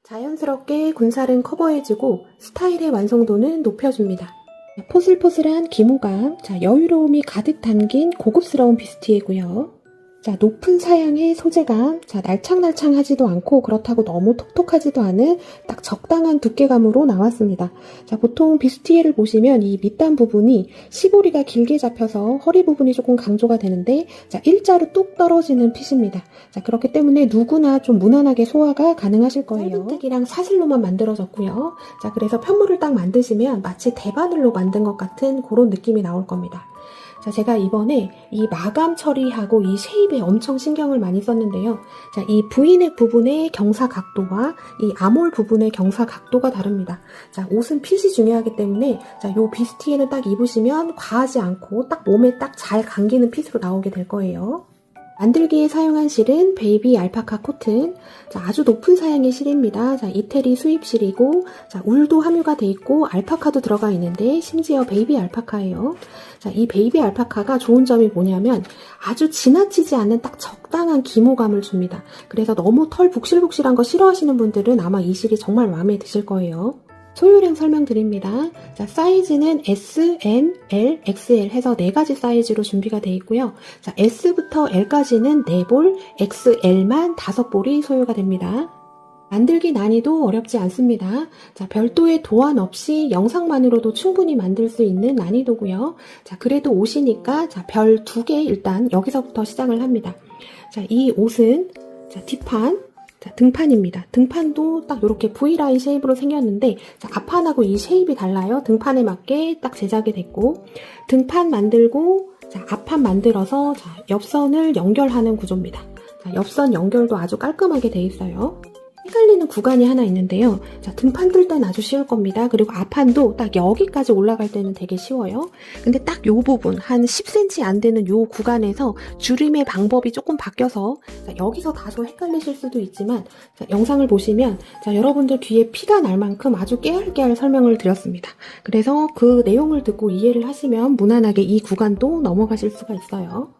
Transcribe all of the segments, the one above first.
자연스럽게 군살은 커버해주고 스타일의 완성도는 높여줍니다. 포슬포슬한 기모감, 여유로움이 가득 담긴 고급스러운 비스티이고요. 높은 사양의 소재감, 날창날창하지도 않고 그렇다고 너무 톡톡하지도 않은 딱 적당한 두께감으로 나왔습니다. 보통 비스티에를 보시면 이 밑단 부분이 시보리가 길게 잡혀서 허리 부분이 조금 강조가 되는데 일자로 뚝 떨어지는 핏입니다. 그렇기 때문에 누구나 좀 무난하게 소화가 가능하실 거예요. 짧은뜨기랑 사슬로만 만들어졌고요. 그래서 편물을 딱 만드시면 마치 대바늘로 만든 것 같은 그런 느낌이 나올 겁니다. 제가 이번에 이 마감 처리하고 이 쉐입에 엄청 신경을 많이 썼는데요. 이 V넥 부분의 경사 각도와 이 아몰 부분의 경사 각도가 다릅니다. 옷은 핏이 중요하기 때문에 요 비스티에는 딱 입으시면 과하지 않고 딱 몸에 딱 잘 감기는 핏으로 나오게 될 거예요. 만들기에 사용한 실은 베이비 알파카 코튼, 아주 높은 사양의 실입니다. 이태리 수입실이고 울도 함유가 돼 있고 알파카도 들어가 있는데 심지어 베이비 알파카예요. 이 베이비 알파카가 좋은 점이 뭐냐면 아주 지나치지 않는 딱 적당한 기모감을 줍니다. 그래서 너무 털 북실북실한 거 싫어하시는 분들은 아마 이 실이 정말 마음에 드실 거예요. 소요량 설명드립니다. 사이즈는 S, M, L, XL 해서 4가지 사이즈로 준비가 되어 있고요. S부터 L까지는 4볼, XL만 5볼이 소요가 됩니다. 만들기 난이도 어렵지 않습니다. 별도의 도안 없이 영상만으로도 충분히 만들 수 있는 난이도고요. 그래도 옷이니까 별 2개 일단 여기서부터 시작을 합니다. 이 옷은 뒷판, 등판입니다. 등판도 딱 이렇게 V라인 쉐입으로 생겼는데 앞판하고 이 쉐입이 달라요. 등판에 맞게 딱 제작이 됐고 등판 만들고 앞판 만들어서 옆선을 연결하는 구조입니다. 옆선 연결도 아주 깔끔하게 돼 있어요. 헷갈리는 구간이 하나 있는데요. 등판 뜰 땐 아주 쉬울 겁니다. 그리고 앞판도 딱 여기까지 올라갈 때는 되게 쉬워요. 근데 딱 요 부분, 한 10cm 안 되는 요 구간에서 줄임의 방법이 조금 바뀌어서 여기서 다소 헷갈리실 수도 있지만 영상을 보시면 여러분들 귀에 피가 날 만큼 아주 깨알깨알 설명을 드렸습니다. 그래서 그 내용을 듣고 이해를 하시면 무난하게 이 구간도 넘어가실 수가 있어요.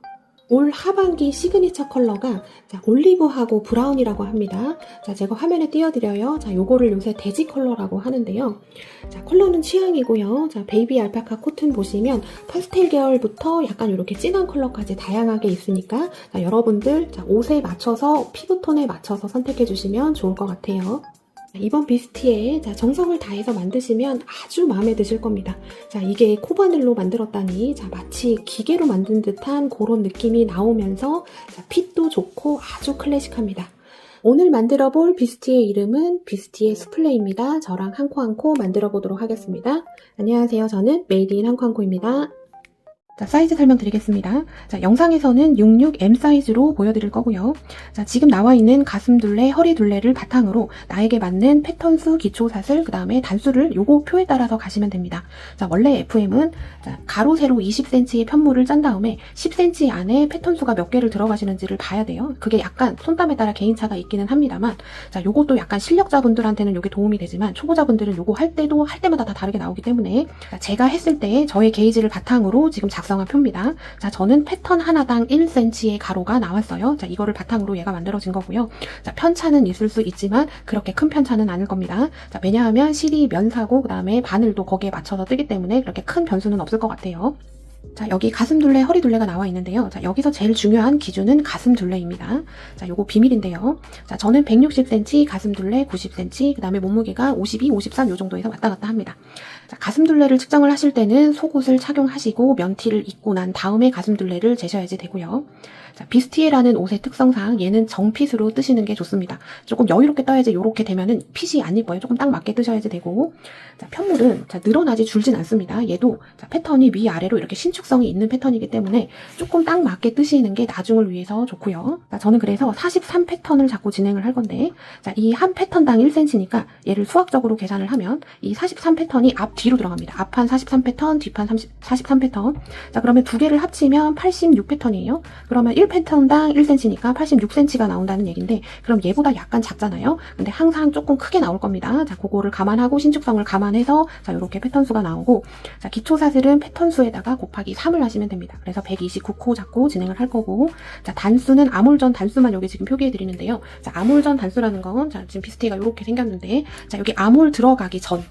올 하반기 시그니처 컬러가 올리브하고 브라운이라고 합니다. 제가 화면에 띄워드려요. 요거를 요새 돼지 컬러라고 하는데요. 컬러는 취향이고요. 베이비 알파카 코튼 보시면 파스텔 계열부터 약간 이렇게 진한 컬러까지 다양하게 있으니까 여러분들 옷에 맞춰서 피부톤에 맞춰서 선택해 주시면 좋을 것 같아요. 이번 비스티에 정성을 다해서 만드시면 아주 마음에 드실 겁니다. 이게 코바늘로 만들었다니 마치 기계로 만든 듯한 그런 느낌이 나오면서 핏도 좋고 아주 클래식합니다. 오늘 만들어 볼 비스티의 이름은 비스티의 수플레입니다. 저랑 한코 한코 만들어 보도록 하겠습니다. 안녕하세요. 저는 메이드 인 한코 한코입니다. 사이즈 설명드리겠습니다. 영상에서는 66M 사이즈로 보여드릴 거고요. 지금 나와 있는 가슴 둘레, 허리 둘레를 바탕으로 나에게 맞는 패턴수, 기초사슬, 그 다음에 단수를 요거 표에 따라서 가시면 됩니다. 원래 FM은 가로, 세로 20cm의 편물을 짠 다음에 10cm 안에 패턴수가 몇 개를 들어가시는지를 봐야 돼요. 그게 약간 손땀에 따라 개인차가 있기는 합니다만 요것도 약간 실력자분들한테는 요게 도움이 되지만 초보자분들은 요거 할 때마다 다 다르게 나오기 때문에 제가 했을 때 저의 게이지를 바탕으로 지금 작성한 표입니다. 저는 패턴 하나당 1cm의 가로가 나왔어요. 이거를 바탕으로 얘가 만들어진 거고요. 편차는 있을 수 있지만 그렇게 큰 편차는 아닐 겁니다. 왜냐하면 실이 면사고 그 다음에 바늘도 거기에 맞춰서 뜨기 때문에 그렇게 큰 변수는 없을 것 같아요. 여기 가슴 둘레, 허리 둘레가 나와 있는데요. 여기서 제일 중요한 기준은 가슴 둘레입니다. 요거 비밀인데요. 저는 160cm, 가슴 둘레 90cm, 그 다음에 몸무게가 52, 53 요 정도에서 왔다 갔다 합니다. 가슴 둘레를 측정을 하실 때는 속옷을 착용하시고 면티를 입고 난 다음에 가슴 둘레를 재셔야지 되고요. 비스티에라는 옷의 특성상 얘는 정핏으로 뜨시는 게 좋습니다. 조금 여유롭게 떠야지 이렇게 되면은 핏이 안 이뻐요. 조금 딱 맞게 뜨셔야지 되고 편물은 늘어나지 줄진 않습니다. 얘도 패턴이 위아래로 이렇게 신축성이 있는 패턴이기 때문에 조금 딱 맞게 뜨시는 게 나중을 위해서 좋고요. 저는 그래서 43 패턴을 자꾸 진행을 할 건데 이 한 패턴당 1cm니까 얘를 수학적으로 계산을 하면 이 43 패턴이 앞 뒤로 들어갑니다. 앞판 43패턴, 뒷판 43패턴. 자, 그러면 두 개를 합치면 86패턴이에요. 그러면 1패턴당 1cm니까 86cm가 나온다는 얘기인데, 그럼 얘보다 약간 작잖아요. 근데 항상 조금 크게 나올 겁니다. 자, 그거를 감안하고 신축성을 감안해서 자, 이렇게 패턴 수가 나오고, 자, 기초 사슬은 패턴 수에다가 곱하기 3을 하시면 됩니다. 그래서 129코 잡고 진행을 할 거고, 자, 단수는 암홀전 단수만 여기 지금 표기해 드리는데요. 자, 암홀전 단수라는 건 자, 지금 비스티가 이렇게 생겼는데, 자, 여기 암홀 들어가기 전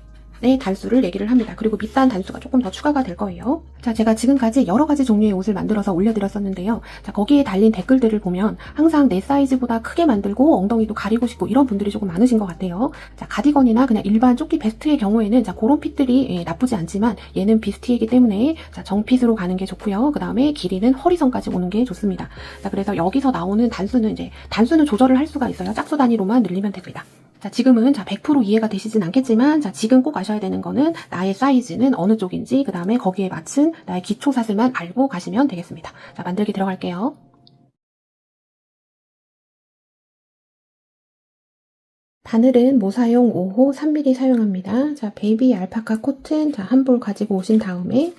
단수를 얘기를 합니다. 그리고 밑단 단수가 조금 더 추가가 될 거예요. 자, 제가 지금까지 여러 가지 종류의 옷을 만들어서 올려드렸었는데요. 자, 거기에 달린 댓글들을 보면 항상 내 사이즈보다 크게 만들고 엉덩이도 가리고 싶고 이런 분들이 조금 많으신 것 같아요. 자, 가디건이나 그냥 일반 조끼 베스트의 경우에는 자, 그런 핏들이 나쁘지 않지만 얘는 비스티이기 때문에 자, 정핏으로 가는 게 좋고요. 그 다음에 길이는 허리선까지 오는 게 좋습니다. 자, 그래서 여기서 나오는 단수는 단수는 조절을 할 수가 있어요. 짝수 단위로만 늘리면 됩니다. 자, 지금은 자, 100% 이해가 되시진 않겠지만, 자, 지금 꼭 아셔야 되는 거는 나의 사이즈는 어느 쪽인지, 그 다음에 거기에 맞춘 나의 기초 사슬만 알고 가시면 되겠습니다. 자, 만들기 들어갈게요. 바늘은 모사용 5호 3mm 사용합니다. 자, 베이비 알파카 코튼 자, 한 볼 가지고 오신 다음에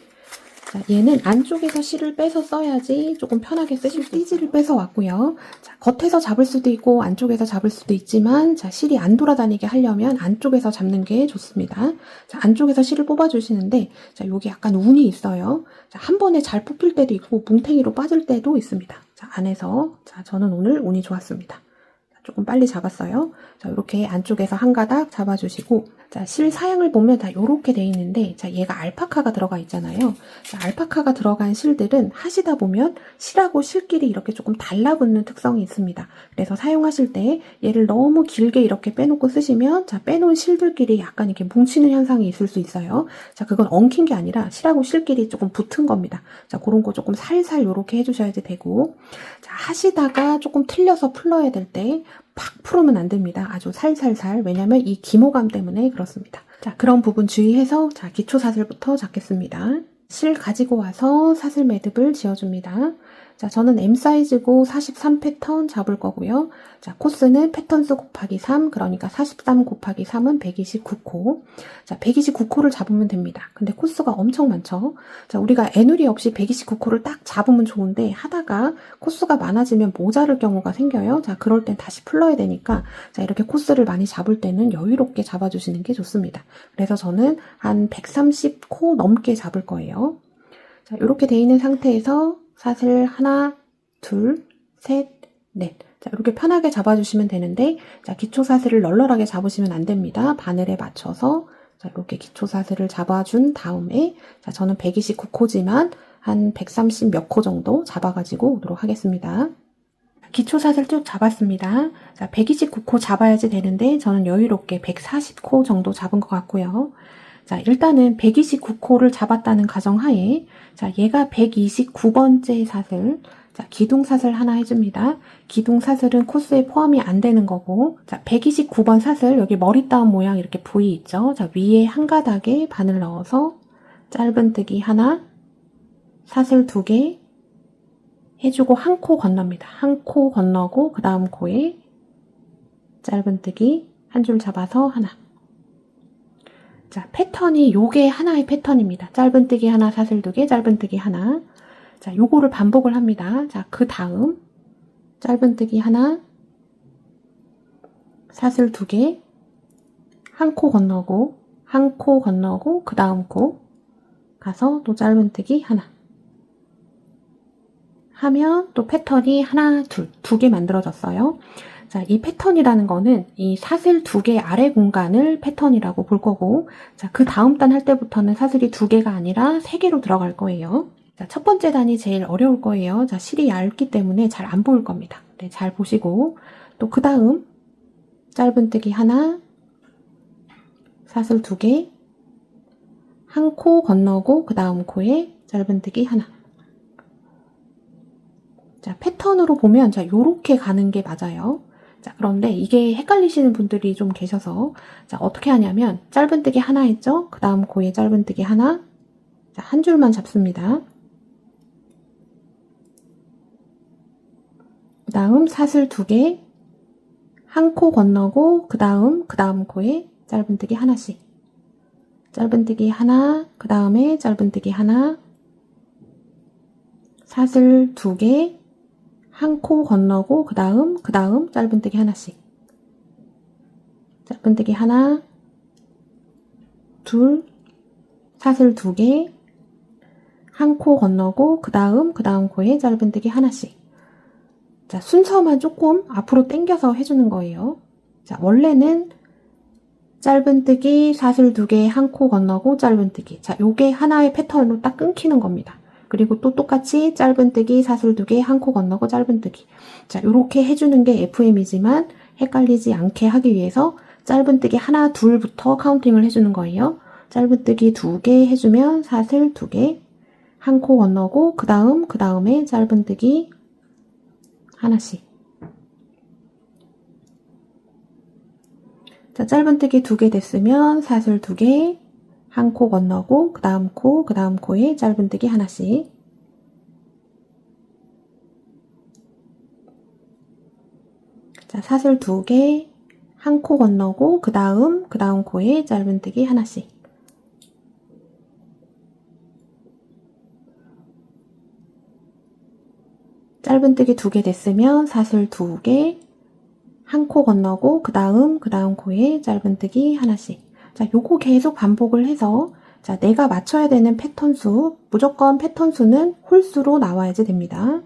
자, 얘는 안쪽에서 실을 빼서 써야지 조금 편하게 쓰실 수 있어요. 띠지를 빼서 왔고요. 자, 겉에서 잡을 수도 있고 안쪽에서 잡을 수도 있지만 자, 실이 안 돌아다니게 하려면 안쪽에서 잡는 게 좋습니다. 자, 안쪽에서 실을 뽑아주시는데 자, 여기 약간 운이 있어요. 자, 한 번에 잘 뽑힐 때도 있고 뭉탱이로 빠질 때도 있습니다. 자, 안에서 자, 저는 오늘 운이 좋았습니다. 조금 빨리 잡았어요. 자, 이렇게 안쪽에서 한 가닥 잡아주시고, 자, 실 사양을 보면 다 이렇게 돼 있는데, 자, 얘가 알파카가 들어가 있잖아요. 자, 알파카가 들어간 실들은 하시다 보면 실하고 실끼리 이렇게 조금 달라붙는 특성이 있습니다. 그래서 사용하실 때 얘를 너무 길게 이렇게 빼놓고 쓰시면, 자, 빼놓은 실들끼리 약간 이렇게 뭉치는 현상이 있을 수 있어요. 자, 그건 엉킨 게 아니라 실하고 실끼리 조금 붙은 겁니다. 자, 그런 거 조금 살살 이렇게 해주셔야지 되고, 자, 하시다가 조금 틀려서 풀러야 될 때, 팍 풀으면 안 됩니다. 아주 살살살. 왜냐면 이 기모감 때문에 그렇습니다. 자, 그런 부분 주의해서 자, 기초 사슬부터 잡겠습니다. 실 가지고 와서 사슬 매듭을 지어줍니다. 자, 저는 M 사이즈고 43 패턴 잡을 거고요. 자, 코스는 패턴 수 곱하기 3, 그러니까 43 곱하기 3은 129코. 자, 129코를 잡으면 됩니다. 근데 코스가 엄청 많죠? 자, 우리가 애누리 없이 129코를 딱 잡으면 좋은데 하다가 코스가 많아지면 모자랄 경우가 생겨요. 자, 그럴 땐 다시 풀러야 되니까 자, 이렇게 코스를 많이 잡을 때는 여유롭게 잡아주시는 게 좋습니다. 그래서 저는 한 130코 넘게 잡을 거예요. 자, 이렇게 돼 있는 상태에서 사슬 하나, 둘, 셋, 넷. 자, 이렇게 편하게 잡아주시면 되는데, 자, 기초 사슬을 널널하게 잡으시면 안 됩니다. 바늘에 맞춰서, 자, 이렇게 기초 사슬을 잡아준 다음에, 자, 저는 129코지만 한 130 몇 코 정도 잡아가지고 오도록 하겠습니다. 기초 사슬 쭉 잡았습니다. 자, 129코 잡아야지 되는데, 저는 여유롭게 140코 정도 잡은 것 같고요. 자, 일단은 129코를 잡았다는 가정하에 자, 얘가 129번째 사슬, 자, 기둥 사슬 하나 해줍니다. 기둥 사슬은 코스에 포함이 안 되는 거고, 자, 129번 사슬, 여기 머리 따온 모양 이렇게 V 있죠? 자, 위에 한 가닥에 바늘 넣어서 짧은뜨기 하나, 사슬 2개 해주고 한 코 건넙니다. 한 코 건너고 그 다음 코에 짧은뜨기 한 줄 잡아서 하나. 자, 패턴이 요게 하나의 패턴입니다. 짧은뜨기 하나, 사슬 2개, 짧은뜨기 하나. 자, 요거를 반복을 합니다. 자, 그 다음 짧은뜨기 하나, 사슬 2개, 한 코 건너고, 한 코 건너고, 그 다음 코 가서 또 짧은뜨기 하나. 하면 또 패턴이 하나, 둘, 2개 만들어졌어요. 자, 이 패턴이라는 거는 이 사슬 2개 아래 공간을 패턴이라고 볼 거고, 자, 그 다음 단 할 때부터는 사슬이 2개가 아니라 3개로 들어갈 거예요. 자, 첫 번째 단이 제일 어려울 거예요. 자, 실이 얇기 때문에 잘 안 보일 겁니다. 네, 잘 보시고, 또 그 다음 짧은뜨기 하나, 사슬 2개, 한 코 건너고 그 다음 코에 짧은뜨기 하나. 자, 패턴으로 보면 자, 요렇게 가는 게 맞아요. 자, 그런데 이게 헷갈리시는 분들이 좀 계셔서 자, 어떻게 하냐면 짧은뜨기 하나 했죠? 그 다음 코에 짧은뜨기 하나. 자, 한 줄만 잡습니다. 그 다음 사슬 2개, 한 코 건너고 그 다음 코에 짧은뜨기 하나씩. 짧은뜨기 하나, 그 다음에 짧은뜨기 하나, 사슬 2개, 한 코 건너고 그 다음 짧은뜨기 하나씩. 짧은뜨기 하나, 둘, 사슬 2개, 한 코 건너고 그 다음 코에 짧은뜨기 하나씩. 자, 순서만 조금 앞으로 당겨서 해주는 거예요. 자, 원래는 짧은뜨기, 사슬 2개, 한 코 건너고 짧은뜨기. 자, 요게 하나의 패턴으로 딱 끊기는 겁니다. 그리고 또 똑같이 짧은뜨기, 사슬 2개, 한 코 건너고 짧은뜨기. 자, 요렇게 해주는 게 FM이지만 헷갈리지 않게 하기 위해서 짧은뜨기 하나, 둘부터 카운팅을 해주는 거예요. 짧은뜨기 2개 해주면 사슬 2개, 한 코 건너고 그 다음에 짧은뜨기 하나씩. 자, 짧은뜨기 2개 됐으면 사슬 2개, 한 코 건너고 그 다음 코에 짧은뜨기 하나씩. 자, 사슬 2개, 한 코 건너고 그 다음 코에 짧은뜨기 하나씩. 짧은뜨기 2개 됐으면 사슬 2개, 한 코 건너고 그 다음 코에 짧은뜨기 하나씩. 자, 요거 계속 반복을 해서 자, 내가 맞춰야 되는 패턴 수, 무조건 패턴 수는 홀수로 나와야지 됩니다.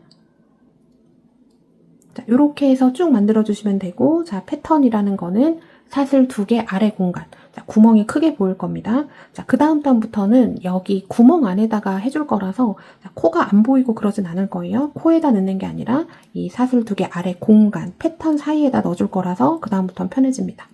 자, 요렇게 해서 쭉 만들어 주시면 되고, 자, 패턴이라는 거는 사슬 2개 아래 공간. 자, 구멍이 크게 보일 겁니다. 자, 그 다음 단부터는 여기 구멍 안에다가 해줄 거라서 자, 코가 안 보이고 그러진 않을 거예요. 코에다 넣는 게 아니라 이 사슬 2개 아래 공간, 패턴 사이에다 넣어줄 거라서 그 다음부터는 편해집니다.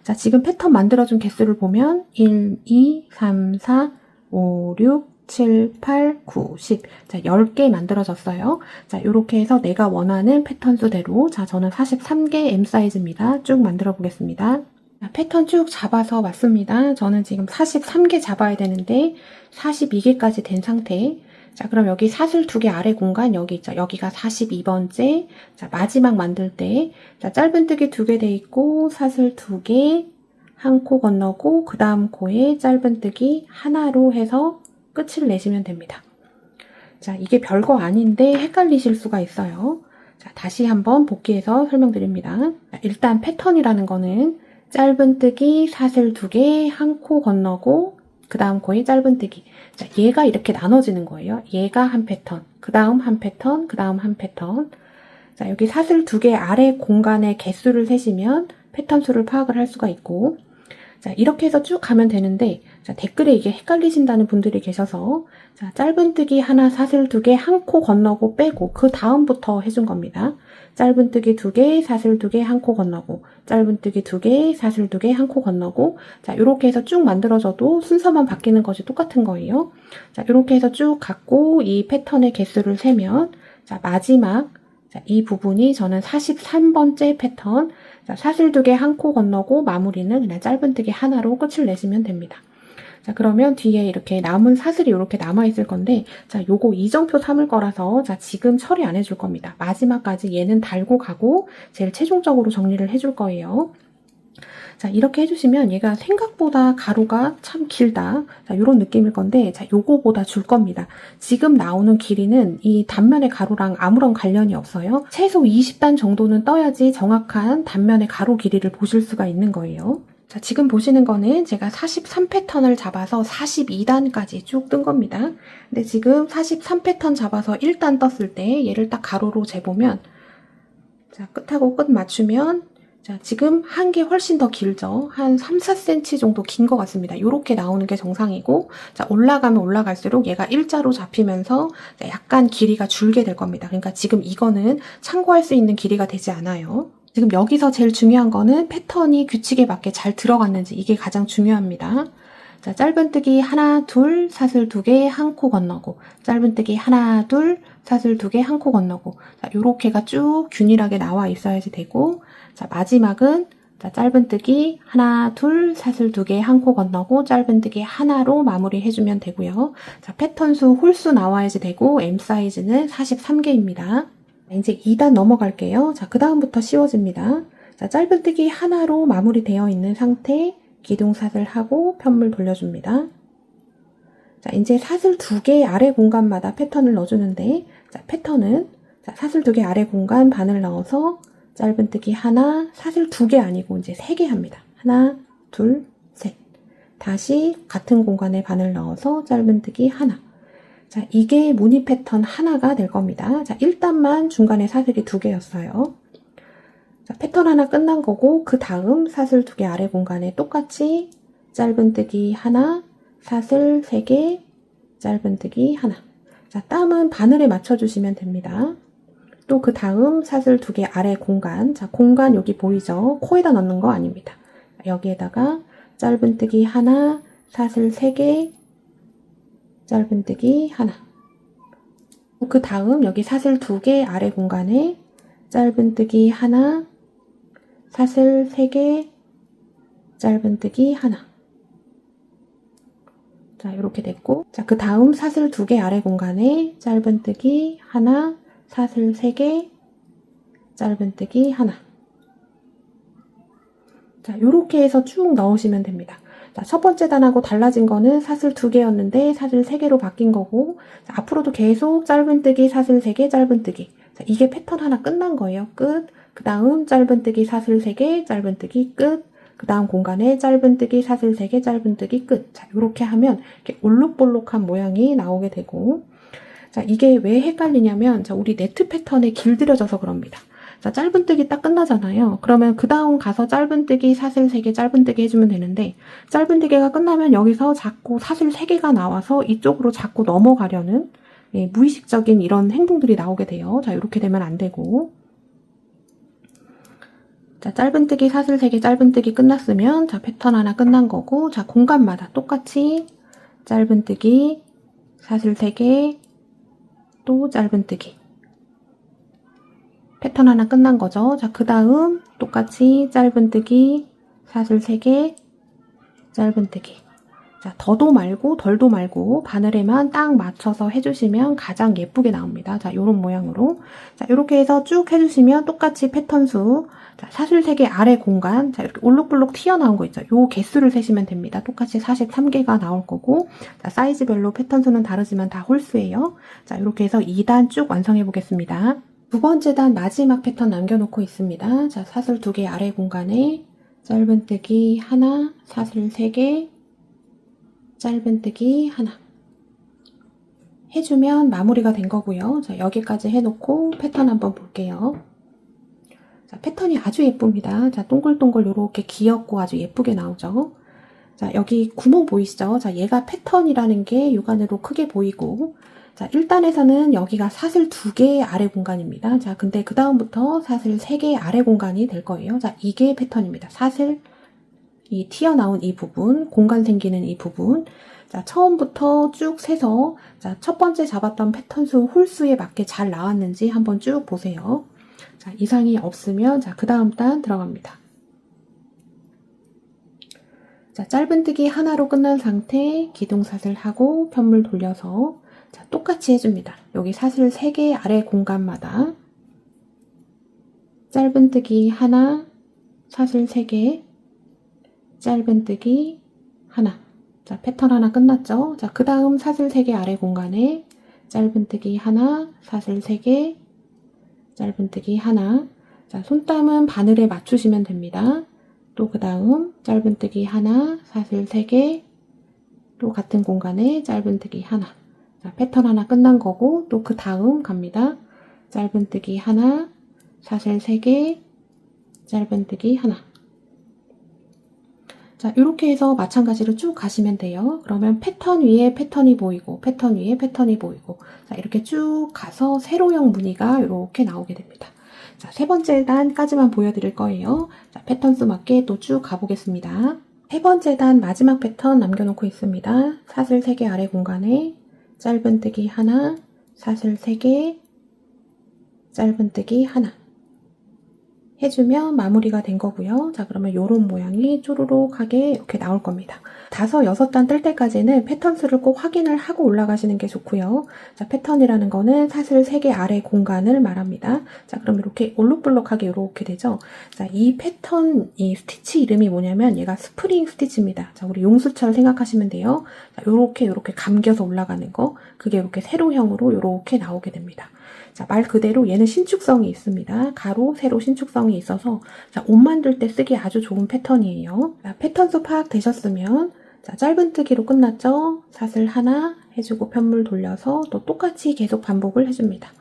자, 지금 패턴 만들어준 개수를 보면 1, 2, 3, 4, 5, 6, 7, 8, 9, 10. 자, 10개 만들어졌어요. 자, 요렇게 해서 내가 원하는 패턴 수대로 자, 저는 43개 M 사이즈입니다. 쭉 만들어 보겠습니다. 자, 패턴 쭉 잡아서 왔습니다. 저는 지금 43개 잡아야 되는데 42개까지 된 상태. 자, 그럼 여기 사슬 2개 아래 공간 여기 있죠. 여기가 42번째. 자, 마지막 만들 때 자, 짧은뜨기 2개 돼 있고 사슬 2개, 한 코 건너고 그 다음 코에 짧은뜨기 하나로 해서 끝을 내시면 됩니다. 자, 이게 별거 아닌데 헷갈리실 수가 있어요. 자, 다시 한번 복기해서 설명드립니다. 자, 일단 패턴이라는 거는 짧은뜨기 사슬 2개, 한 코 건너고 그 다음 코에 짧은뜨기. 자, 얘가 이렇게 나눠지는 거예요. 얘가 한 패턴, 그 다음 한 패턴, 그 다음 한 패턴. 자, 여기 사슬 2개 아래 공간의 개수를 세시면 패턴 수를 파악을 할 수가 있고, 자, 이렇게 해서 쭉 가면 되는데, 자, 댓글에 이게 헷갈리신다는 분들이 계셔서, 자, 짧은뜨기 하나, 사슬 2개, 한 코 건너고 빼고, 그 다음부터 해준 겁니다. 짧은뜨기 2개, 사슬 2개, 한 코 건너고, 짧은뜨기 2개, 사슬 2개, 한 코 건너고, 자, 요렇게 해서 쭉 만들어져도 순서만 바뀌는 것이 똑같은 거예요. 자, 요렇게 해서 쭉 갖고, 이 패턴의 개수를 세면, 자, 마지막, 자, 이 부분이 저는 43번째 패턴, 자, 사슬 2개 한 코 건너고 마무리는 그냥 짧은뜨기 하나로 끝을 내시면 됩니다. 자, 그러면 뒤에 이렇게 남은 사슬이 이렇게 남아있을 건데, 자, 요거 이정표 삼을 거라서, 자, 지금 처리 안 해줄 겁니다. 마지막까지 얘는 달고 가고, 제일 최종적으로 정리를 해줄 거예요. 자, 이렇게 해주시면 얘가 생각보다 가로가 참 길다. 자, 요런 느낌일 건데, 자, 요거보다 줄 겁니다. 지금 나오는 길이는 이 단면의 가로랑 아무런 관련이 없어요. 최소 20단 정도는 떠야지 정확한 단면의 가로 길이를 보실 수가 있는 거예요. 자, 지금 보시는 거는 제가 43패턴을 잡아서 42단까지 쭉 뜬 겁니다. 근데 지금 43패턴 잡아서 1단 떴을 때 얘를 딱 가로로 재보면, 자, 끝하고 끝 맞추면, 자, 지금 한 개 훨씬 더 길죠? 한 3, 4cm 정도 긴 것 같습니다. 요렇게 나오는 게 정상이고, 자, 올라가면 올라갈수록 얘가 일자로 잡히면서 약간 길이가 줄게 될 겁니다. 그러니까 지금 이거는 참고할 수 있는 길이가 되지 않아요. 지금 여기서 제일 중요한 거는 패턴이 규칙에 맞게 잘 들어갔는지, 이게 가장 중요합니다. 자, 짧은뜨기 하나, 둘, 사슬 2개, 한 코 건너고, 짧은뜨기 하나, 둘, 사슬 2개, 한 코 건너고, 자, 요렇게가 쭉 균일하게 나와 있어야지 되고, 자, 마지막은 자, 짧은뜨기 하나, 둘, 사슬 2개, 한 코 건너고, 짧은뜨기 하나로 마무리 해주면 되고요. 자, 패턴 수, 홀수 나와야지 되고, M 사이즈는 43개입니다. 이제 2단 넘어갈게요. 자, 그 다음부터 쉬워집니다. 자, 짧은뜨기 하나로 마무리되어 있는 상태, 기둥사슬 하고 편물 돌려줍니다. 자, 이제 사슬 2개 아래 공간마다 패턴을 넣어주는데, 자, 패턴은 자, 사슬 2개 아래 공간 바늘 넣어서 짧은뜨기 하나, 사슬 2개 아니고 이제 3개 합니다. 하나, 둘, 셋. 다시 같은 공간에 바늘 넣어서 짧은뜨기 하나. 자, 이게 무늬 패턴 하나가 될 겁니다. 자, 1단만 중간에 사슬이 2개였어요. 자, 패턴 하나 끝난 거고, 그 다음 사슬 2개 아래 공간에 똑같이 짧은뜨기 하나, 사슬 3개, 짧은뜨기 하나. 자, 땀은 바늘에 맞춰주시면 됩니다. 또 그 다음 사슬 2개 아래 공간, 자, 공간 여기 보이죠? 코에다 넣는 거 아닙니다. 여기에다가 짧은뜨기 하나, 사슬 3개, 짧은뜨기 하나. 그 다음 여기 사슬 2개 아래 공간에 짧은뜨기 하나, 사슬 3개, 짧은뜨기 하나. 자, 이렇게 됐고, 자, 그 다음 사슬 2개 아래 공간에 짧은뜨기 하나, 사슬 3개, 짧은뜨기 하나. 자, 요렇게 해서 쭉 넣으시면 됩니다. 자, 첫 번째 단하고 달라진 거는 사슬 2개였는데 사슬 3개로 바뀐 거고, 자, 앞으로도 계속 짧은뜨기, 사슬 3개, 짧은뜨기. 자, 이게 패턴 하나 끝난 거예요. 끝. 그 다음 짧은뜨기, 사슬 3개, 짧은뜨기, 끝. 그 다음 공간에 짧은뜨기, 사슬 3개, 짧은뜨기, 끝. 자, 요렇게 하면 이렇게 올록볼록한 모양이 나오게 되고, 자, 이게 왜 헷갈리냐면, 자, 우리 네트 패턴에 길들여져서 그럽니다. 자, 짧은뜨기 딱 끝나잖아요. 그러면 그 다음 가서 짧은뜨기, 사슬 3개, 짧은뜨기 해주면 되는데, 짧은뜨기가 끝나면 여기서 자꾸 사슬 3개가 나와서 이쪽으로 자꾸 넘어가려는 무의식적인 이런 행동들이 나오게 돼요. 자, 이렇게 되면 안 되고. 자, 짧은뜨기, 사슬 3개, 짧은뜨기 끝났으면, 자, 패턴 하나 끝난 거고, 자, 공간마다 똑같이 짧은뜨기, 사슬 3개, 또 짧은뜨기. 패턴 하나 끝난 거죠. 자, 그 다음 똑같이 짧은뜨기, 사슬 3개, 짧은뜨기. 자, 더도 말고 덜도 말고 바늘에만 딱 맞춰서 해주시면 가장 예쁘게 나옵니다. 자, 요런 모양으로. 자, 요렇게 해서 쭉 해주시면 똑같이 패턴 수. 자, 사슬 3개 아래 공간. 자, 이렇게 올록볼록 튀어나온 거 있죠. 요 개수를 세시면 됩니다. 똑같이 43개가 나올 거고. 자, 사이즈별로 패턴 수는 다르지만 다 홀수예요. 자, 요렇게 해서 2단 쭉 완성해 보겠습니다. 두 번째 단 마지막 패턴 남겨놓고 있습니다. 자, 사슬 2개 아래 공간에 짧은뜨기 하나, 사슬 3개, 짧은뜨기 하나. 해주면 마무리가 된 거고요. 자, 여기까지 해놓고 패턴 한번 볼게요. 자, 패턴이 아주 예쁩니다. 자, 동글동글 요렇게 귀엽고 아주 예쁘게 나오죠. 자, 여기 구멍 보이시죠? 자, 얘가 패턴이라는 게 육안으로 크게 보이고, 자, 1단에서는 여기가 사슬 2개 아래 공간입니다. 자, 근데 그 다음부터 사슬 3개 아래 공간이 될 거예요. 자, 이게 패턴입니다. 사슬, 이 튀어나온 이 부분, 공간 생기는 이 부분. 자, 처음부터 쭉 세서, 자, 첫 번째 잡았던 패턴 수 홀수에 맞게 잘 나왔는지 한번 쭉 보세요. 자, 이상이 없으면, 자, 그 다음 단 들어갑니다. 자, 짧은뜨기 하나로 끝난 상태, 기둥사슬 하고 편물 돌려서, 자, 똑같이 해줍니다. 여기 사슬 3개 아래 공간마다 짧은뜨기 하나, 사슬 3개, 짧은뜨기 하나. 자, 패턴 하나 끝났죠? 자, 그 다음 사슬 3개 아래 공간에 짧은뜨기 하나, 사슬 3개, 짧은뜨기 하나. 자, 손땀은 바늘에 맞추시면 됩니다. 또 그 다음 짧은뜨기 하나, 사슬 3개, 또 같은 공간에 짧은뜨기 하나. 자, 패턴 하나 끝난 거고, 또 그 다음 갑니다. 짧은뜨기 하나, 사슬 3개, 짧은뜨기 하나. 자, 이렇게 해서 마찬가지로 쭉 가시면 돼요. 그러면 패턴 위에 패턴이 보이고, 패턴 위에 패턴이 보이고, 자, 이렇게 쭉 가서 세로형 무늬가 이렇게 나오게 됩니다. 자, 세 번째 단까지만 보여드릴 거예요. 자, 패턴 수 맞게 또 쭉 가보겠습니다. 세 번째 단 마지막 패턴 남겨놓고 있습니다. 사슬 3개 아래 공간에 짧은뜨기 하나, 사슬 3개, 짧은뜨기 하나. 해주면 마무리가 된 거고요. 자, 그러면 요런 모양이 쪼르륵하게 이렇게 나올 겁니다. 5, 6단 뜰 때까지는 패턴 수를 꼭 확인을 하고 올라가시는 게 좋고요. 자, 패턴이라는 거는 사슬 3개 아래 공간을 말합니다. 자, 그럼 이렇게 올록블록하게 이렇게 되죠. 자, 이 패턴, 이 스티치 이름이 뭐냐면 얘가 스프링 스티치입니다. 자, 우리 용수철 생각하시면 돼요. 자, 요렇게 감겨서 올라가는 거, 그게 이렇게 세로형으로 요렇게 나오게 됩니다. 자, 말 그대로 얘는 신축성이 있습니다. 가로, 세로 신축성이 있어서 자, 옷 만들 때 쓰기 아주 좋은 패턴이에요. 자, 패턴 수 파악되셨으면 자, 짧은뜨기로 끝났죠? 사슬 하나 해주고 편물 돌려서 또 똑같이 계속 반복을 해줍니다.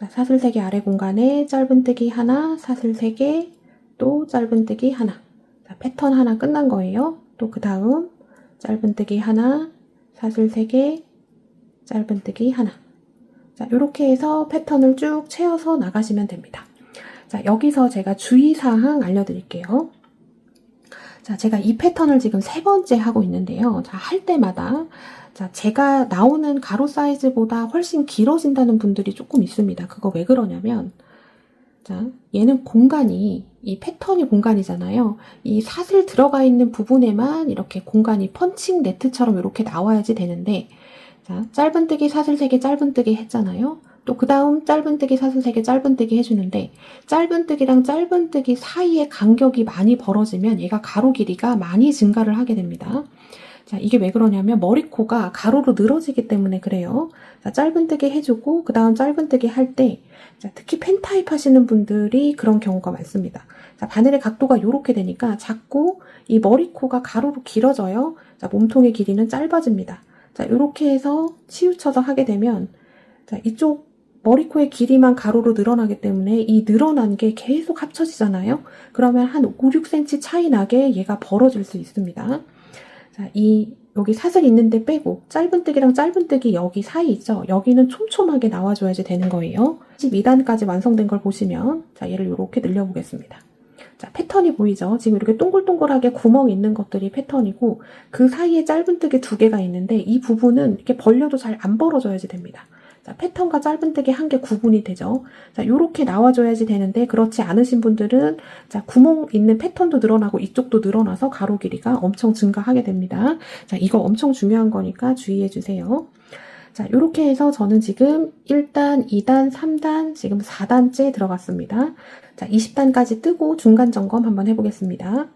자, 사슬 3개 아래 공간에 짧은뜨기 하나, 사슬 3개, 또 짧은뜨기 하나. 자, 패턴 하나 끝난 거예요. 또 그 다음 짧은뜨기 하나, 사슬 3개, 짧은뜨기 하나. 자, 이렇게 해서 패턴을 쭉 채워서 나가시면 됩니다. 자, 여기서 제가 주의사항 알려드릴게요. 자, 제가 이 패턴을 지금 3번째 하고 있는데요. 자, 할 때마다 자, 제가 나오는 가로 사이즈보다 훨씬 길어진다는 분들이 조금 있습니다. 그거 왜 그러냐면 자, 얘는 공간이 이 패턴이 공간이잖아요. 이 사슬 들어가 있는 부분에만 이렇게 공간이 펀칭 네트처럼 이렇게 나와야지 되는데 자, 짧은뜨기 사슬 3개 짧은뜨기 했잖아요. 또 그 다음 짧은뜨기 사슬 3개 짧은뜨기 해주는데 짧은뜨기랑 짧은뜨기 사이에 간격이 많이 벌어지면 얘가 가로 길이가 많이 증가를 하게 됩니다. 자, 이게 왜 그러냐면 머리코가 가로로 늘어지기 때문에 그래요. 자, 짧은뜨기 해주고 그 다음 짧은뜨기 할 때 자, 특히 펜 타입 하시는 분들이 그런 경우가 많습니다. 자, 바늘의 각도가 이렇게 되니까 자꾸 이 머리코가 가로로 길어져요. 자, 몸통의 길이는 짧아집니다. 자, 이렇게 해서 치우쳐서 하게 되면 자, 이쪽 머리코의 길이만 가로로 늘어나기 때문에 이 늘어난 게 계속 합쳐지잖아요. 그러면 한 5, 6cm 차이 나게 얘가 벌어질 수 있습니다. 자, 여기 사슬 있는데 빼고 짧은뜨기랑 짧은뜨기 여기 사이 있죠? 여기는 촘촘하게 나와줘야지 되는 거예요. 12단까지 완성된 걸 보시면 자, 얘를 이렇게 늘려보겠습니다. 자, 패턴이 보이죠? 지금 이렇게 동글동글하게 구멍이 있는 것들이 패턴이고 그 사이에 짧은뜨기 2개가 있는데 이 부분은 이렇게 벌려도 잘 안 벌어져야지 됩니다. 자, 패턴과 짧은뜨기 한 개 구분이 되죠. 자, 요렇게 나와줘야지 되는데 그렇지 않으신 분들은 자, 구멍 있는 패턴도 늘어나고 이쪽도 늘어나서 가로 길이가 엄청 증가하게 됩니다. 자, 이거 엄청 중요한 거니까 주의해 주세요. 자, 요렇게 해서 저는 지금 1단, 2단, 3단, 지금 4단째 들어갔습니다. 자, 20단까지 뜨고 중간 점검 한번 해보겠습니다.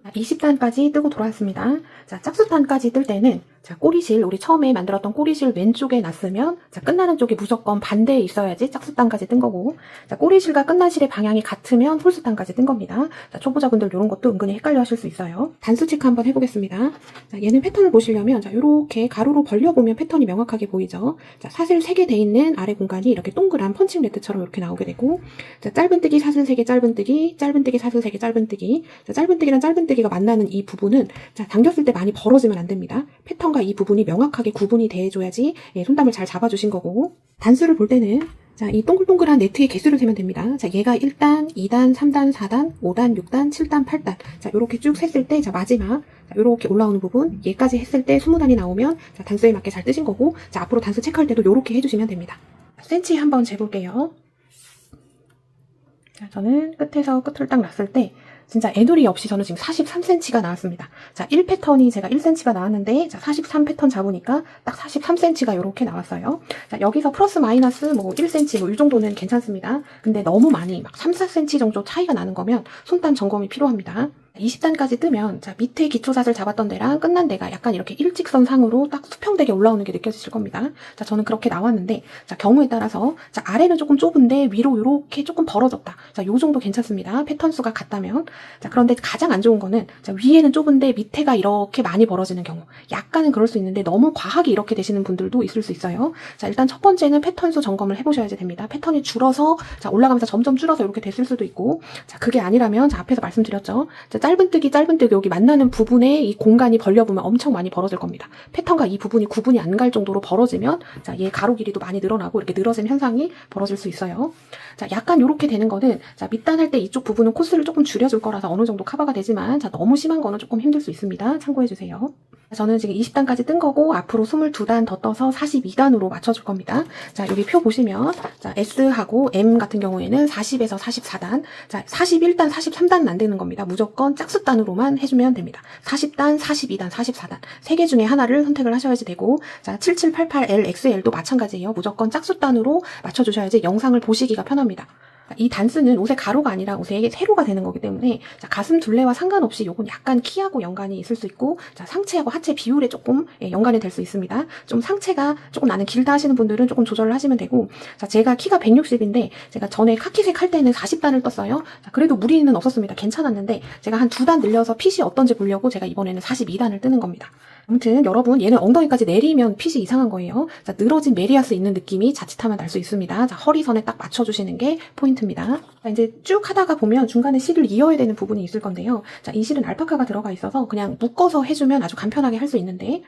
20단까지 뜨고 돌아왔습니다. 자, 짝수단까지 뜰 때는 자, 꼬리실, 우리 처음에 만들었던 꼬리실 왼쪽에 놨으면 자, 끝나는 쪽이 무조건 반대에 있어야지 짝수단까지 뜬 거고 자, 꼬리실과 끝난 실의 방향이 같으면 홀수단까지 뜬 겁니다. 자, 초보자분들 이런 것도 은근히 헷갈려 하실 수 있어요. 단수 체크 한번 해보겠습니다. 자, 얘는 패턴을 보시려면 자, 요렇게 가로로 벌려보면 패턴이 명확하게 보이죠. 자, 사슬 3개 돼 있는 아래 공간이 이렇게 동그란 펀칭 네트처럼 이렇게 나오게 되고 자, 짧은뜨기 사슬 3개 짧은뜨기, 짧은뜨기 사슬 3개 짧은뜨기 자, 짧은뜨기랑 짧은뜨기가 만나는 이 부분은 자, 당겼을 때 많이 벌어지면 안 됩니다. 패턴 이 부분이 명확하게 구분이 돼줘야지 예, 손땀을 잘 잡아주신 거고 단수를 볼 때는 자, 이 동글동글한 네트의 개수를 세면 됩니다. 자, 얘가 1단, 2단, 3단, 4단, 5단, 6단, 7단, 8단 자, 요렇게 쭉 셌을 때 자, 마지막 자, 요렇게 올라오는 부분 얘까지 했을 때 20단이 나오면 자, 단수에 맞게 잘 뜨신 거고 자, 앞으로 단수 체크할 때도 요렇게 해주시면 됩니다. 센치 한번 재볼게요. 자, 저는 끝에서 끝을 딱 놨을 때 진짜 애누리 없이 저는 지금 43cm가 나왔습니다. 자, 1패턴이 제가 1cm가 나왔는데, 자, 43패턴 잡으니까 딱 43cm가 이렇게 나왔어요. 자, 여기서 플러스 마이너스 뭐 1cm 뭐 이 정도는 괜찮습니다. 근데 너무 많이 막 3, 4cm 정도 차이가 나는 거면 손땀 점검이 필요합니다. 20단까지 뜨면 자, 밑에 기초사슬 잡았던 데랑 끝난 데가 약간 이렇게 일직선 상으로 딱 수평되게 올라오는 게 느껴지실 겁니다. 자, 저는 그렇게 나왔는데 자, 경우에 따라서 자, 아래는 조금 좁은데 위로 이렇게 조금 벌어졌다. 자, 요 정도 괜찮습니다. 패턴 수가 같다면. 자, 그런데 가장 안 좋은 거는 자, 위에는 좁은데 밑에가 이렇게 많이 벌어지는 경우. 약간은 그럴 수 있는데 너무 과하게 이렇게 되시는 분들도 있을 수 있어요. 자, 일단 첫 번째는 패턴 수 점검을 해보셔야지 됩니다. 패턴이 줄어서 자, 올라가면서 점점 줄어서 이렇게 됐을 수도 있고 자, 그게 아니라면 자, 앞에서 말씀드렸죠. 자, 짧은뜨기 여기 만나는 부분에 이 공간이 벌려보면 엄청 많이 벌어질 겁니다. 패턴과 이 부분이 구분이 안 갈 정도로 벌어지면 자, 얘 가로 길이도 많이 늘어나고 이렇게 늘어진 현상이 벌어질 수 있어요. 자, 약간 이렇게 되는 거는 자, 밑단 할 때 이쪽 부분은 코스를 조금 줄여줄 거라서 어느 정도 커버가 되지만 자, 너무 심한 거는 조금 힘들 수 있습니다. 참고해 주세요. 저는 지금 20단까지 뜬 거고 앞으로 22단 더 떠서 42단으로 맞춰줄 겁니다. 자, 여기 표 보시면 자, S하고 M 같은 경우에는 40에서 44단, 자, 41단, 43단은 안 되는 겁니다. 무조건 짝수단으로만 해주면 됩니다. 40단, 42단, 44단 3개 중에 하나를 선택을 하셔야지 되고 자, 7788L, XL도 마찬가지예요. 무조건 짝수단으로 맞춰주셔야지 영상을 보시기가 편합니다. 이 단수는 옷의 가로가 아니라 옷의 세로가 되는 거기 때문에 자, 가슴 둘레와 상관없이 요건 약간 키하고 연관이 있을 수 있고 자, 상체하고 하체 비율에 조금 연관이 될 수 있습니다. 좀 상체가 조금 나는 길다 하시는 분들은 조금 조절을 하시면 되고 자, 제가 키가 160인데 제가 전에 카키색 할 때는 40단을 떴어요. 자, 그래도 무리는 없었습니다. 괜찮았는데 제가 한 2단 늘려서 핏이 어떤지 보려고 제가 이번에는 42단을 뜨는 겁니다. 아무튼 여러분 얘는 엉덩이까지 내리면 핏이 이상한 거예요. 자, 늘어진 메리아스 있는 느낌이 자칫하면 날 수 있습니다. 자, 허리선에 딱 맞춰주시는 게 포인트입니다. 자, 이제 쭉 하다가 보면 중간에 실을 이어야 되는 부분이 있을 건데요. 자, 이 실은 알파카가 들어가 있어서 그냥 묶어서 해주면 아주 간편하게 할 수 있는데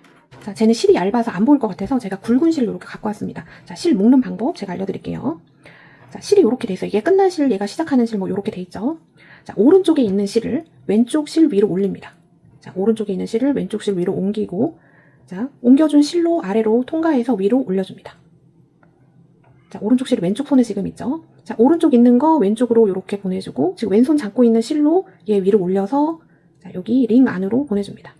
자, 쟤는 실이 얇아서 안 보일 것 같아서 제가 굵은 실을 이렇게 갖고 왔습니다. 자, 실 묶는 방법 제가 알려드릴게요. 자, 실이 이렇게 돼 있어요. 이게 끝난 실, 얘가 시작하는 실 뭐 이렇게 돼 있죠. 자, 오른쪽에 있는 실을 왼쪽 실 위로 올립니다. 자, 오른쪽에 있는 실을 왼쪽 실 위로 옮기고 자, 옮겨준 실로 아래로 통과해서 위로 올려줍니다. 자, 오른쪽 실이 왼쪽 손에 지금 있죠. 자, 오른쪽 있는 거 왼쪽으로 이렇게 보내주고 지금 왼손 잡고 있는 실로 얘 위로 올려서 자, 여기 링 안으로 보내줍니다.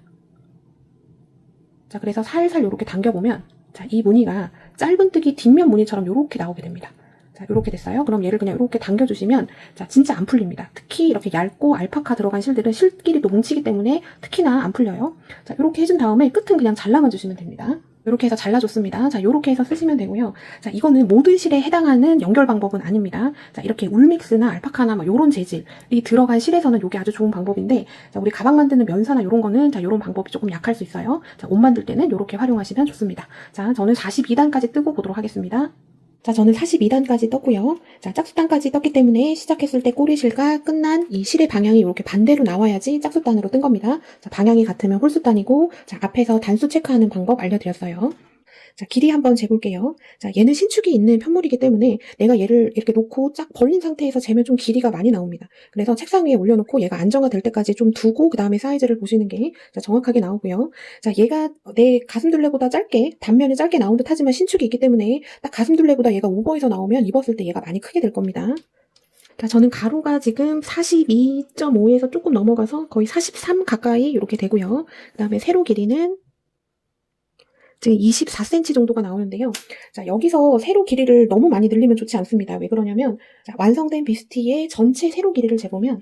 자, 그래서 살살 이렇게 당겨보면 자, 이 무늬가 짧은뜨기 뒷면 무늬처럼 이렇게 나오게 됩니다. 자, 이렇게 됐어요. 그럼 얘를 그냥 이렇게 당겨주시면 자, 진짜 안 풀립니다. 특히 이렇게 얇고 알파카 들어간 실들은 실끼리 또 뭉치기 때문에 특히나 안 풀려요. 자, 이렇게 해준 다음에 끝은 그냥 잘라만 주시면 됩니다. 이렇게 해서 잘라줬습니다. 자, 이렇게 해서 쓰시면 되고요. 자, 이거는 모든 실에 해당하는 연결 방법은 아닙니다. 자, 이렇게 울믹스나 알파카나 막 요런 재질이 들어간 실에서는 이게 아주 좋은 방법인데 자, 우리 가방 만드는 면사나 요런 거는 자, 요런 방법이 조금 약할 수 있어요. 자, 옷 만들 때는 요렇게 활용하시면 좋습니다. 자, 저는 42단까지 뜨고 보도록 하겠습니다. 자, 저는 42단까지 떴고요. 자, 짝수단까지 떴기 때문에 시작했을 때 꼬리실과 끝난 이 실의 방향이 이렇게 반대로 나와야지 짝수단으로 뜬 겁니다. 자, 방향이 같으면 홀수단이고, 자, 앞에서 단수 체크하는 방법 알려드렸어요. 자, 길이 한번 재볼게요. 자, 얘는 신축이 있는 편물이기 때문에 내가 얘를 이렇게 놓고 쫙 벌린 상태에서 재면 좀 길이가 많이 나옵니다. 그래서 책상 위에 올려놓고 얘가 안정화될 때까지 좀 두고 그 다음에 사이즈를 보시는 게 자, 정확하게 나오고요. 자, 얘가 내 가슴둘레보다 짧게 단면이 짧게 나온 듯 하지만 신축이 있기 때문에 딱 가슴둘레보다 얘가 오버해서 나오면 입었을 때 얘가 많이 크게 될 겁니다. 자, 저는 가로가 지금 42.5에서 조금 넘어가서 거의 43 가까이 이렇게 되고요. 그 다음에 세로 길이는 지금 24cm 정도가 나오는데요. 자, 여기서 세로 길이를 너무 많이 늘리면 좋지 않습니다. 왜 그러냐면 자, 완성된 비스티의 전체 세로 길이를 재보면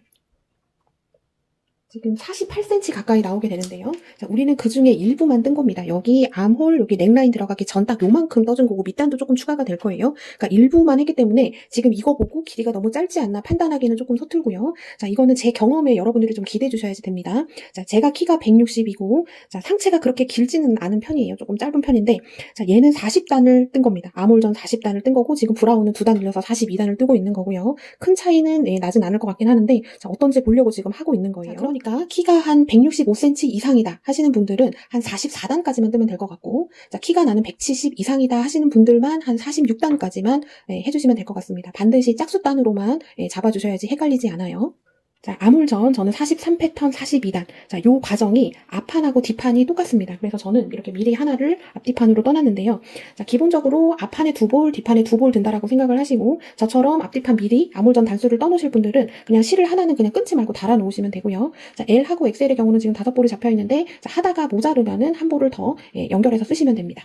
지금 48cm 가까이 나오게 되는데요. 자, 우리는 그 중에 일부만 뜬 겁니다. 여기 암홀, 여기 넥라인 들어가기 전 딱 요만큼 떠준 거고 밑단도 조금 추가가 될 거예요. 그러니까 일부만 했기 때문에 지금 이거 보고 길이가 너무 짧지 않나 판단하기는 조금 서툴고요. 자, 이거는 제 경험에 여러분들이 좀 기대해 주셔야지 됩니다. 자, 제가 키가 160이고 자, 상체가 그렇게 길지는 않은 편이에요. 조금 짧은 편인데 자, 얘는 40단을 뜬 겁니다. 암홀전 40단을 뜬 거고 지금 브라운은 2단 늘려서 42단을 뜨고 있는 거고요. 큰 차이는 나진 않을 것 같긴 하는데 자, 어떤지 보려고 지금 하고 있는 거예요. 자, 그러니까 키가 한 165cm 이상이다 하시는 분들은 한 44단까지만 뜨면 될 것 같고 자, 키가 나는 170 이상이다 하시는 분들만 한 46단까지만 해주시면 될 것 같습니다. 반드시 짝수단으로만 잡아주셔야지 헷갈리지 않아요. 자, 암홀전 저는 43패턴 42단. 자, 요 과정이 앞판하고 뒷판이 똑같습니다. 그래서 저는 이렇게 미리 하나를 앞뒤판으로 떠났는데요. 자, 기본적으로 앞판에 2볼, 뒷판에 2볼 든다라고 생각을 하시고 저처럼 앞뒤판 미리 암홀전 단수를 떠놓으실 분들은 그냥 실을 하나는 그냥 끊지 말고 달아 놓으시면 되고요. 자, L하고 XL의 경우는 지금 5볼이 잡혀 있는데 자, 하다가 모자르면은 한 볼을 더 연결해서 쓰시면 됩니다.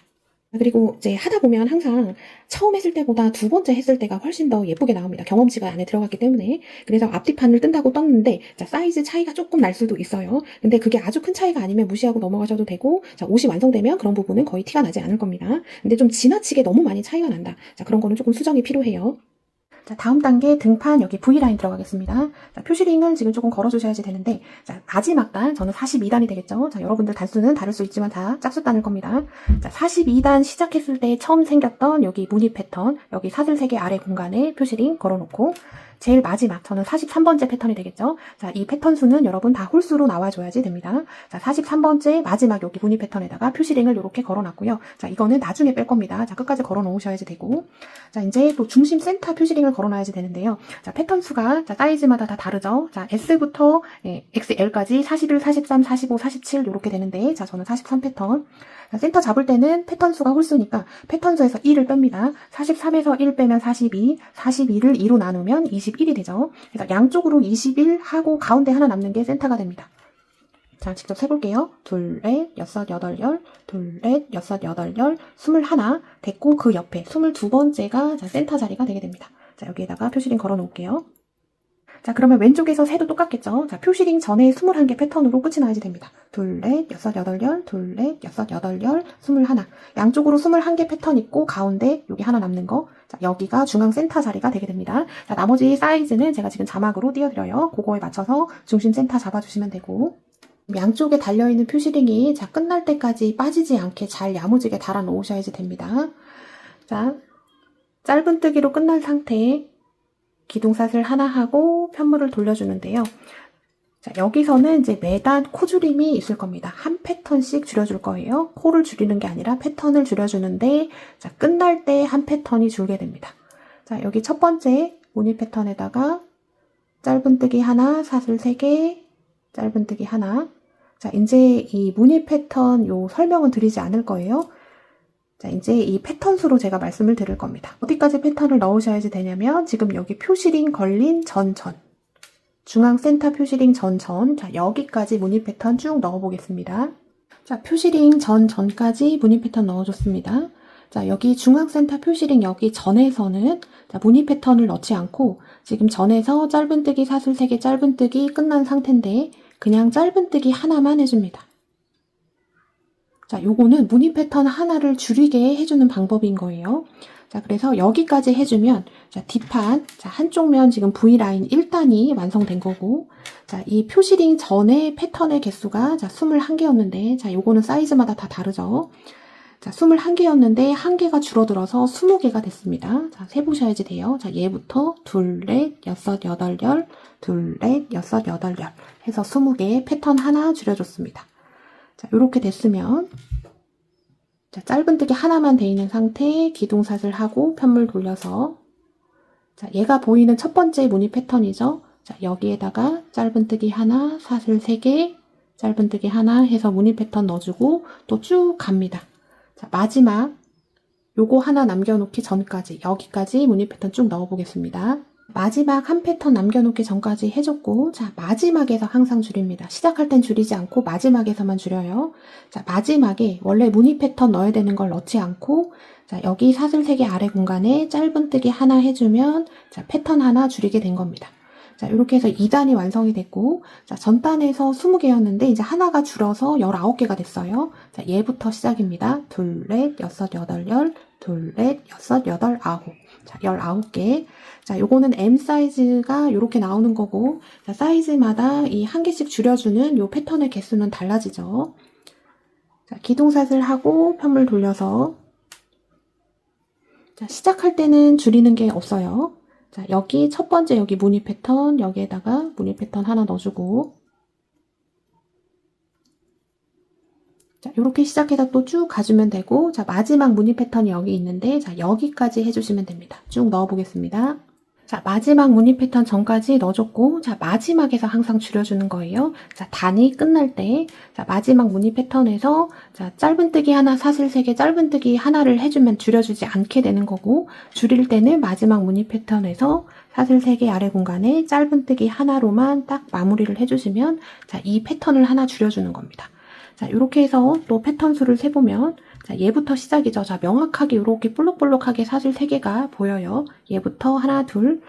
그리고 이제 하다 보면 항상 처음 했을 때보다 두 번째 했을 때가 훨씬 더 예쁘게 나옵니다. 경험치가 안에 들어갔기 때문에. 그래서 앞뒤판을 뜬다고 떴는데 자, 사이즈 차이가 조금 날 수도 있어요. 근데 그게 아주 큰 차이가 아니면 무시하고 넘어가셔도 되고 자, 옷이 완성되면 그런 부분은 거의 티가 나지 않을 겁니다. 근데 좀 지나치게 너무 많이 차이가 난다. 자, 그런 거는 조금 수정이 필요해요. 자, 다음 단계 등판 여기 V라인 들어가겠습니다. 자, 표시링을 지금 조금 걸어주셔야지 되는데, 자, 마지막 단, 저는 42단이 되겠죠. 자, 여러분들 단수는 다를 수 있지만 다 짝수단일 겁니다. 자, 42단 시작했을 때 처음 생겼던 여기 무늬 패턴, 여기 사슬 3개 아래 공간에 표시링 걸어놓고, 제일 마지막, 저는 43번째 패턴이 되겠죠. 자, 이 패턴 수는 여러분 다 홀수로 나와줘야지 됩니다. 자, 43번째 마지막 여기 무늬 패턴에다가 표시링을 이렇게 걸어놨고요. 자, 이거는 나중에 뺄 겁니다. 자, 끝까지 걸어놓으셔야지 되고. 자, 이제 또 중심 센터 표시링을 걸어놔야지 되는데요. 자, 패턴 수가, 자, 사이즈마다 다 다르죠. 자, S부터 XL까지 41, 43, 45, 47 이렇게 되는데, 자, 저는 43 패턴. 자, 센터 잡을 때는 패턴 수가 홀수니까 패턴 수에서 1을 뺍니다. 43에서 1 빼면 42, 42를 2로 나누면 21이 되죠. 그래서 양쪽으로 21 하고 가운데 하나 남는 게 센터가 됩니다. 자, 직접 세볼게요. 둘, 넷, 여섯, 여덟, 열, 둘, 넷, 여섯, 여덟, 열, 21 됐고 그 옆에 22번째가 자, 센터 자리가 되게 됩니다. 자, 여기에다가 표시링 걸어 놓을게요. 자, 그러면 왼쪽에서 세도 똑같겠죠? 자, 표시링 전에 21개 패턴으로 끝이 나야지 됩니다. 둘, 넷, 여섯, 여덟, 열, 둘, 넷, 여섯, 여덟, 열, 21. 양쪽으로 21개 패턴 있고 가운데 여기 하나 남는 거. 자, 여기가 중앙 센터 자리가 되게 됩니다. 자, 나머지 사이즈는 제가 지금 자막으로 띄워드려요. 그거에 맞춰서 중심 센터 잡아주시면 되고. 양쪽에 달려있는 표시링이 자, 끝날 때까지 빠지지 않게 잘 야무지게 달아 놓으셔야지 됩니다. 자, 짧은뜨기로 끝난 상태. 기둥사슬 하나 하고 편물을 돌려주는데요. 자, 여기서는 이제 매단 코줄임이 있을 겁니다. 한 패턴씩 줄여줄 거예요. 코를 줄이는 게 아니라 패턴을 줄여주는데, 자, 끝날 때 한 패턴이 줄게 됩니다. 자, 여기 첫 번째 무늬 패턴에다가 짧은뜨기 하나, 사슬 3개, 짧은뜨기 하나. 자, 이제 이 무늬 패턴 요 설명은 드리지 않을 거예요. 자, 이제 이 패턴 수로 제가 말씀을 드릴 겁니다. 어디까지 패턴을 넣으셔야지 되냐면 지금 여기 표시링 걸린 전전, 중앙 센터 표시링 전전, 자, 여기까지 무늬 패턴 쭉 넣어보겠습니다. 자, 표시링 전전까지 무늬 패턴 넣어줬습니다. 자, 여기 중앙 센터 표시링 여기 전에서는 자, 무늬 패턴을 넣지 않고 지금 전에서 짧은뜨기 사슬 3개 짧은뜨기 끝난 상태인데 그냥 짧은뜨기 하나만 해줍니다. 자, 요거는 무늬 패턴 하나를 줄이게 해주는 방법인 거예요. 자, 그래서 여기까지 해주면, 자, 뒷판, 자, 한쪽 면 지금 V라인 1단이 완성된 거고, 자, 이 표시링 전에 패턴의 개수가, 자, 21개였는데, 자, 요거는 사이즈마다 다 다르죠. 자, 21개였는데, 1개가 줄어들어서 20개가 됐습니다. 자, 세보셔야지 돼요. 자, 얘부터 둘, 넷, 여섯, 여덟, 열, 둘, 넷, 여섯, 여덟, 열 해서 20개 패턴 하나 줄여줬습니다. 자, 요렇게 됐으면 자, 짧은뜨기 하나만 돼 있는 상태 기둥사슬 하고 편물 돌려서 자, 얘가 보이는 첫 번째 무늬 패턴이죠. 자, 여기에다가 짧은뜨기 하나, 사슬 3개, 짧은뜨기 하나 해서 무늬 패턴 넣어주고 또 쭉 갑니다. 자, 마지막 요거 하나 남겨놓기 전까지 여기까지 무늬 패턴 쭉 넣어보겠습니다. 마지막 한 패턴 남겨놓기 전까지 해줬고 자, 마지막에서 항상 줄입니다. 시작할 땐 줄이지 않고 마지막에서만 줄여요. 자, 마지막에 원래 무늬 패턴 넣어야 되는 걸 넣지 않고 자, 여기 사슬 3개 아래 공간에 짧은뜨기 하나 해주면 자, 패턴 하나 줄이게 된 겁니다. 자, 이렇게 해서 2단이 완성이 됐고 자, 전단에서 20개였는데 이제 하나가 줄어서 19개가 됐어요. 자, 얘부터 시작입니다. 둘, 넷, 여섯, 여덟, 열, 둘, 넷, 여섯, 여덟, 아홉. 자, 19개. 자, 요거는 M 사이즈가 요렇게 나오는 거고, 자, 사이즈마다 이 한 개씩 줄여주는 요 패턴의 개수는 달라지죠. 자, 기둥사슬 하고 편물 돌려서. 자, 시작할 때는 줄이는 게 없어요. 자, 여기 첫 번째 여기 무늬 패턴, 여기에다가 무늬 패턴 하나 넣어주고. 자, 요렇게 시작해서 또 쭉 가주면 되고, 자, 마지막 무늬 패턴이 여기 있는데, 자, 여기까지 해주시면 됩니다. 쭉 넣어보겠습니다. 자, 마지막 무늬 패턴 전까지 넣어줬고, 자, 마지막에서 항상 줄여주는 거예요. 자, 단이 끝날 때, 자, 마지막 무늬 패턴에서, 자, 짧은뜨기 하나, 사슬 3개, 짧은뜨기 하나를 해주면 줄여주지 않게 되는 거고, 줄일 때는 마지막 무늬 패턴에서 사슬 3개 아래 공간에 짧은뜨기 하나로만 딱 마무리를 해주시면, 자, 이 패턴을 하나 줄여주는 겁니다. 자, 이렇게 해서 또 패턴 수를 세보면, 자, 얘부터 시작이죠. 자, 명확하게 이렇게 볼록볼록하게 사슬 3개가 보여요. 얘부터 하나, 둘,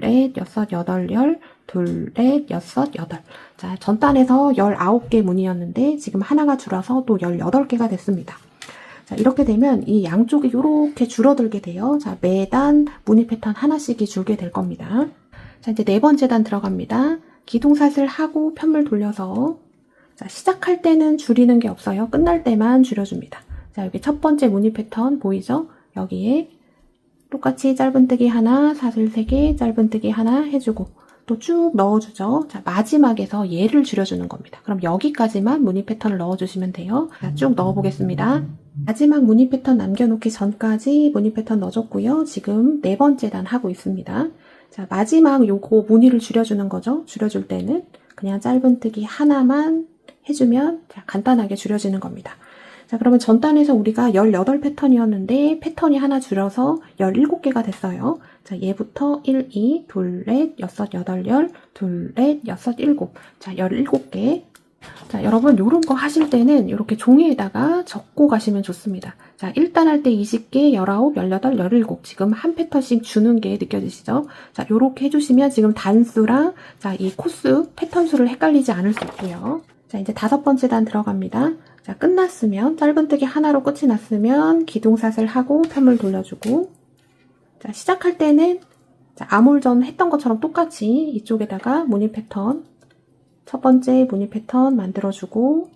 넷, 여섯, 여덟, 열, 둘, 넷, 여섯, 여덟. 자, 전단에서 19개 무늬였는데 지금 하나가 줄어서 또 18개가 됐습니다. 자, 이렇게 되면 이 양쪽이 이렇게 줄어들게 돼요. 자, 매단 무늬 패턴 하나씩이 줄게 될 겁니다. 자, 이제 네 번째 단 들어갑니다. 기둥사슬 하고 편물 돌려서, 자, 시작할 때는 줄이는 게 없어요. 끝날 때만 줄여줍니다. 자, 여기 첫 번째 무늬 패턴 보이죠? 여기에 똑같이 짧은뜨기 하나, 사슬 3개, 짧은뜨기 하나 해주고 또 쭉 넣어주죠. 자, 마지막에서 얘를 줄여주는 겁니다. 그럼 여기까지만 무늬 패턴을 넣어주시면 돼요. 자, 쭉 넣어보겠습니다. 마지막 무늬 패턴 남겨놓기 전까지 무늬 패턴 넣어줬고요. 지금 네 번째 단 하고 있습니다. 자, 마지막 요거 무늬를 줄여주는 거죠. 줄여줄 때는 그냥 짧은뜨기 하나만 해주면 간단하게 줄여지는 겁니다. 자, 그러면 전 단에서 우리가 18패턴이었는데 패턴이 하나 줄여서 17개가 됐어요. 자, 얘부터 1, 2, 둘, 넷, 여섯, 여덟, 열, 둘, 넷, 여섯, 일곱. 자, 17개. 자, 여러분 요런 거 하실 때는 이렇게 종이에다가 적고 가시면 좋습니다. 자, 1단 할 때 20개, 19, 18, 17. 지금 한 패턴씩 주는 게 느껴지시죠? 자, 요렇게 해주시면 지금 단수랑 자, 이 코수, 패턴 수를 헷갈리지 않을 수 있고요. 자, 이제 5번째 단 들어갑니다. 자, 끝났으면 짧은뜨기 하나로 끝이 났으면 기둥사슬 하고 편물 돌려주고, 자, 시작할 때는 자, 아몰전 했던 것처럼 똑같이 이쪽에다가 무늬 패턴 첫 번째 무늬 패턴 만들어주고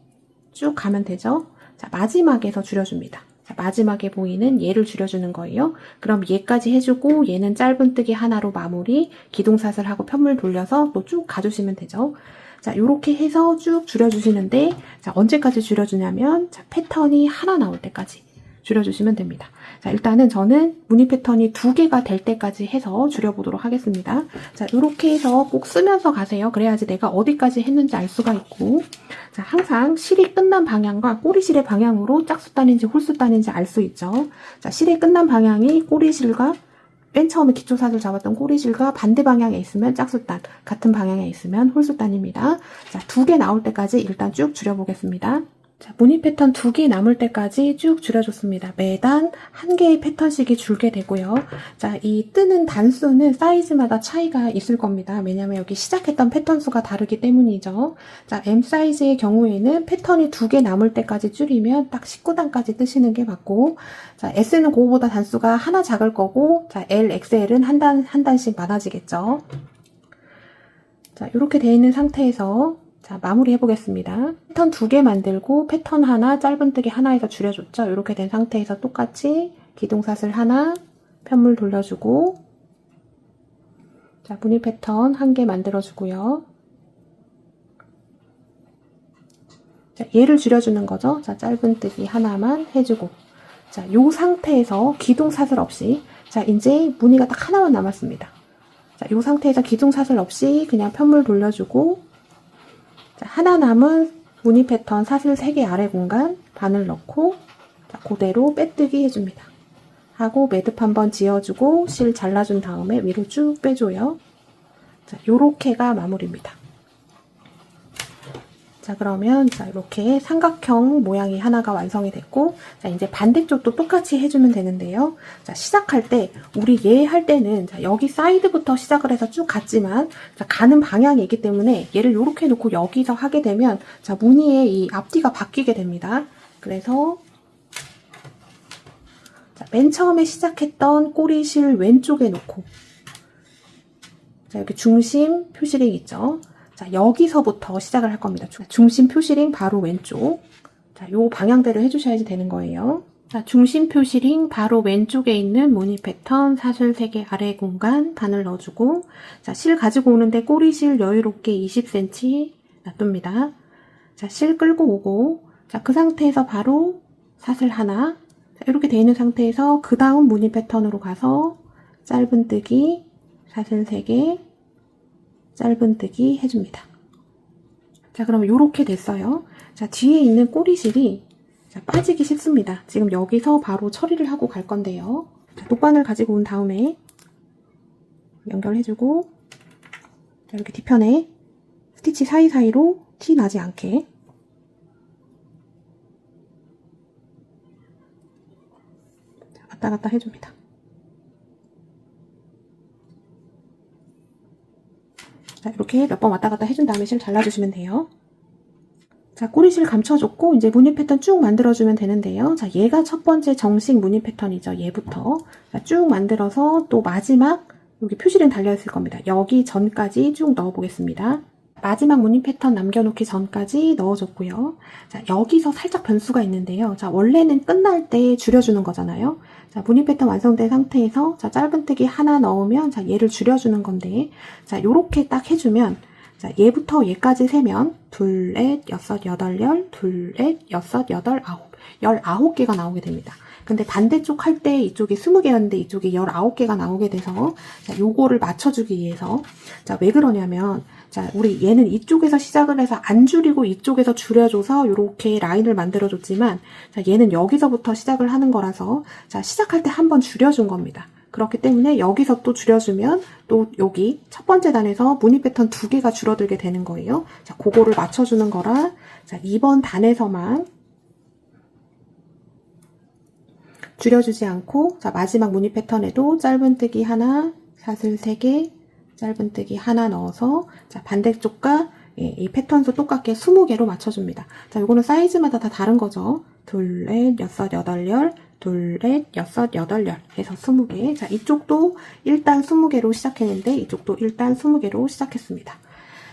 쭉 가면 되죠. 자, 마지막에서 줄여줍니다. 자, 마지막에 보이는 얘를 줄여주는 거예요. 그럼 얘까지 해주고 얘는 짧은뜨기 하나로 마무리, 기둥사슬하고 편물 돌려서 또 쭉 가주시면 되죠. 자, 요렇게 해서 쭉 줄여주시는데, 자, 언제까지 줄여주냐면, 자, 패턴이 하나 나올 때까지 줄여주시면 됩니다. 자, 일단은 저는 무늬 패턴이 2개가 될 때까지 해서 줄여보도록 하겠습니다. 자, 요렇게 해서 꼭 쓰면서 가세요. 그래야지 내가 어디까지 했는지 알 수가 있고, 자, 항상 실이 끝난 방향과 꼬리실의 방향으로 짝수단인지 홀수단인지 알 수 있죠. 자, 실이 끝난 방향이 꼬리실과 맨 처음에 기초사슬 잡았던 꼬리실과 반대 방향에 있으면 짝수단, 같은 방향에 있으면 홀수단입니다. 자, 2개 나올 때까지 일단 쭉 줄여보겠습니다. 자, 무늬 패턴 2개 남을 때까지 쭉 줄여줬습니다. 매단 1개의 패턴씩이 줄게 되고요. 자, 이 뜨는 단수는 사이즈마다 차이가 있을 겁니다. 왜냐면 여기 시작했던 패턴 수가 다르기 때문이죠. 자, M 사이즈의 경우에는 패턴이 2개 남을 때까지 줄이면 딱 19단까지 뜨시는 게 맞고, 자, S는 그거보다 단수가 하나 작을 거고, 자, L, XL은 한 단씩 많아지겠죠. 자, 이렇게 되어 있는 상태에서 자, 마무리 해보겠습니다. 패턴 2개 만들고 패턴 하나, 짧은뜨기 하나에서 줄여줬죠. 이렇게 된 상태에서 똑같이 기둥사슬 하나, 편물 돌려주고, 자, 무늬 패턴 1개 만들어주고요. 자, 얘를 줄여주는 거죠. 자, 짧은뜨기 하나만 해주고, 자, 요 상태에서 기둥사슬 없이, 자, 이제 무늬가 딱 하나만 남았습니다. 자, 요 상태에서 기둥사슬 없이 그냥 편물 돌려주고, 자, 하나 남은 무늬 패턴 사슬 3개 아래 공간 바늘 넣고, 자, 그대로 빼뜨기 해줍니다. 하고 매듭 한번 지어주고 실 잘라준 다음에 위로 쭉 빼줘요. 자, 요렇게가 마무리입니다. 자, 그러면 자, 이렇게 삼각형 모양이 하나가 완성이 됐고, 자, 이제 반대쪽도 똑같이 해주면 되는데요. 자, 시작할 때 우리 얘 할 때는 자, 여기 사이드부터 시작을 해서 쭉 갔지만, 자, 가는 방향이 있기 때문에 얘를 이렇게 놓고 여기서 하게 되면 자, 무늬의 이 앞뒤가 바뀌게 됩니다. 그래서 자, 맨 처음에 시작했던 꼬리실 왼쪽에 놓고, 자, 여기 중심 표시링 있죠. 자, 여기서부터 시작을 할 겁니다. 중심 표시링 바로 왼쪽. 자, 요 방향대로 해주셔야지 되는 거예요. 자, 중심 표시링 바로 왼쪽에 있는 무늬 패턴 사슬 3개 아래 공간 바늘 넣어주고, 자, 실 가지고 오는데 꼬리실 여유롭게 20cm 놔둡니다. 자, 실 끌고 오고, 자, 그 상태에서 바로 사슬 하나, 자, 이렇게 되어 있는 상태에서 그 다음 무늬 패턴으로 가서 짧은뜨기 사슬 3개, 짧은뜨기 해줍니다. 자, 그러면 이렇게 됐어요. 자, 뒤에 있는 꼬리실이 자, 빠지기 쉽습니다. 지금 여기서 바로 처리를 하고 갈 건데요. 자, 녹바늘 가지고 온 다음에 연결해주고, 자, 이렇게 뒤편에 스티치 사이사이로 티 나지 않게 자, 왔다 갔다 해줍니다. 자, 이렇게 몇 번 왔다 갔다 해준 다음에 실 잘라주시면 돼요. 자, 꼬리실 감춰줬고 이제 무늬 패턴 쭉 만들어주면 되는데요. 자, 얘가 첫 번째 정식 무늬 패턴이죠. 얘부터 자, 쭉 만들어서 또 마지막 여기 표시링 달려있을 겁니다. 여기 전까지 쭉 넣어보겠습니다. 마지막 무늬 패턴 남겨놓기 전까지 넣어줬고요. 자, 여기서 살짝 변수가 있는데요. 자, 원래는 끝날 때 줄여주는 거잖아요. 자, 무늬 패턴 완성된 상태에서 자, 짧은뜨기 하나 넣으면 자, 얘를 줄여주는 건데 자, 요렇게 딱 해주면 자, 얘부터 얘까지 세면 둘, 넷, 여섯, 여덟, 열, 둘, 넷, 여섯, 여덟, 아홉 19개가 나오게 됩니다. 근데 반대쪽 할 때 이쪽이 20개였는데 이쪽이 19개가 나오게 돼서 자, 요거를 맞춰주기 위해서 자, 왜 그러냐면 자, 우리 얘는 이쪽에서 시작을 해서 안 줄이고 이쪽에서 줄여줘서 요렇게 라인을 만들어줬지만 자, 얘는 여기서부터 시작을 하는 거라서 자, 시작할 때 한번 줄여준 겁니다. 그렇기 때문에 여기서 또 줄여주면 또 여기 첫 번째 단에서 무늬 패턴 2개가 줄어들게 되는 거예요. 자, 그거를 맞춰주는 거라 자, 이번 단에서만 줄여주지 않고 자, 마지막 무늬 패턴에도 짧은뜨기 하나, 사슬 3개, 짧은뜨기 하나 넣어서 자, 반대쪽과 이 패턴도 똑같게 20개로 맞춰줍니다. 자, 요거는 사이즈마다 다 다른 거죠. 둘, 넷, 여섯, 여덟, 열, 둘, 넷, 여섯, 여덟, 열 해서 20개. 자, 이쪽도 일단 20개로 시작했는데 이쪽도 일단 20개로 시작했습니다.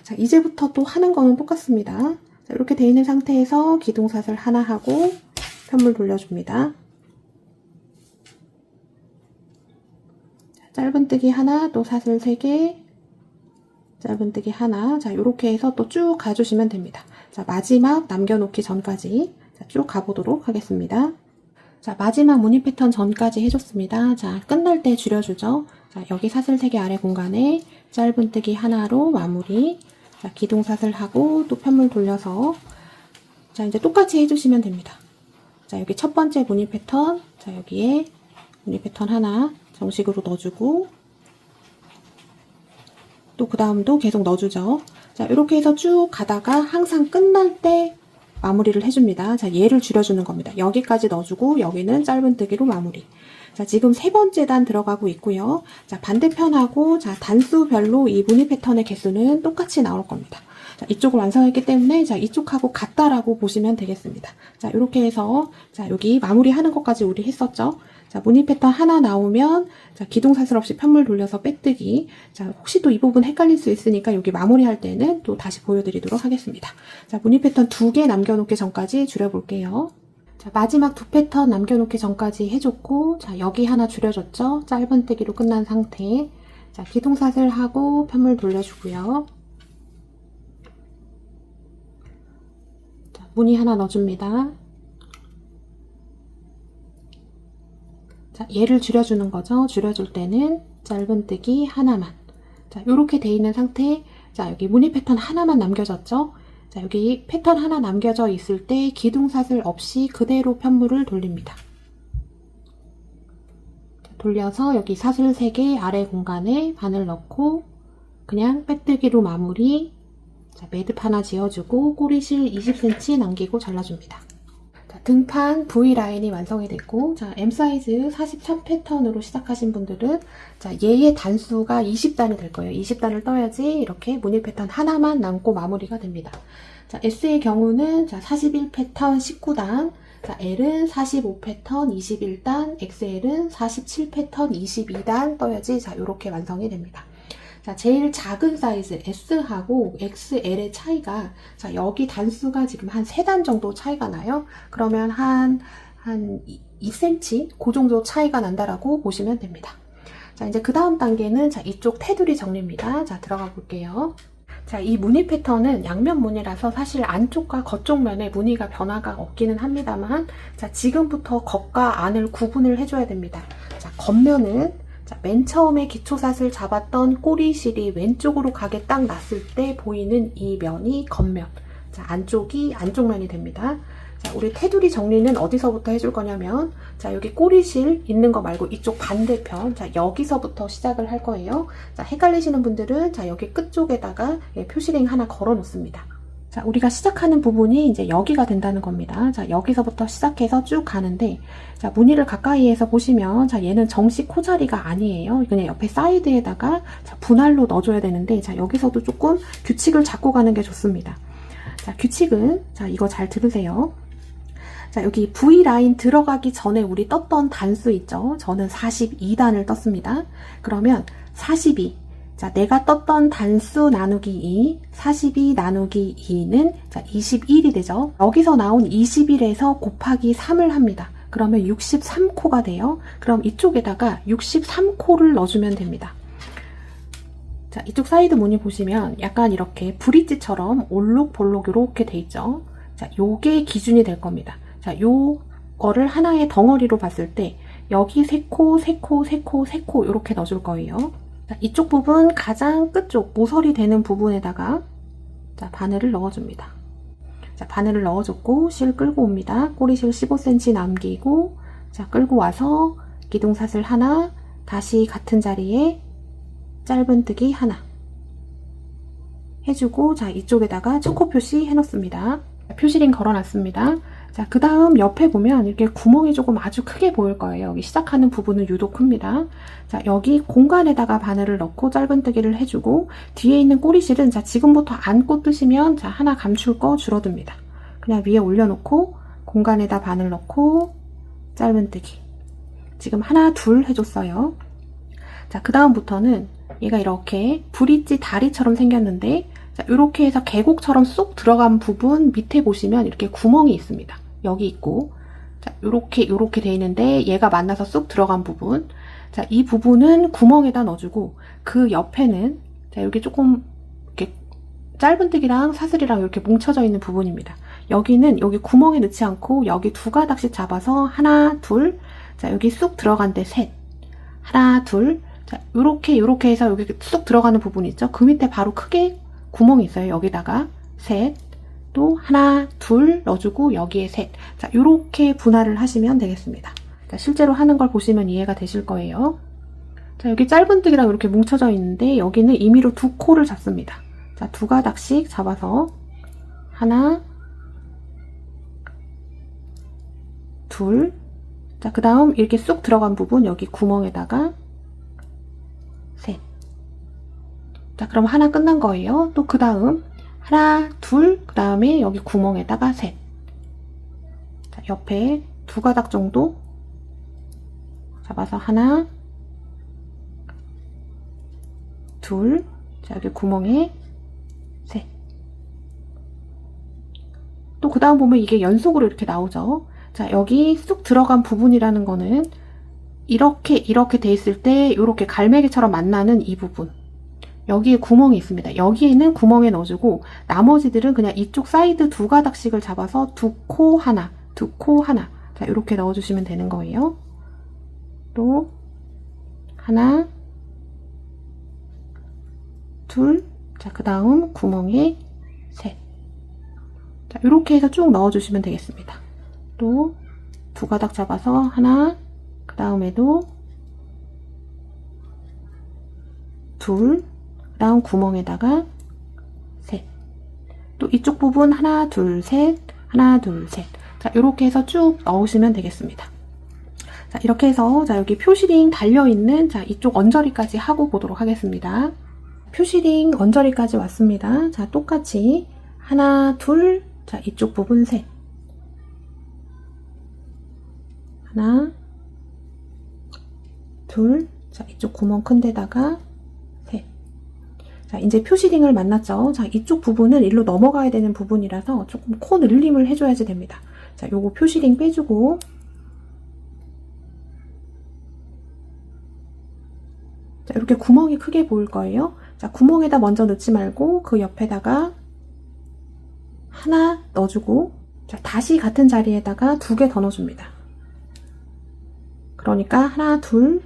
자, 이제부터 또 하는 거는 똑같습니다. 자, 이렇게 돼 있는 상태에서 기둥사슬 하나 하고 편물 돌려줍니다. 짧은뜨기 하나, 또 사슬 3개, 짧은뜨기 하나. 자, 요렇게 해서 또 쭉 가주시면 됩니다. 자, 마지막 남겨놓기 전까지 자, 쭉 가보도록 하겠습니다. 자, 마지막 무늬 패턴 전까지 해줬습니다. 자, 끝날 때 줄여주죠. 자, 여기 사슬 3개 아래 공간에 짧은뜨기 하나로 마무리. 자, 기둥사슬 하고 또 편물 돌려서 자, 이제 똑같이 해주시면 됩니다. 자, 여기 첫 번째 무늬 패턴. 자, 여기에 무늬 패턴 하나 정식으로 넣어주고 또 그 다음도 계속 넣어주죠. 자, 이렇게 해서 쭉 가다가 항상 끝날 때 마무리를 해줍니다. 자, 얘를 줄여주는 겁니다. 여기까지 넣어주고 여기는 짧은뜨기로 마무리. 자, 지금 세 번째 단 들어가고 있고요. 자, 반대편하고 자, 단수별로 이 무늬 패턴의 개수는 똑같이 나올 겁니다. 자, 이쪽을 완성했기 때문에 자, 이쪽하고 같다라고 보시면 되겠습니다. 자, 이렇게 해서 자, 여기 마무리하는 것까지 우리 했었죠. 자, 무늬 패턴 하나 나오면 자, 기둥사슬 없이 편물 돌려서 빼뜨기. 자, 혹시 또 이 부분 헷갈릴 수 있으니까 여기 마무리할 때는 또 다시 보여드리도록 하겠습니다. 자, 무늬 패턴 2개 남겨놓기 전까지 줄여볼게요. 자, 마지막 2 패턴 남겨놓기 전까지 해줬고 자, 여기 하나 줄여줬죠. 짧은뜨기로 끝난 상태. 자, 기둥사슬 하고 편물 돌려주고요. 자, 무늬 하나 넣어줍니다. 자, 얘를 줄여주는 거죠. 줄여줄 때는 짧은뜨기 하나만. 자, 요렇게 돼 있는 상태. 자, 여기 무늬 패턴 하나만 남겨졌죠. 자, 여기 패턴 하나 남겨져 있을 때 기둥사슬 없이 그대로 편물을 돌립니다. 자, 돌려서 여기 사슬 3개 아래 공간에 바늘 넣고 그냥 빼뜨기로 마무리. 자, 매듭 하나 지어주고 꼬리실 20cm 남기고 잘라줍니다. 자, 등판 V라인이 완성이 됐고 자, M 사이즈 43 패턴으로 시작하신 분들은 자, 얘의 단수가 20단이 될 거예요. 20단을 떠야지 이렇게 무늬 패턴 하나만 남고 마무리가 됩니다. 자, S의 경우는 자, 41 패턴 19단, 자, L은 45 패턴 21단, XL은 47 패턴 22단 떠야지 자, 요렇게 완성이 됩니다. 자, 제일 작은 사이즈 S하고 XL의 차이가 자, 여기 단수가 지금 한 3단 정도 차이가 나요. 그러면 한 2cm 그 정도 차이가 난다라고 보시면 됩니다. 자, 이제 그 다음 단계는 자, 이쪽 테두리 정리입니다. 자, 들어가 볼게요. 자, 이 무늬 패턴은 양면 무늬라서 사실 안쪽과 겉쪽 면에 무늬가 변화가 없기는 합니다만 자, 지금부터 겉과 안을 구분을 해줘야 됩니다. 자, 겉면은 자, 맨 처음에 기초사슬 잡았던 꼬리실이 왼쪽으로 가게 딱 났을 때 보이는 이 면이 겉면. 자, 안쪽이 안쪽면이 됩니다. 자, 우리 테두리 정리는 어디서부터 해줄 거냐면 자, 여기 꼬리실 있는 거 말고 이쪽 반대편 자, 여기서부터 시작을 할 거예요. 자, 헷갈리시는 분들은 자, 여기 끝쪽에다가 표시링 하나 걸어 놓습니다. 자, 우리가 시작하는 부분이 이제 여기가 된다는 겁니다. 자, 여기서부터 시작해서 쭉 가는데, 자, 무늬를 가까이에서 보시면, 자, 얘는 정식 코자리가 아니에요. 그냥 옆에 사이드에다가, 자, 분할로 넣어줘야 되는데, 자, 여기서도 조금 규칙을 잡고 가는 게 좋습니다. 자, 규칙은, 자, 이거 잘 들으세요. 자, 여기 V라인 들어가기 전에 우리 떴던 단수 있죠? 저는 42단을 떴습니다. 그러면 42. 자, 내가 떴던 단수 나누기 2, 42 나누기 2는 자, 21이 되죠? 여기서 나온 21에서 곱하기 3을 합니다. 그러면 63코가 돼요. 그럼 이쪽에다가 63코를 넣어주면 됩니다. 자, 이쪽 사이드 무늬 보시면 약간 이렇게 브릿지처럼 올록볼록 이렇게 돼 있죠? 자, 요게 기준이 될 겁니다. 자, 요거를 하나의 덩어리로 봤을 때 여기 3코, 3코, 3코, 3코 이렇게 넣어줄 거예요. 자, 이쪽 부분 가장 끝쪽 모서리 되는 부분에다가 자, 바늘을 넣어줍니다. 자, 바늘을 넣어줬고 실 끌고 옵니다. 꼬리실 15cm 남기고 자, 끌고 와서 기둥사슬 하나, 다시 같은 자리에 짧은뜨기 하나 해주고 자, 이쪽에다가 초코 표시 해놓습니다. 표시링 걸어놨습니다. 자, 그 다음 옆에 보면 이렇게 구멍이 조금 아주 크게 보일 거예요. 여기 시작하는 부분은 유독 큽니다. 자, 여기 공간에다가 바늘을 넣고 짧은뜨기를 해주고 뒤에 있는 꼬리실은 자, 지금부터 안고 뜨시면 자, 하나 감출 거 줄어듭니다. 그냥 위에 올려놓고 공간에다 바늘 넣고 짧은뜨기. 지금 하나, 둘 해줬어요. 자, 그 다음부터는 얘가 이렇게 브릿지 다리처럼 생겼는데 자, 이렇게 해서 계곡처럼 쏙 들어간 부분 밑에 보시면 이렇게 구멍이 있습니다. 여기 있고 자, 요렇게 돼 있는데 얘가 만나서 쏙 들어간 부분 자, 이 부분은 구멍에다 넣어주고 그 옆에는 자, 여기 조금 이렇게 짧은뜨기랑 사슬이랑 이렇게 뭉쳐져 있는 부분입니다. 여기는 여기 구멍에 넣지 않고 여기 두 가닥씩 잡아서 하나, 둘 자, 여기 쑥 들어간 데 셋 하나, 둘 자, 요렇게 해서 여기 쑥 들어가는 부분 있죠? 그 밑에 바로 크게 구멍이 있어요. 여기다가 셋, 또 하나, 둘 넣어주고 여기에 셋. 자, 요렇게 분할을 하시면 되겠습니다. 자, 실제로 하는 걸 보시면 이해가 되실 거예요. 자, 여기 짧은뜨기랑 이렇게 뭉쳐져 있는데 여기는 임의로 두 코를 잡습니다. 자, 두 가닥씩 잡아서 하나, 둘. 자, 그 다음 이렇게 쑥 들어간 부분 여기 구멍에다가 셋. 자, 그럼 하나 끝난 거예요. 또 그 다음 하나, 둘, 그 다음에 여기 구멍에다가 셋. 자, 옆에 두 가닥 정도 잡아서 하나, 둘, 자, 여기 구멍에 셋. 또 그 다음 보면 이게 연속으로 이렇게 나오죠. 자, 여기 쑥 들어간 부분이라는 거는 이렇게 돼 있을 때 이렇게 갈매기처럼 만나는 이 부분. 여기에 구멍이 있습니다. 여기에는 구멍에 넣어주고 나머지들은 그냥 이쪽 사이드 두 가닥씩을 잡아서 두 코 하나, 두 코 하나 자, 이렇게 넣어주시면 되는 거예요. 또 하나, 둘, 자, 그 다음 구멍에 셋. 자, 이렇게 해서 쭉 넣어주시면 되겠습니다. 또 두 가닥 잡아서 하나, 그 다음에도 둘, 그 다음 구멍에다가 셋. 또 이쪽 부분 하나, 둘, 셋, 하나, 둘, 셋. 자, 이렇게 해서 쭉 넣으시면 되겠습니다. 자, 이렇게 해서 자, 여기 표시링 달려있는 자, 이쪽 언저리까지 하고 보도록 하겠습니다. 표시링 언저리까지 왔습니다. 자, 똑같이 하나, 둘, 자, 이쪽 부분 셋. 하나, 둘, 자, 이쪽 구멍 큰 데다가 셋. 자, 이제 표시링을 만났죠. 자, 이쪽 부분은 일로 넘어가야 되는 부분이라서 조금 코 늘림을 해줘야지 됩니다. 자, 요거 표시링 빼주고 자, 이렇게 구멍이 크게 보일 거예요. 자, 구멍에다 먼저 넣지 말고 그 옆에다가 하나 넣어주고 자, 다시 같은 자리에다가 두 개 더 넣어줍니다. 그러니까 하나, 둘,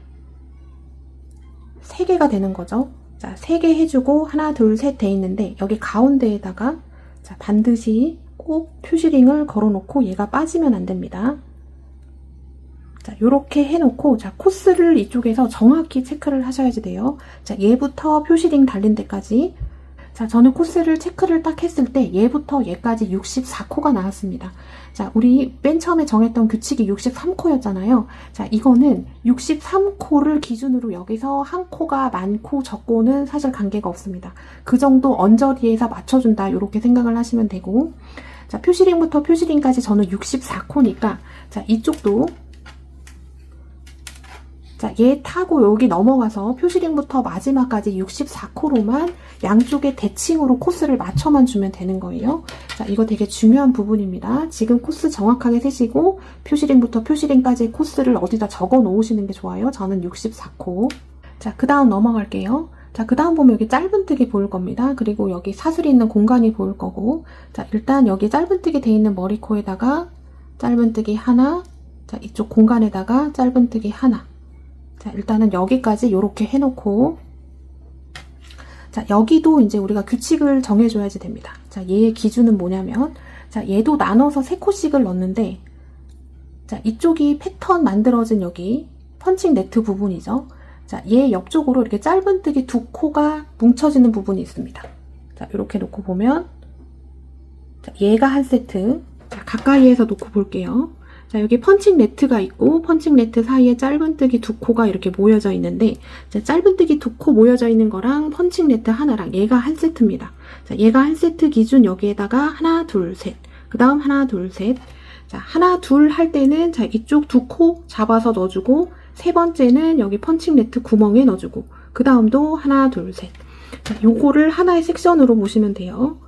세 개가 되는 거죠. 자, 세 개 해주고 하나, 둘, 셋 돼 있는데 여기 가운데에다가 자, 반드시 꼭 표시링을 걸어놓고 얘가 빠지면 안 됩니다. 자, 요렇게 해놓고 자, 코스를 이쪽에서 정확히 체크를 하셔야지 돼요. 자, 얘부터 표시링 달린 데까지 자, 저는 코스를 체크를 딱 했을 때 얘부터 얘까지 64코가 나왔습니다. 자, 우리 맨 처음에 정했던 규칙이 63코였잖아요. 자, 이거는 63코를 기준으로 여기서 한 코가 많고 적고는 사실 관계가 없습니다. 그 정도 언저리에서 맞춰준다, 이렇게 생각을 하시면 되고, 자, 표시링부터 표시링까지 저는 64코니까, 자, 이쪽도 자, 얘 타고 여기 넘어가서 표시링부터 마지막까지 64코로만 양쪽에 대칭으로 코스를 맞춰만 주면 되는 거예요. 자, 이거 되게 중요한 부분입니다. 지금 코스 정확하게 세시고 표시링부터 표시링까지 코스를 어디다 적어 놓으시는 게 좋아요. 저는 64코. 자, 그 다음 넘어갈게요. 자, 그 다음 보면 여기 짧은뜨기 보일 겁니다. 그리고 여기 사슬이 있는 공간이 보일 거고, 자, 일단 여기 짧은뜨기 돼 있는 머리코에다가 짧은뜨기 하나, 자, 이쪽 공간에다가 짧은뜨기 하나. 자, 일단은 여기까지 이렇게 해놓고, 자, 여기도 이제 우리가 규칙을 정해줘야지 됩니다. 자, 얘의 기준은 뭐냐면, 자, 얘도 나눠서 3코씩을 넣는데, 자, 이쪽이 패턴 만들어진 여기 펀칭 네트 부분이죠. 자, 얘 옆쪽으로 이렇게 짧은뜨기 2코가 뭉쳐지는 부분이 있습니다. 자, 이렇게 놓고 보면, 자, 얘가 한 세트. 자, 가까이에서 놓고 볼게요. 자, 여기 펀칭 네트가 있고 펀칭 네트 사이에 짧은뜨기 2코가 이렇게 모여져 있는데, 자, 짧은뜨기 2코 모여져 있는 거랑 펀칭 네트 하나랑 얘가 한 세트입니다. 자, 얘가 한 세트 기준 여기에다가 하나, 둘, 셋. 그 다음 하나, 둘, 셋. 자, 하나, 둘 할 때는 자, 이쪽 2코 잡아서 넣어주고, 세 번째는 여기 펀칭 네트 구멍에 넣어주고, 그 다음도 하나, 둘, 셋. 자, 요거를 하나의 섹션으로 보시면 돼요.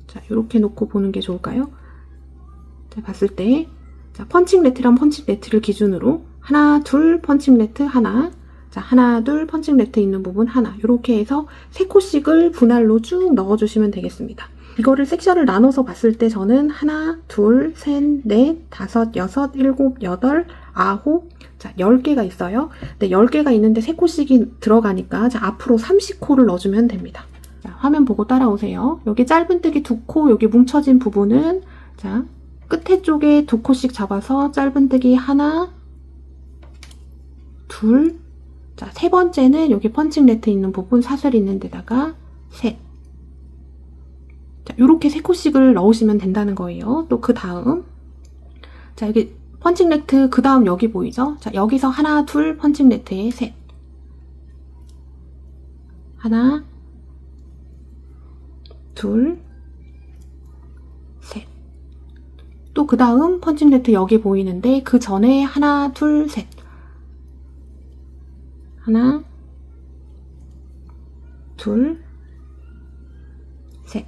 자, 요렇게 놓고 보는 게 좋을까요? 자, 봤을 때, 자, 펀칭 네트랑 펀칭 네트를 기준으로 하나, 둘, 펀칭 네트 하나, 자, 하나, 둘, 펀칭 네트 있는 부분 하나, 이렇게 해서 3코씩을 분할로 쭉 넣어주시면 되겠습니다. 이거를 섹션을 나눠서 봤을 때 저는 하나, 둘, 셋, 넷, 다섯, 여섯, 일곱, 여덟, 아홉, 자, 10개가 있어요. 근데 10개가 있는데 3코씩이 들어가니까 자, 앞으로 30코를 넣어주면 됩니다. 자, 화면 보고 따라오세요. 여기 짧은뜨기 2코, 여기 뭉쳐진 부분은 자, 끝에 쪽에 2코씩 잡아서 짧은뜨기 하나, 둘, 자, 세 번째는 여기 펀칭 네트 있는 부분 사슬 있는 데다가 셋. 자, 요렇게 3코씩을 넣으시면 된다는 거예요. 또 그 다음, 자, 여기 펀칭 네트 그 다음 여기 보이죠? 자, 여기서 하나, 둘, 펀칭 네트에 셋. 하나, 둘, 셋. 또 그 다음 펀칭 네트 여기 보이는데 그 전에 하나, 둘, 셋. 하나, 둘, 셋.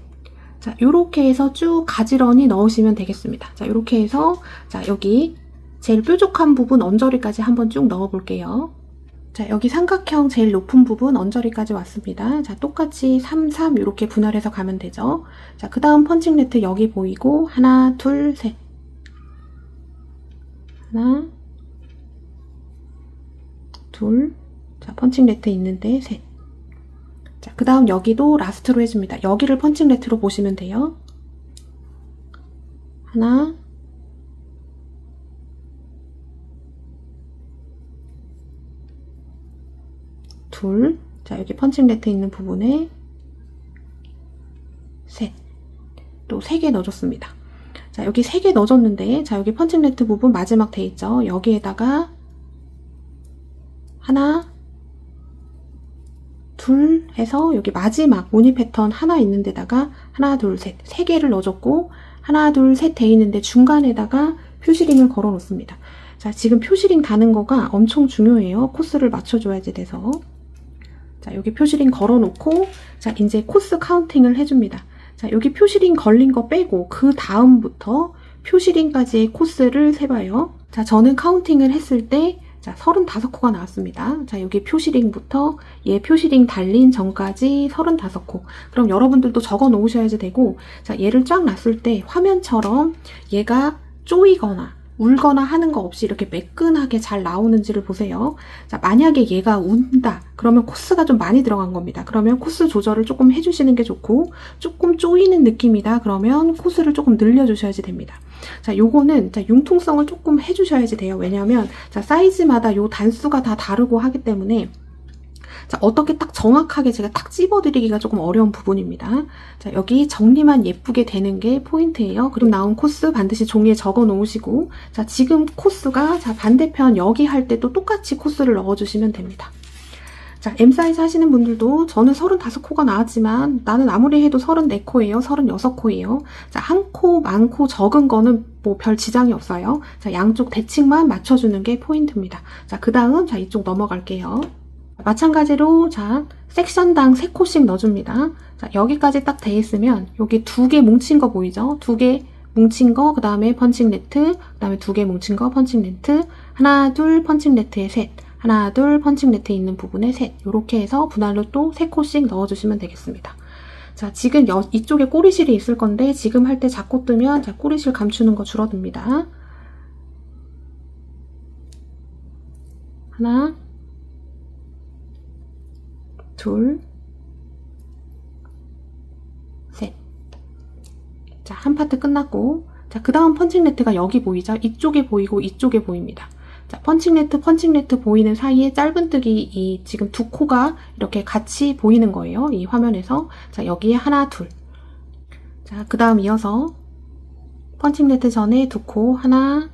자, 요렇게 해서 쭉 가지런히 넣으시면 되겠습니다. 자, 요렇게 해서 자, 여기 제일 뾰족한 부분 언저리까지 한번 쭉 넣어 볼게요. 자, 여기 삼각형 제일 높은 부분 언저리까지 왔습니다. 자, 똑같이 3, 3 이렇게 분할해서 가면 되죠. 자, 그 다음 펀칭 네트 여기 보이고 하나, 둘, 셋. 하나, 둘, 자, 펀칭 네트 있는데 셋. 자, 그 다음 여기도 라스트로 해줍니다. 여기를 펀칭 네트로 보시면 돼요. 하나, 둘, 자, 여기 펀칭 네트 있는 부분에 셋. 또 3개 넣어줬습니다. 자, 여기 3개 넣어줬는데, 자, 여기 펀칭 네트 부분 마지막 돼 있죠. 여기에다가 하나, 둘 해서 여기 마지막 무늬 패턴 하나 있는 데다가 하나, 둘, 셋. 3개를 넣어줬고, 하나, 둘, 셋 돼 있는데 중간에다가 표시링을 걸어 놓습니다. 자, 지금 표시링 다는 거가 엄청 중요해요. 코스를 맞춰줘야지 돼서. 자, 여기 표시링 걸어 놓고, 자, 이제 코스 카운팅을 해줍니다. 자, 여기 표시링 걸린 거 빼고 그 다음부터 표시링까지의 코스를 세봐요. 자, 저는 카운팅을 했을 때 자, 35코가 나왔습니다. 자, 여기 표시링부터 얘 표시링 달린 전까지 35코. 그럼 여러분들도 적어 놓으셔야지 되고, 자, 얘를 쫙 놨을 때 화면처럼 얘가 쪼이거나 울거나 하는 거 없이 이렇게 매끈하게 잘 나오는지를 보세요. 자, 만약에 얘가 운다 그러면 코스가 좀 많이 들어간 겁니다. 그러면 코스 조절을 조금 해주시는 게 좋고, 조금 쪼이는 느낌이다 그러면 코스를 조금 늘려주셔야지 됩니다. 자, 요거는 자, 융통성을 조금 해주셔야지 돼요. 왜냐면 자, 사이즈마다 요 단수가 다 다르고 하기 때문에, 자, 어떻게 딱 정확하게 제가 딱 찝어드리기가 조금 어려운 부분입니다. 자, 여기 정리만 예쁘게 되는 게 포인트예요. 그리고 나온 코스 반드시 종이에 적어 놓으시고, 자, 지금 코스가, 자, 반대편 여기 할 때도 똑같이 코스를 넣어주시면 됩니다. 자, M 사이즈 하시는 분들도 저는 35코가 나왔지만 나는 아무리 해도 34코예요. 36코예요. 자, 한 코 많고 적은 거는 뭐 별 지장이 없어요. 자, 양쪽 대칭만 맞춰주는 게 포인트입니다. 자, 그 다음, 자, 이쪽 넘어갈게요. 마찬가지로, 자, 섹션당 3코씩 넣어줍니다. 자, 여기까지 딱 돼 있으면 여기 2개 뭉친 거 보이죠? 2개 뭉친 거, 그 다음에 펀칭 네트, 그 다음에 2개 뭉친 거, 펀칭 네트, 하나, 둘, 펀칭 네트에 셋, 하나, 둘, 펀칭 네트 있는 부분에 셋, 이렇게 해서 분할로 또 3코씩 넣어주시면 되겠습니다. 자, 지금 이쪽에 꼬리실이 있을 건데 지금 할 때 잡고 뜨면, 자, 꼬리실 감추는 거 줄어듭니다. 하나, 둘, 셋. 자, 한 파트 끝났고, 자, 그 다음 펀칭 네트가 여기 보이죠? 이쪽에 보이고 이쪽에 보입니다. 자, 펀칭 네트 보이는 사이에 짧은뜨기 지금 2코가 이렇게 같이 보이는 거예요. 이 화면에서. 자, 여기에 하나, 둘. 자, 그 다음 이어서 펀칭 네트 전에 2코, 하나,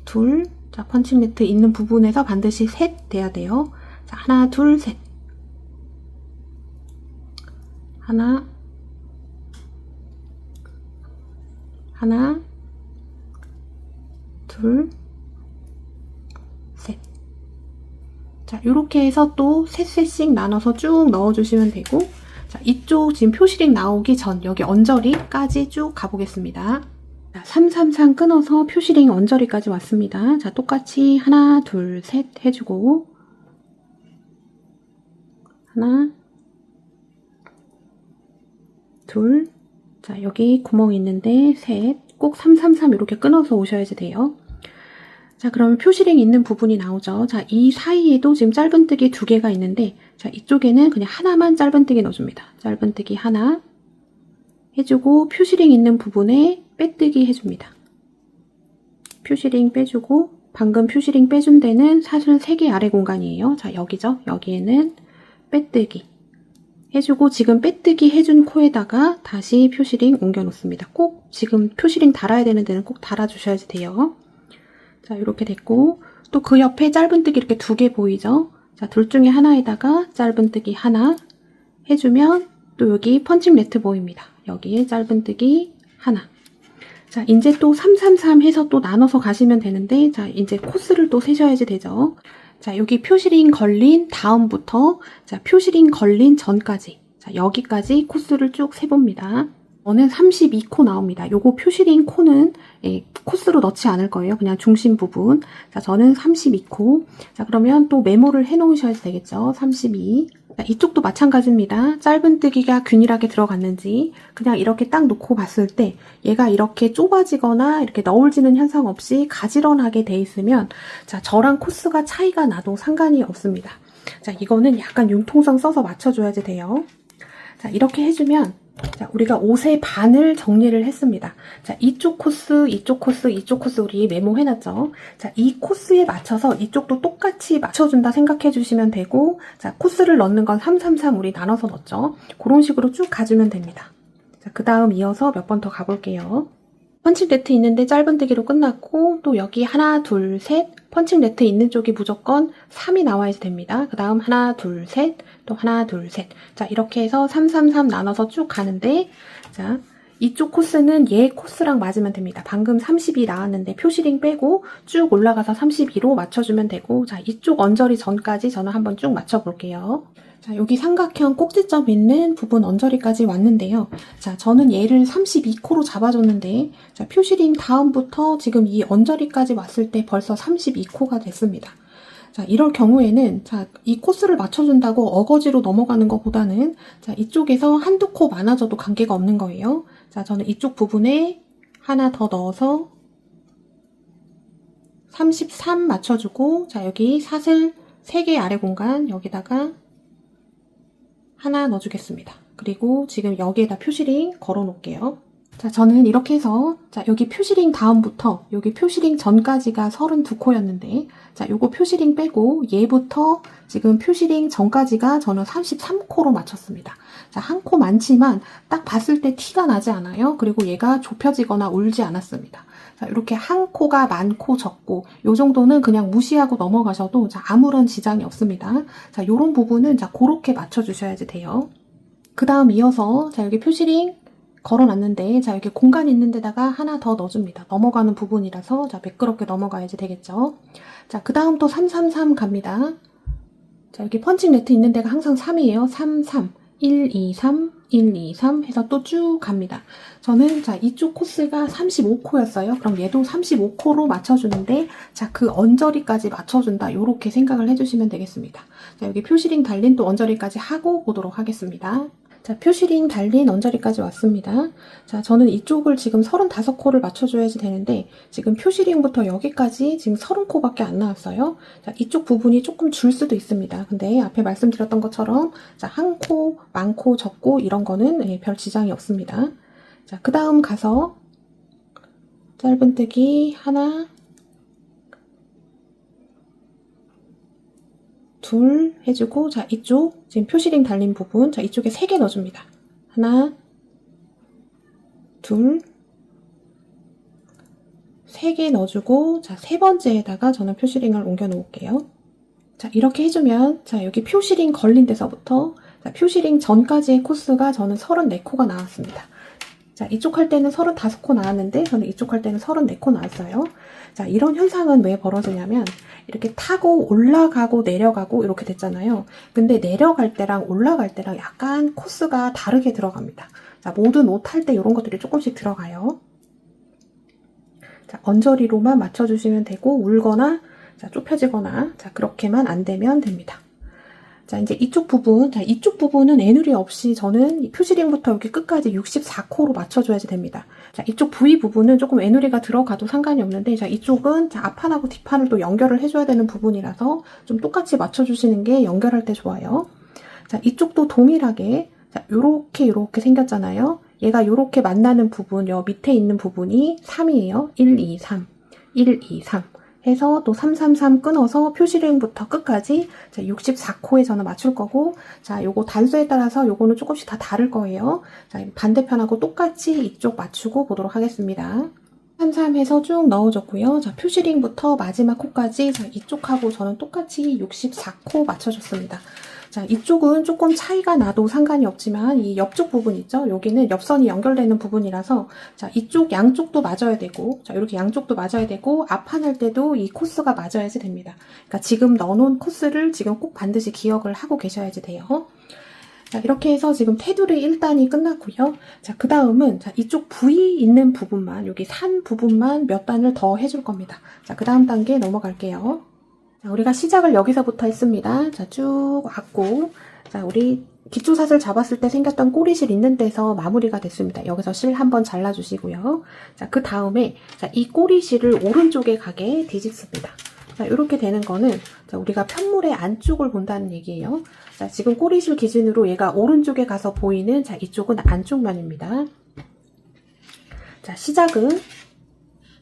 둘. 자, 펀칭 네트 있는 부분에서 반드시 셋 돼야 돼요. 자, 하나, 둘, 셋. 하나, 둘, 셋. 자, 요렇게 해서 또 셋씩 나눠서 쭉 넣어주시면 되고, 자, 이쪽 지금 표시링 나오기 전 여기 언저리까지 쭉 가보겠습니다. 자, 333 끊어서 표시링 언저리까지 왔습니다. 자, 똑같이 하나, 둘, 셋 해주고, 하나, 둘, 자, 여기 구멍 있는데 셋, 꼭 333 이렇게 끊어서 오셔야지 돼요. 자, 그러면 표시링 있는 부분이 나오죠. 자, 이 사이에도 지금 짧은뜨기 2개가 있는데, 자, 이쪽에는 그냥 하나만 짧은뜨기 넣어줍니다. 짧은뜨기 하나 해주고, 표시링 있는 부분에 빼뜨기 해줍니다. 표시링 빼주고, 방금 표시링 빼준 데는 사실 3개 아래 공간이에요. 자, 여기죠. 여기에는 빼뜨기 해주고, 지금 빼뜨기 해준 코에다가 다시 표시링 옮겨 놓습니다. 꼭 지금 표시링 달아야 되는 데는 꼭 달아주셔야지 돼요. 자, 이렇게 됐고, 또 그 옆에 짧은뜨기 이렇게 2개 보이죠? 자, 둘 중에 하나에다가 짧은뜨기 하나 해주면 또 여기 펀칭 네트 보입니다. 여기에 짧은뜨기 하나. 자, 이제 또 333 해서 또 나눠서 가시면 되는데, 자, 이제 코스를 또 세셔야지 되죠. 자, 여기 표시링 걸린 다음부터, 자, 표시링 걸린 전까지, 자, 여기까지 코스를 쭉 세봅니다. 저는 32코 나옵니다. 요거 표시링 코는 코스로 넣지 않을 거예요. 그냥 중심 부분. 자, 저는 32코. 자, 그러면 또 메모를 해 놓으셔야 되겠죠. 32. 자, 이쪽도 마찬가지입니다. 짧은뜨기가 균일하게 들어갔는지 그냥 이렇게 딱 놓고 봤을 때 얘가 이렇게 좁아지거나 이렇게 너울지는 현상 없이 가지런하게 돼 있으면, 자, 저랑 코스가 차이가 나도 상관이 없습니다. 자, 이거는 약간 융통성 써서 맞춰줘야지 돼요. 자, 이렇게 해주면, 자, 우리가 옷의 반을 정리를 했습니다. 자, 이쪽 코스, 이쪽 코스, 이쪽 코스 우리 메모해놨죠. 자, 이 코스에 맞춰서 이쪽도 똑같이 맞춰준다 생각해 주시면 되고, 자, 코스를 넣는 건 333 우리 나눠서 넣었죠. 그런 식으로 쭉 가주면 됩니다. 자, 그 다음 이어서 몇 번 더 가볼게요. 펀칭 네트 있는데 짧은뜨기로 끝났고, 또 여기 하나, 둘, 셋, 펀칭 네트 있는 쪽이 무조건 3이 나와야지 됩니다. 그 다음 하나, 둘, 셋, 또 하나, 둘, 셋. 자, 이렇게 해서 333 나눠서 쭉 가는데, 자, 이쪽 코스는 얘 코스랑 맞으면 됩니다. 방금 32 나왔는데 표시링 빼고 쭉 올라가서 32로 맞춰주면 되고, 자, 이쪽 언저리 전까지 저는 한번 쭉 맞춰볼게요. 자, 여기 삼각형 꼭지점 있는 부분 언저리까지 왔는데요. 자, 저는 얘를 32코로 잡아줬는데, 자, 표시링 다음부터 지금 이 언저리까지 왔을 때 벌써 32코가 됐습니다. 자, 이럴 경우에는, 자, 이 코스를 맞춰준다고 어거지로 넘어가는 것보다는, 자, 이쪽에서 한두 코 많아져도 관계가 없는 거예요. 자, 저는 이쪽 부분에 하나 더 넣어서 33 맞춰주고, 자, 여기 사슬 3개 아래 공간 여기다가 하나 넣어주겠습니다. 그리고 지금 여기에다 표시링 걸어 놓을게요. 자, 저는 이렇게 해서, 자, 여기 표시링 다음부터, 여기 표시링 전까지가 32코였는데, 자, 요거 표시링 빼고, 얘부터 지금 표시링 전까지가 저는 33코로 맞췄습니다. 자, 한 코 많지만, 딱 봤을 때 티가 나지 않아요? 그리고 얘가 좁혀지거나 울지 않았습니다. 자, 이렇게 한 코가 많고 적고, 요 정도는 그냥 무시하고 넘어가셔도, 자, 아무런 지장이 없습니다. 자, 요런 부분은, 자, 그렇게 맞춰주셔야지 돼요. 그 다음 이어서, 자, 여기 표시링, 걸어놨는데, 자, 여기 공간 있는 데다가 하나 더 넣어줍니다. 넘어가는 부분이라서, 자, 매끄럽게 넘어가야지 되겠죠. 자, 그 다음 또 333 갑니다. 자, 여기 펀칭 매트 있는 데가 항상 3이에요. 3, 3, 1, 2, 3, 1, 2, 3 해서 또 쭉 갑니다. 저는, 자, 이쪽 코스가 35코였어요. 그럼 얘도 35코로 맞춰주는데, 자, 그 언저리까지 맞춰준다. 요렇게 생각을 해주시면 되겠습니다. 자, 여기 표시링 달린 또 언저리까지 하고 보도록 하겠습니다. 자, 표시링 달린 언저리까지 왔습니다. 자, 저는 이쪽을 지금 35코를 맞춰줘야지 되는데, 지금 표시링부터 여기까지 지금 30코밖에 안 나왔어요. 자, 이쪽 부분이 조금 줄 수도 있습니다. 근데 앞에 말씀드렸던 것처럼, 자, 한 코, 많고, 적고, 이런 거는 별 지장이 없습니다. 자, 그 다음 가서, 짧은뜨기 하나, 둘 해주고, 자, 이쪽 지금 표시링 달린 부분, 자, 이쪽에 3개 넣어줍니다. 하나, 둘, 3개 넣어주고, 자, 세 번째에다가 저는 표시링을 옮겨 놓을게요. 자, 이렇게 해주면, 자, 여기 표시링 걸린 데서부터, 자, 표시링 전까지의 코스가 저는 34코가 나왔습니다. 자, 이쪽 할 때는 35코 나왔는데, 저는 이쪽 할 때는 34코 나왔어요. 자, 이런 현상은 왜 벌어지냐면, 이렇게 타고 올라가고 내려가고 이렇게 됐잖아요. 근데 내려갈 때랑 올라갈 때랑 약간 코스가 다르게 들어갑니다. 자, 모든 옷 탈 때 이런 것들이 조금씩 들어가요. 자, 언저리로만 맞춰주시면 되고, 울거나, 자, 좁혀지거나, 자, 그렇게만 안 되면 됩니다. 자, 이제 이쪽 부분, 자, 이쪽 부분은 애누리 없이 저는 이 표시링부터 여기 끝까지 64코로 맞춰줘야지 됩니다. 자, 이쪽 부위 부분은 조금 애누리가 들어가도 상관이 없는데, 자, 이쪽은 자, 앞판하고 뒷판을 또 연결을 해줘야 되는 부분이라서 좀 똑같이 맞춰주시는 게 연결할 때 좋아요. 자, 이쪽도 동일하게, 자, 요렇게 생겼잖아요. 얘가 요렇게 만나는 부분, 요 밑에 있는 부분이 3이에요. 1, 2, 3. 1, 2, 3. 해서 또 333 끊어서 표시링부터 끝까지 64코에 저는 맞출 거고, 자, 요거 단수에 따라서 요거는 조금씩 다 다를 거예요. 자, 반대편하고 똑같이 이쪽 맞추고 보도록 하겠습니다. 33해서 쭉 넣어줬고요. 자, 표시링부터 마지막 코까지, 자, 이쪽하고 저는 똑같이 64코 맞춰줬습니다. 자, 이쪽은 조금 차이가 나도 상관이 없지만 이 옆쪽 부분 있죠? 여기는 옆선이 연결되는 부분이라서, 자, 이쪽 양쪽도 맞아야 되고, 자, 이렇게 양쪽도 맞아야 되고, 앞판 할 때도 이 코스가 맞아야지 됩니다. 그러니까 지금 넣어놓은 코스를 지금 꼭 반드시 기억을 하고 계셔야지 돼요. 자, 이렇게 해서 지금 테두리 1단이 끝났고요. 자, 그 다음은, 자, 이쪽 부위 있는 부분만, 여기 산 부분만 몇 단을 더 해줄 겁니다. 자, 그 다음 단계 넘어갈게요. 자, 우리가 시작을 여기서부터 했습니다. 자, 쭉 왔고, 자, 우리 기초사슬 잡았을 때 생겼던 꼬리실 있는 데서 마무리가 됐습니다. 여기서 실 한번 잘라주시고요. 자, 그 다음에, 자, 이 꼬리실을 오른쪽에 가게 뒤집습니다. 자, 이렇게 되는 거는, 자, 우리가 편물의 안쪽을 본다는 얘기예요. 자, 지금 꼬리실 기준으로 얘가 오른쪽에 가서 보이는, 자, 이쪽은 안쪽면입니다. 자, 시작은,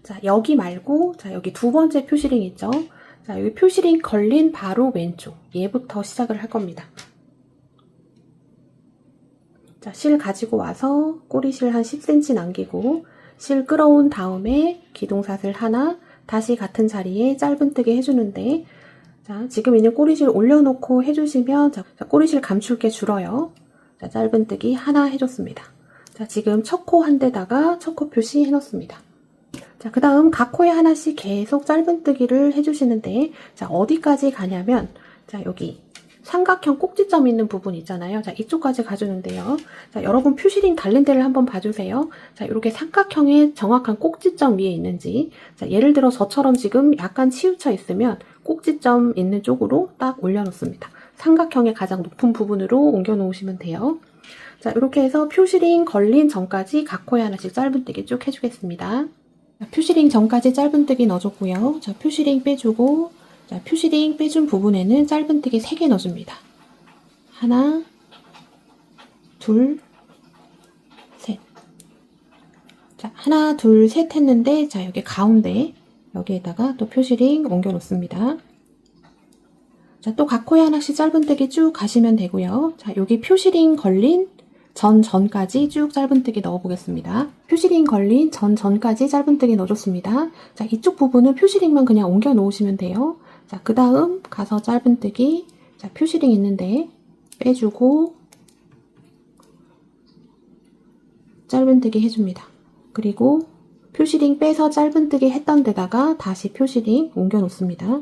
자, 여기 말고, 자, 여기 두 번째 표시링 있죠? 자, 여기 표시링 걸린 바로 왼쪽, 얘부터 시작을 할 겁니다. 자, 실 가지고 와서 꼬리실 한 10cm 남기고, 실 끌어온 다음에 기둥사슬 하나, 다시 같은 자리에 짧은뜨기 해주는데, 자, 지금 있는 꼬리실 올려놓고 해주시면, 자, 꼬리실 감출게 줄어요. 자, 짧은뜨기 하나 해줬습니다. 자, 지금 첫 코 한 데다가 첫 코 표시 해놓습니다. 자, 그 다음 각 코에 하나씩 계속 짧은뜨기를 해주시는데, 자, 어디까지 가냐면, 자, 여기 삼각형 꼭지점 있는 부분 있잖아요. 자, 이쪽까지 가주는데요. 자, 여러분 표시링 달린 데를 한번 봐주세요. 자, 이렇게 삼각형의 정확한 꼭지점 위에 있는지, 자, 예를 들어 저처럼 지금 약간 치우쳐 있으면 꼭지점 있는 쪽으로 딱 올려놓습니다. 삼각형의 가장 높은 부분으로 옮겨 놓으시면 돼요. 자, 이렇게 해서 표시링 걸린 전까지 각 코에 하나씩 짧은뜨기 쭉 해주겠습니다. 자, 표시링 전까지 짧은뜨기 넣어줬고요. 자, 표시링 빼주고, 자, 표시링 빼준 부분에는 짧은뜨기 3개 넣어줍니다. 하나, 둘, 셋. 자, 하나, 둘, 셋 했는데, 자, 여기 가운데, 여기에다가 또 표시링 옮겨 놓습니다. 자, 또 각 코에 하나씩 짧은뜨기 쭉 가시면 되고요. 자, 여기 표시링 걸린 전까지 쭉 짧은뜨기 넣어보겠습니다. 표시링 걸린 전까지 짧은뜨기 넣어줬습니다. 자, 이쪽 부분은 표시링만 그냥 옮겨 놓으시면 돼요. 자, 그 다음 가서 짧은뜨기, 자, 표시링 있는데 빼주고 짧은뜨기 해줍니다. 그리고 표시링 빼서 짧은뜨기 했던 데다가 다시 표시링 옮겨 놓습니다.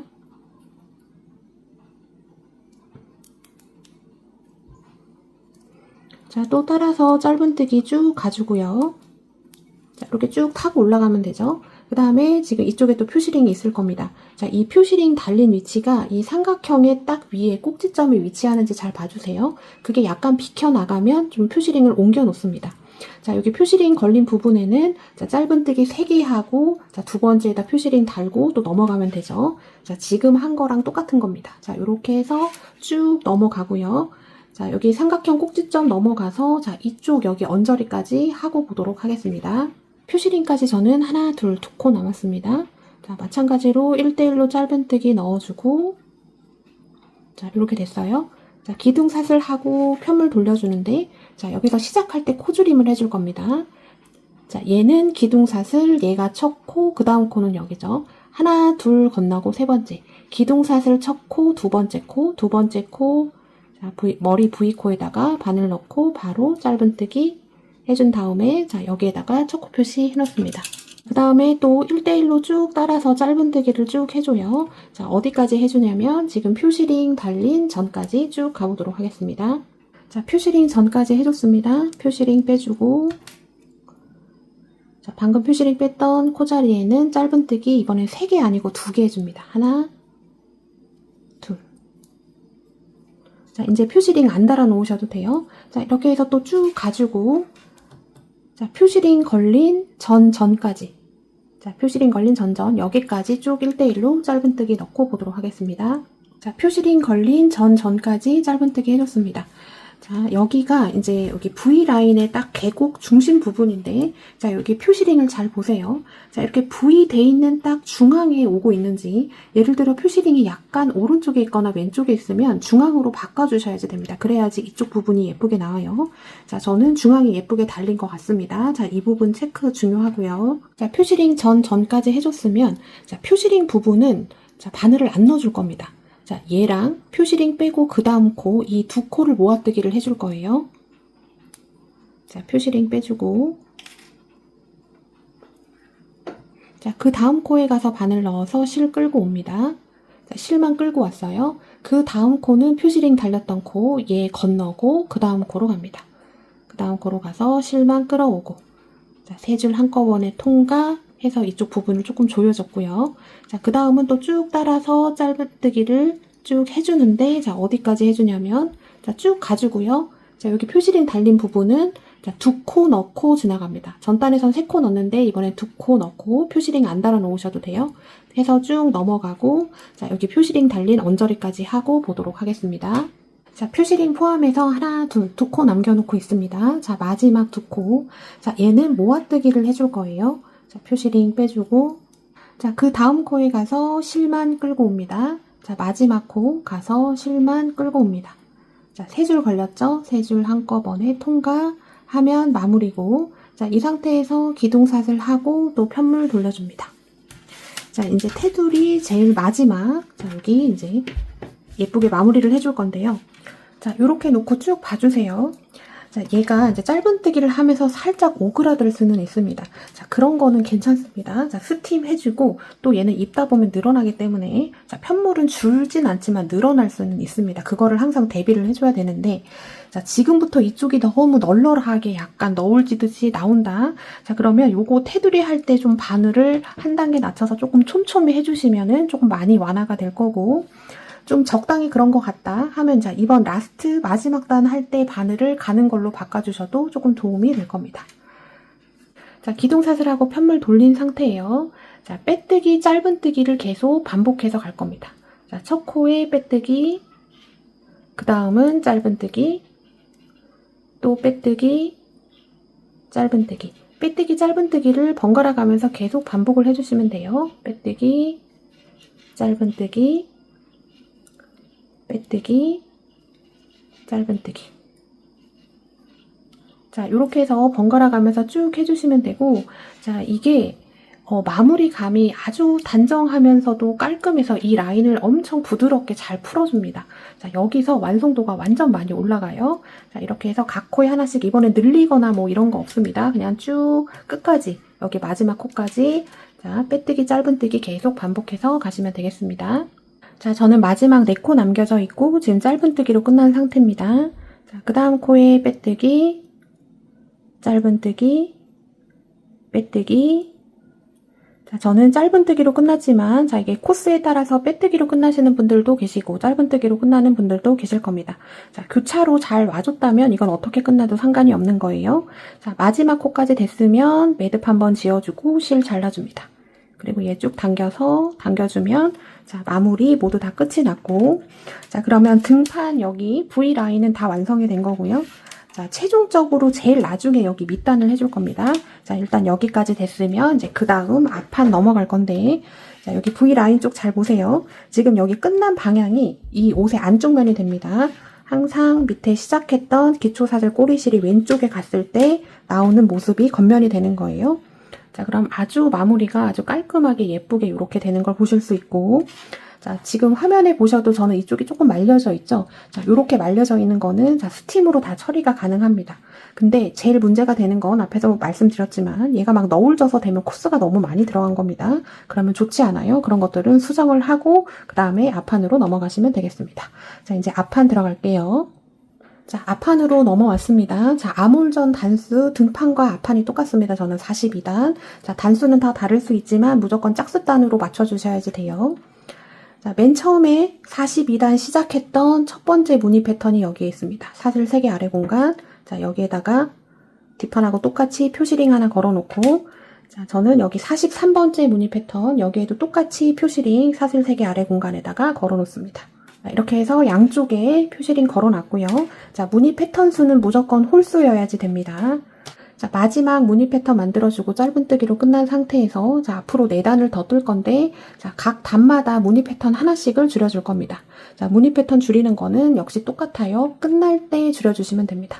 자, 또 따라서 짧은뜨기 쭉 가주고요. 자, 이렇게 쭉 타고 올라가면 되죠. 그 다음에 지금 이쪽에 또 표시링이 있을 겁니다. 자, 이 표시링 달린 위치가 이 삼각형의 딱 위에 꼭지점이 위치하는지 잘 봐주세요. 그게 약간 비켜나가면 좀 표시링을 옮겨 놓습니다. 자, 여기 표시링 걸린 부분에는 자, 짧은뜨기 3개 하고 자, 두 번째에다 표시링 달고 또 넘어가면 되죠. 자, 지금 한 거랑 똑같은 겁니다. 자, 이렇게 해서 쭉 넘어가고요. 자, 여기 삼각형 꼭지점 넘어가서 자, 이쪽 여기 언저리까지 하고 보도록 하겠습니다. 표시링까지 저는 하나, 둘, 2코 남았습니다. 자, 마찬가지로 1대1로 짧은뜨기 넣어주고 자, 이렇게 됐어요. 자, 기둥사슬 하고 편물 돌려주는데 자, 여기서 시작할 때 코줄임을 해줄 겁니다. 자, 얘는 기둥사슬, 얘가 첫 코, 그 다음 코는 여기죠. 하나, 둘 건너고 세 번째. 기둥사슬 첫 코, 두 번째 코, 두 번째 코, 자, 머리 V코에다가 바늘 넣고 바로 짧은뜨기 해준 다음에 자, 여기에다가 첫 코 표시 해놓습니다. 그 다음에 또 1대1로 쭉 따라서 짧은뜨기를 쭉 해줘요. 자, 어디까지 해주냐면 지금 표시링 달린 전까지 쭉 가보도록 하겠습니다. 자, 표시링 전까지 해줬습니다. 표시링 빼주고 자, 방금 표시링 뺐던 코 자리에는 짧은뜨기 이번엔 3개 아니고 2개 해줍니다. 하나, 둘. 자, 이제 표시링 안 달아 놓으셔도 돼요. 자, 이렇게 해서 또 쭉 가지고 자, 표시링 걸린 전까지 자, 표시링 걸린 여기까지 쭉 1대1로 짧은뜨기 넣고 보도록 하겠습니다. 자, 표시링 걸린 전까지 짧은뜨기 해줬습니다. 자, 여기가 이제 여기 V라인의 딱 계곡 중심 부분인데 자, 여기 표시링을 잘 보세요. 자, 이렇게 V 돼 있는 딱 중앙에 오고 있는지 예를 들어 표시링이 약간 오른쪽에 있거나 왼쪽에 있으면 중앙으로 바꿔주셔야지 됩니다. 그래야지 이쪽 부분이 예쁘게 나와요. 자, 저는 중앙이 예쁘게 달린 것 같습니다. 자, 이 부분 체크 중요하고요. 자, 표시링 전까지 해줬으면 자, 표시링 부분은 자, 바늘을 안 넣어줄 겁니다. 자, 얘랑 표시링 빼고 그 다음 코, 이 2코를 모아뜨기를 해줄 거예요. 자, 표시링 빼주고 자, 그 다음 코에 가서 바늘 넣어서 실 끌고 옵니다. 자, 실만 끌고 왔어요. 그 다음 코는 표시링 달렸던 코, 얘 건너고 그 다음 코로 갑니다. 그 다음 코로 가서 실만 끌어오고 자, 3줄 한꺼번에 통과해서 이쪽 부분을 조금 조여줬고요. 자, 그 다음은 또 쭉 따라서 짧은뜨기를 쭉 해주는데 자, 어디까지 해주냐면 자, 쭉 가주고요. 자, 여기 표시링 달린 부분은 자, 2코 넣고 지나갑니다. 전단에선 3코 넣는데 이번엔 2코 넣고 표시링 안 달아 놓으셔도 돼요. 해서 쭉 넘어가고 자, 여기 표시링 달린 언저리까지 하고 보도록 하겠습니다. 자, 표시링 포함해서 하나, 둘, 2코 남겨놓고 있습니다. 자, 마지막 2코. 자, 얘는 모아뜨기를 해줄 거예요. 자, 표시링 빼주고 자, 그 다음 코에 가서 실만 끌고 옵니다. 자, 마지막 코 가서 실만 끌고 옵니다. 자, 3줄 걸렸죠? 3줄 한꺼번에 통과하면 마무리고 자, 이 상태에서 기둥사슬 하고 또 편물 돌려줍니다. 자, 이제 테두리 제일 마지막 자, 여기 이제 예쁘게 마무리를 해줄 건데요. 자, 요렇게 놓고 쭉 봐주세요. 자, 얘가 이제 짧은뜨기를 하면서 살짝 오그라들 수는 있습니다. 자, 그런 거는 괜찮습니다. 자, 스팀 해주고 또 얘는 입다 보면 늘어나기 때문에 자, 편물은 줄진 않지만 늘어날 수는 있습니다. 그거를 항상 대비를 해줘야 되는데 자, 지금부터 이쪽이 너무 널널하게 약간 너울지듯이 나온다. 자, 그러면 요거 테두리 할 때 좀 바늘을 한 단계 낮춰서 조금 촘촘히 해주시면은 조금 많이 완화가 될 거고 좀 적당히 그런 것 같다 하면 자, 이번 라스트 마지막 단 할 때 바늘을 가는 걸로 바꿔주셔도 조금 도움이 될 겁니다. 자, 기둥사슬하고 편물 돌린 상태예요. 자, 빼뜨기, 짧은뜨기를 계속 반복해서 갈 겁니다. 자, 첫 코에 빼뜨기, 그 다음은 짧은뜨기, 또 빼뜨기, 짧은뜨기, 빼뜨기 짧은뜨기를 번갈아 가면서 계속 반복을 해주시면 돼요. 빼뜨기, 짧은뜨기, 빼뜨기, 짧은뜨기. 자, 이렇게 해서 번갈아 가면서 쭉 해주시면 되고, 자, 이게 마무리감이 아주 단정하면서도 깔끔해서 이 라인을 엄청 부드럽게 잘 풀어줍니다. 자, 여기서 완성도가 완전 많이 올라가요. 자, 이렇게 해서 각 코에 하나씩 이번에 늘리거나 뭐 이런 거 없습니다. 그냥 쭉 끝까지, 여기 마지막 코까지, 자, 빼뜨기, 짧은뜨기 계속 반복해서 가시면 되겠습니다. 자, 저는 마지막 4코 남겨져 있고 지금 짧은뜨기로 끝난 상태입니다. 자, 그 다음 코에 빼뜨기, 짧은뜨기, 빼뜨기. 자, 저는 짧은뜨기로 끝났지만, 자, 이게 코스에 따라서 빼뜨기로 끝나시는 분들도 계시고, 짧은뜨기로 끝나는 분들도 계실 겁니다. 자, 교차로 잘 와줬다면 이건 어떻게 끝나도 상관이 없는 거예요. 자, 마지막 코까지 됐으면 매듭 한번 지어주고 실 잘라줍니다. 그리고 얘 쭉 당겨주면, 자, 마무리 모두 다 끝이 났고, 자, 그러면 등판 여기 V라인은 다 완성이 된 거고요. 자, 최종적으로 제일 나중에 여기 밑단을 해줄 겁니다. 자, 일단 여기까지 됐으면 이제 그 다음 앞판 넘어갈 건데, 자, 여기 V라인 쪽 잘 보세요. 지금 여기 끝난 방향이 이 옷의 안쪽 면이 됩니다. 항상 밑에 시작했던 기초사슬 꼬리실이 왼쪽에 갔을 때 나오는 모습이 겉면이 되는 거예요. 자, 그럼 아주 마무리가 아주 깔끔하게 예쁘게 이렇게 되는 걸 보실 수 있고, 자, 지금 화면에 보셔도 저는 이쪽이 조금 말려져 있죠? 자, 요렇게 말려져 있는 거는 자, 스팀으로 다 처리가 가능합니다. 근데 제일 문제가 되는 건 앞에서 말씀드렸지만 얘가 막 너울져서 되면 코스가 너무 많이 들어간 겁니다. 그러면 좋지 않아요. 그런 것들은 수정을 하고 그 다음에 앞판으로 넘어가시면 되겠습니다. 자, 이제 앞판 들어갈게요. 자, 앞판으로 넘어왔습니다. 자, 아몰전 단수 등판과 앞판이 똑같습니다. 저는 42단. 자, 단수는 다 다를 수 있지만 무조건 짝수단으로 맞춰주셔야지 돼요. 자, 맨 처음에 42단 시작했던 첫 번째 무늬 패턴이 여기에 있습니다. 사슬 3개 아래 공간. 자, 여기에다가 뒷판하고 똑같이 표시링 하나 걸어놓고, 자, 저는 여기 43번째 무늬 패턴, 여기에도 똑같이 표시링 사슬 3개 아래 공간에다가 걸어놓습니다. 자, 이렇게 해서 양쪽에 표시링 걸어놨고요. 자, 무늬 패턴 수는 무조건 홀수여야지 됩니다. 자, 마지막 무늬 패턴 만들어주고 짧은뜨기로 끝난 상태에서 자, 앞으로 4단을 더 뜰 건데 자, 각 단마다 무늬 패턴 하나씩을 줄여줄 겁니다. 자, 무늬 패턴 줄이는 거는 역시 똑같아요. 끝날 때 줄여주시면 됩니다.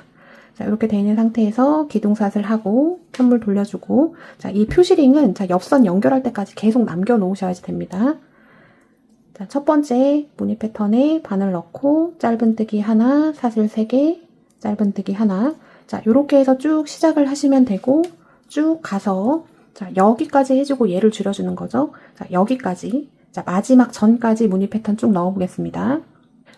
자, 이렇게 되어 있는 상태에서 기둥사슬 하고 편물 돌려주고 자, 이 표시링은 자, 옆선 연결할 때까지 계속 남겨놓으셔야지 됩니다. 자, 첫 번째 무늬 패턴에 바늘 넣고 짧은뜨기 하나, 사슬 3개, 짧은뜨기 하나. 자, 요렇게 해서 쭉 시작을 하시면 되고, 쭉 가서, 자, 여기까지 해주고 얘를 줄여주는 거죠. 자, 여기까지. 자, 마지막 전까지 무늬 패턴 쭉 넣어보겠습니다.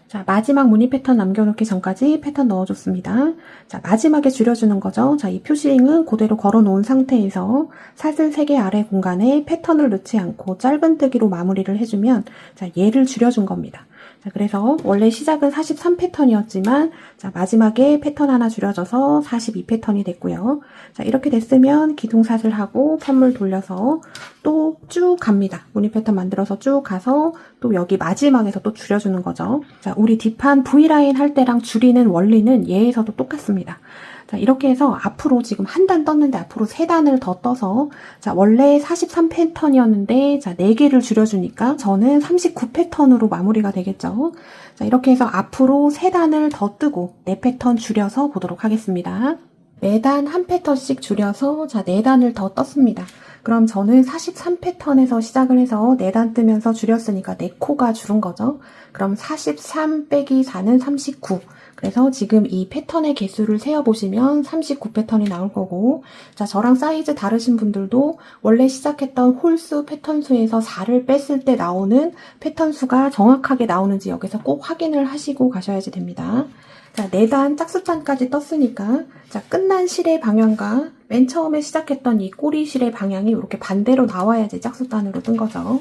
자, 마지막 무늬 패턴 남겨놓기 전까지 패턴 넣어줬습니다. 자, 마지막에 줄여주는 거죠. 자, 이 표시링은 그대로 걸어놓은 상태에서 사슬 3개 아래 공간에 패턴을 넣지 않고 짧은뜨기로 마무리를 해주면, 자, 얘를 줄여준 겁니다. 자, 그래서 원래 시작은 43패턴이었지만 자, 마지막에 패턴 하나 줄여져서 42패턴이 됐고요. 자, 이렇게 됐으면 기둥사슬하고 편물 돌려서 또 쭉 갑니다. 무늬 패턴 만들어서 쭉 가서 또 여기 마지막에서 또 줄여주는 거죠. 자, 우리 뒷판 V라인 할 때랑 줄이는 원리는 얘에서도 똑같습니다. 자, 이렇게 해서 앞으로 지금 한 단 떴는데 앞으로 3단을 더 떠서 자, 원래 43패턴이었는데 자, 4개를 줄여주니까 저는 39패턴으로 마무리가 되겠죠. 자, 이렇게 해서 앞으로 3단을 더 뜨고 4패턴 줄여서 보도록 하겠습니다. 매단 한 패턴씩 줄여서 자, 4단을 더 떴습니다. 그럼 저는 43패턴에서 시작을 해서 4단 뜨면서 줄였으니까 4코가 줄은 거죠. 그럼 43 빼기 4는 39. 그래서 지금 이 패턴의 개수를 세어보시면 39패턴이 나올 거고, 자, 저랑 사이즈 다르신 분들도 원래 시작했던 홀수 패턴 수에서 4를 뺐을 때 나오는 패턴 수가 정확하게 나오는지 여기서 꼭 확인을 하시고 가셔야지 됩니다. 자, 4단 짝수단까지 떴으니까, 자, 끝난 실의 방향과 맨 처음에 시작했던 이 꼬리 실의 방향이 이렇게 반대로 나와야지 짝수단으로 뜬 거죠.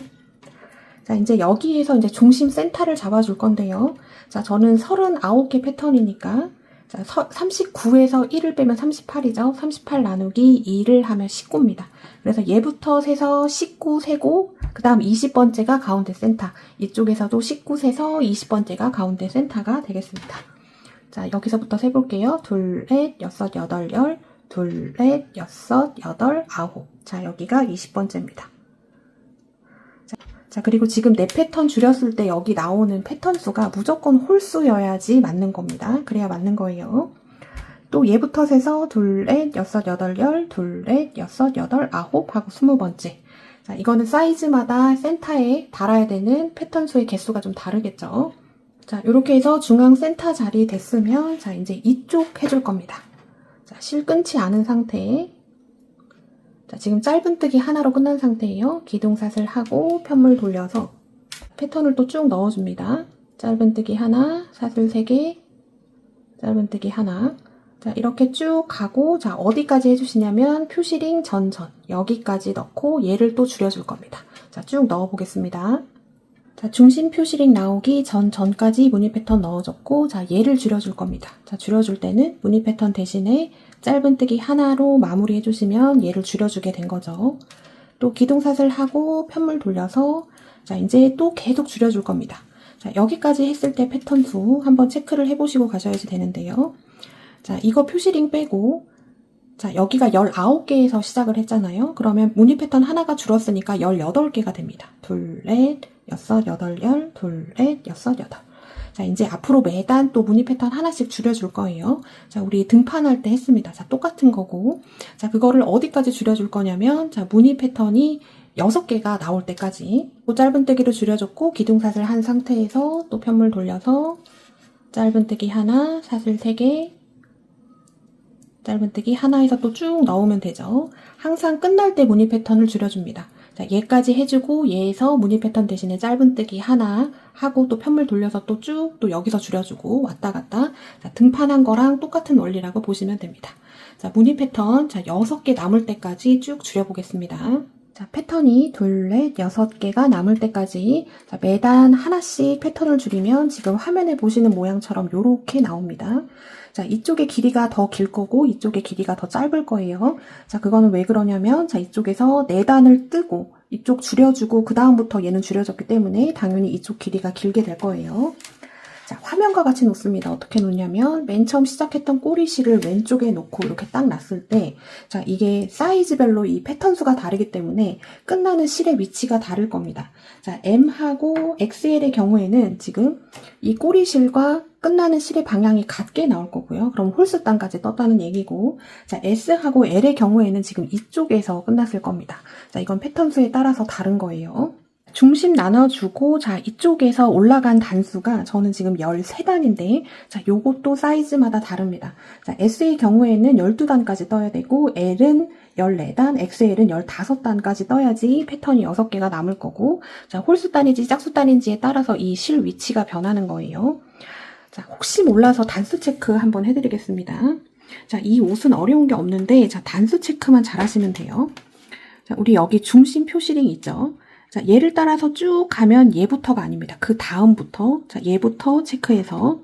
자, 이제 여기에서 이제 중심 센터를 잡아줄 건데요. 자, 저는 39개 패턴이니까, 자, 39에서 1을 빼면 38이죠. 38 나누기 2를 하면 19입니다. 그래서 얘부터 세서 19 세고, 그 다음 20번째가 가운데 센터. 이쪽에서도 19 세서 20번째가 가운데 센터가 되겠습니다. 자, 여기서부터 세볼게요. 둘, 넷, 여섯, 여덟, 열, 둘, 넷, 여섯, 여덟, 아홉. 자, 여기가 20번째입니다. 자, 그리고 지금 네 패턴 줄였을 때 여기 나오는 패턴 수가 무조건 홀수여야지 맞는 겁니다. 그래야 맞는 거예요. 또 얘부터 세서 둘, 넷, 여섯, 여덟, 열, 둘, 넷, 여섯, 여덟, 아홉 하고 20번째. 자, 이거는 사이즈마다 센터에 달아야 되는 패턴 수의 개수가 좀 다르겠죠. 자, 이렇게 해서 중앙 센터 자리 됐으면, 자, 이제 이쪽 해줄 겁니다. 자, 실 끊지 않은 상태. 자, 지금 짧은뜨기 하나로 끝난 상태예요. 기둥사슬 하고 편물 돌려서 패턴을 또 쭉 넣어줍니다. 짧은뜨기 하나, 사슬 3개, 짧은뜨기 하나. 자, 이렇게 쭉 가고, 자, 어디까지 해주시냐면 표시링 전전 여기까지 넣고 얘를 또 줄여줄 겁니다. 자, 쭉 넣어보겠습니다. 자, 중심 표시링 나오기 전까지 무늬 패턴 넣어줬고, 자, 얘를 줄여줄 겁니다. 자, 줄여줄 때는 무늬 패턴 대신에 짧은뜨기 하나로 마무리 해주시면 얘를 줄여주게 된 거죠. 또 기둥사슬 하고 편물 돌려서, 자, 이제 또 계속 줄여줄 겁니다. 자, 여기까지 했을 때 패턴 수 한번 체크를 해보시고 가셔야지 되는데요. 자, 이거 표시링 빼고, 자, 여기가 19개에서 시작을 했잖아요. 그러면 무늬 패턴 하나가 줄었으니까 18개가 됩니다. 둘, 넷, 여섯, 여덟, 열, 둘, 넷, 여섯, 여덟. 자, 이제 앞으로 매단 또 무늬 패턴 하나씩 줄여줄 거예요. 자, 우리 등판할 때 했습니다. 자, 똑같은 거고. 자, 그거를 어디까지 줄여줄 거냐면, 자, 무늬 패턴이 6개가 나올 때까지 또 짧은뜨기로 줄여줬고, 기둥사슬 한 상태에서 또 편물 돌려서 짧은뜨기 하나, 사슬 3개, 짧은뜨기 하나에서 또 쭉 넣으면 되죠. 항상 끝날 때 무늬 패턴을 줄여줍니다. 자, 얘까지 해주고 얘에서 무늬 패턴 대신에 짧은뜨기 하나 하고 또 편물 돌려서 또 쭉 또 여기서 줄여주고 왔다 갔다. 자, 등판한 거랑 똑같은 원리라고 보시면 됩니다. 자, 무늬 패턴 자 6개 남을 때까지 쭉 줄여보겠습니다. 자, 패턴이 둘, 넷, 6개가 남을 때까지 자, 매단 하나씩 패턴을 줄이면 지금 화면에 보시는 모양처럼 이렇게 나옵니다. 자, 이쪽의 길이가 더 길 거고 이쪽의 길이가 더 짧을 거예요. 자, 그거는 왜 그러냐면 자, 이쪽에서 4단을 뜨고 이쪽 줄여주고 그 다음부터 얘는 줄여졌기 때문에 당연히 이쪽 길이가 길게 될 거예요. 자, 화면과 같이 놓습니다. 어떻게 놓냐면 맨 처음 시작했던 꼬리실을 왼쪽에 놓고 이렇게 딱 놨을 때 자, 이게 사이즈별로 이 패턴 수가 다르기 때문에 끝나는 실의 위치가 다를 겁니다. 자, M하고 XL의 경우에는 지금 이 꼬리실과 끝나는 실의 방향이 같게 나올 거고요. 그럼 홀수단까지 떴다는 얘기고 자, S하고 L의 경우에는 지금 이쪽에서 끝났을 겁니다. 자, 이건 패턴 수에 따라서 다른 거예요. 중심 나눠주고 자 이쪽에서 올라간 단수가 저는 지금 13단인데 자 요것도 사이즈마다 다릅니다. 자 S의 경우에는 12단까지 떠야 되고 L은 14단, XL은 15단까지 떠야지 패턴이 6개가 남을 거고 자 홀수단인지 짝수단인지에 따라서 이 실 위치가 변하는 거예요. 자 혹시 몰라서 단수 체크 한번 해드리겠습니다. 자 이 옷은 어려운 게 없는데 자 단수 체크만 잘 하시면 돼요. 자 우리 여기 중심 표시링 있죠? 자, 얘를 따라서 쭉 가면 얘부터가 아닙니다. 그 다음부터, 자, 얘부터 체크해서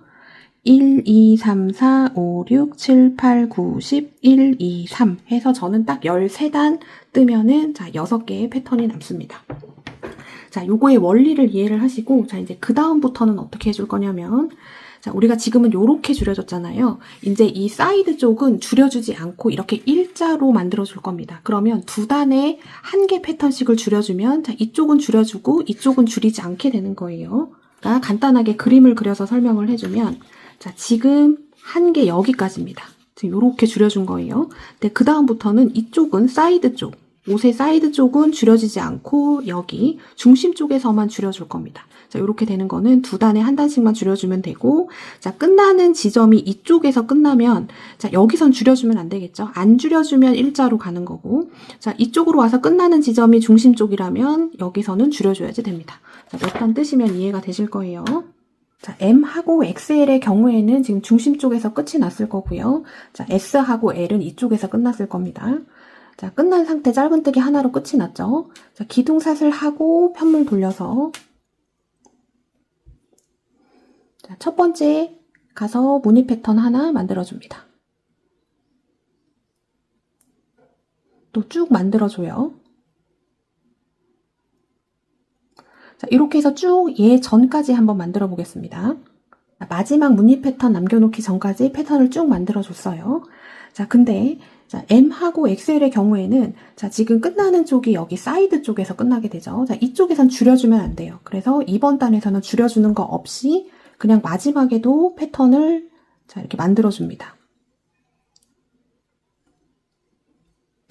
1, 2, 3, 4, 5, 6, 7, 8, 9, 10, 1, 2, 3 해서 저는 딱 13단 뜨면은 자, 6개의 패턴이 남습니다. 자, 요거의 원리를 이해를 하시고, 자, 이제 그 다음부터는 어떻게 해줄 거냐면, 자, 우리가 지금은 요렇게 줄여줬잖아요. 이제 이 사이드 쪽은 줄여주지 않고 이렇게 일자로 만들어줄 겁니다. 그러면 2단에 1개 패턴씩을 줄여주면, 자, 이쪽은 줄여주고 이쪽은 줄이지 않게 되는 거예요. 그러니까 간단하게 그림을 그려서 설명을 해주면, 자, 지금 1개 여기까지입니다. 지금 요렇게 줄여준 거예요. 근데 그 다음부터는 이쪽은 사이드 쪽, 옷의 사이드 쪽은 줄여지지 않고 여기 중심 쪽에서만 줄여줄 겁니다. 자, 이렇게 되는 거는 2단에 1단씩만 줄여주면 되고, 자, 끝나는 지점이 이쪽에서 끝나면, 자, 여기선 줄여주면 안 되겠죠? 안 줄여주면 일자로 가는 거고, 자, 이쪽으로 와서 끝나는 지점이 중심 쪽이라면, 여기서는 줄여줘야지 됩니다. 자, 몇 단 뜨시면 이해가 되실 거예요. 자, M하고 XL의 경우에는 지금 중심 쪽에서 끝이 났을 거고요. 자, S하고 L은 이쪽에서 끝났을 겁니다. 자, 끝난 상태 짧은뜨기 하나로 끝이 났죠? 자, 기둥사슬 하고 편물 돌려서 자, 첫 번째 가서 무늬 패턴 하나 만들어줍니다. 또 쭉 만들어줘요. 자, 이렇게 해서 쭉 얘 전까지 한번 만들어 보겠습니다. 자, 마지막 무늬 패턴 남겨놓기 전까지 패턴을 쭉 만들어줬어요. 자, 근데 자, M하고 XL의 경우에는 자, 지금 끝나는 쪽이 여기 사이드 쪽에서 끝나게 되죠. 자, 이쪽에선 줄여주면 안 돼요. 그래서 이번 단에서는 줄여주는 거 없이 그냥 마지막에도 패턴을 자, 이렇게 만들어줍니다.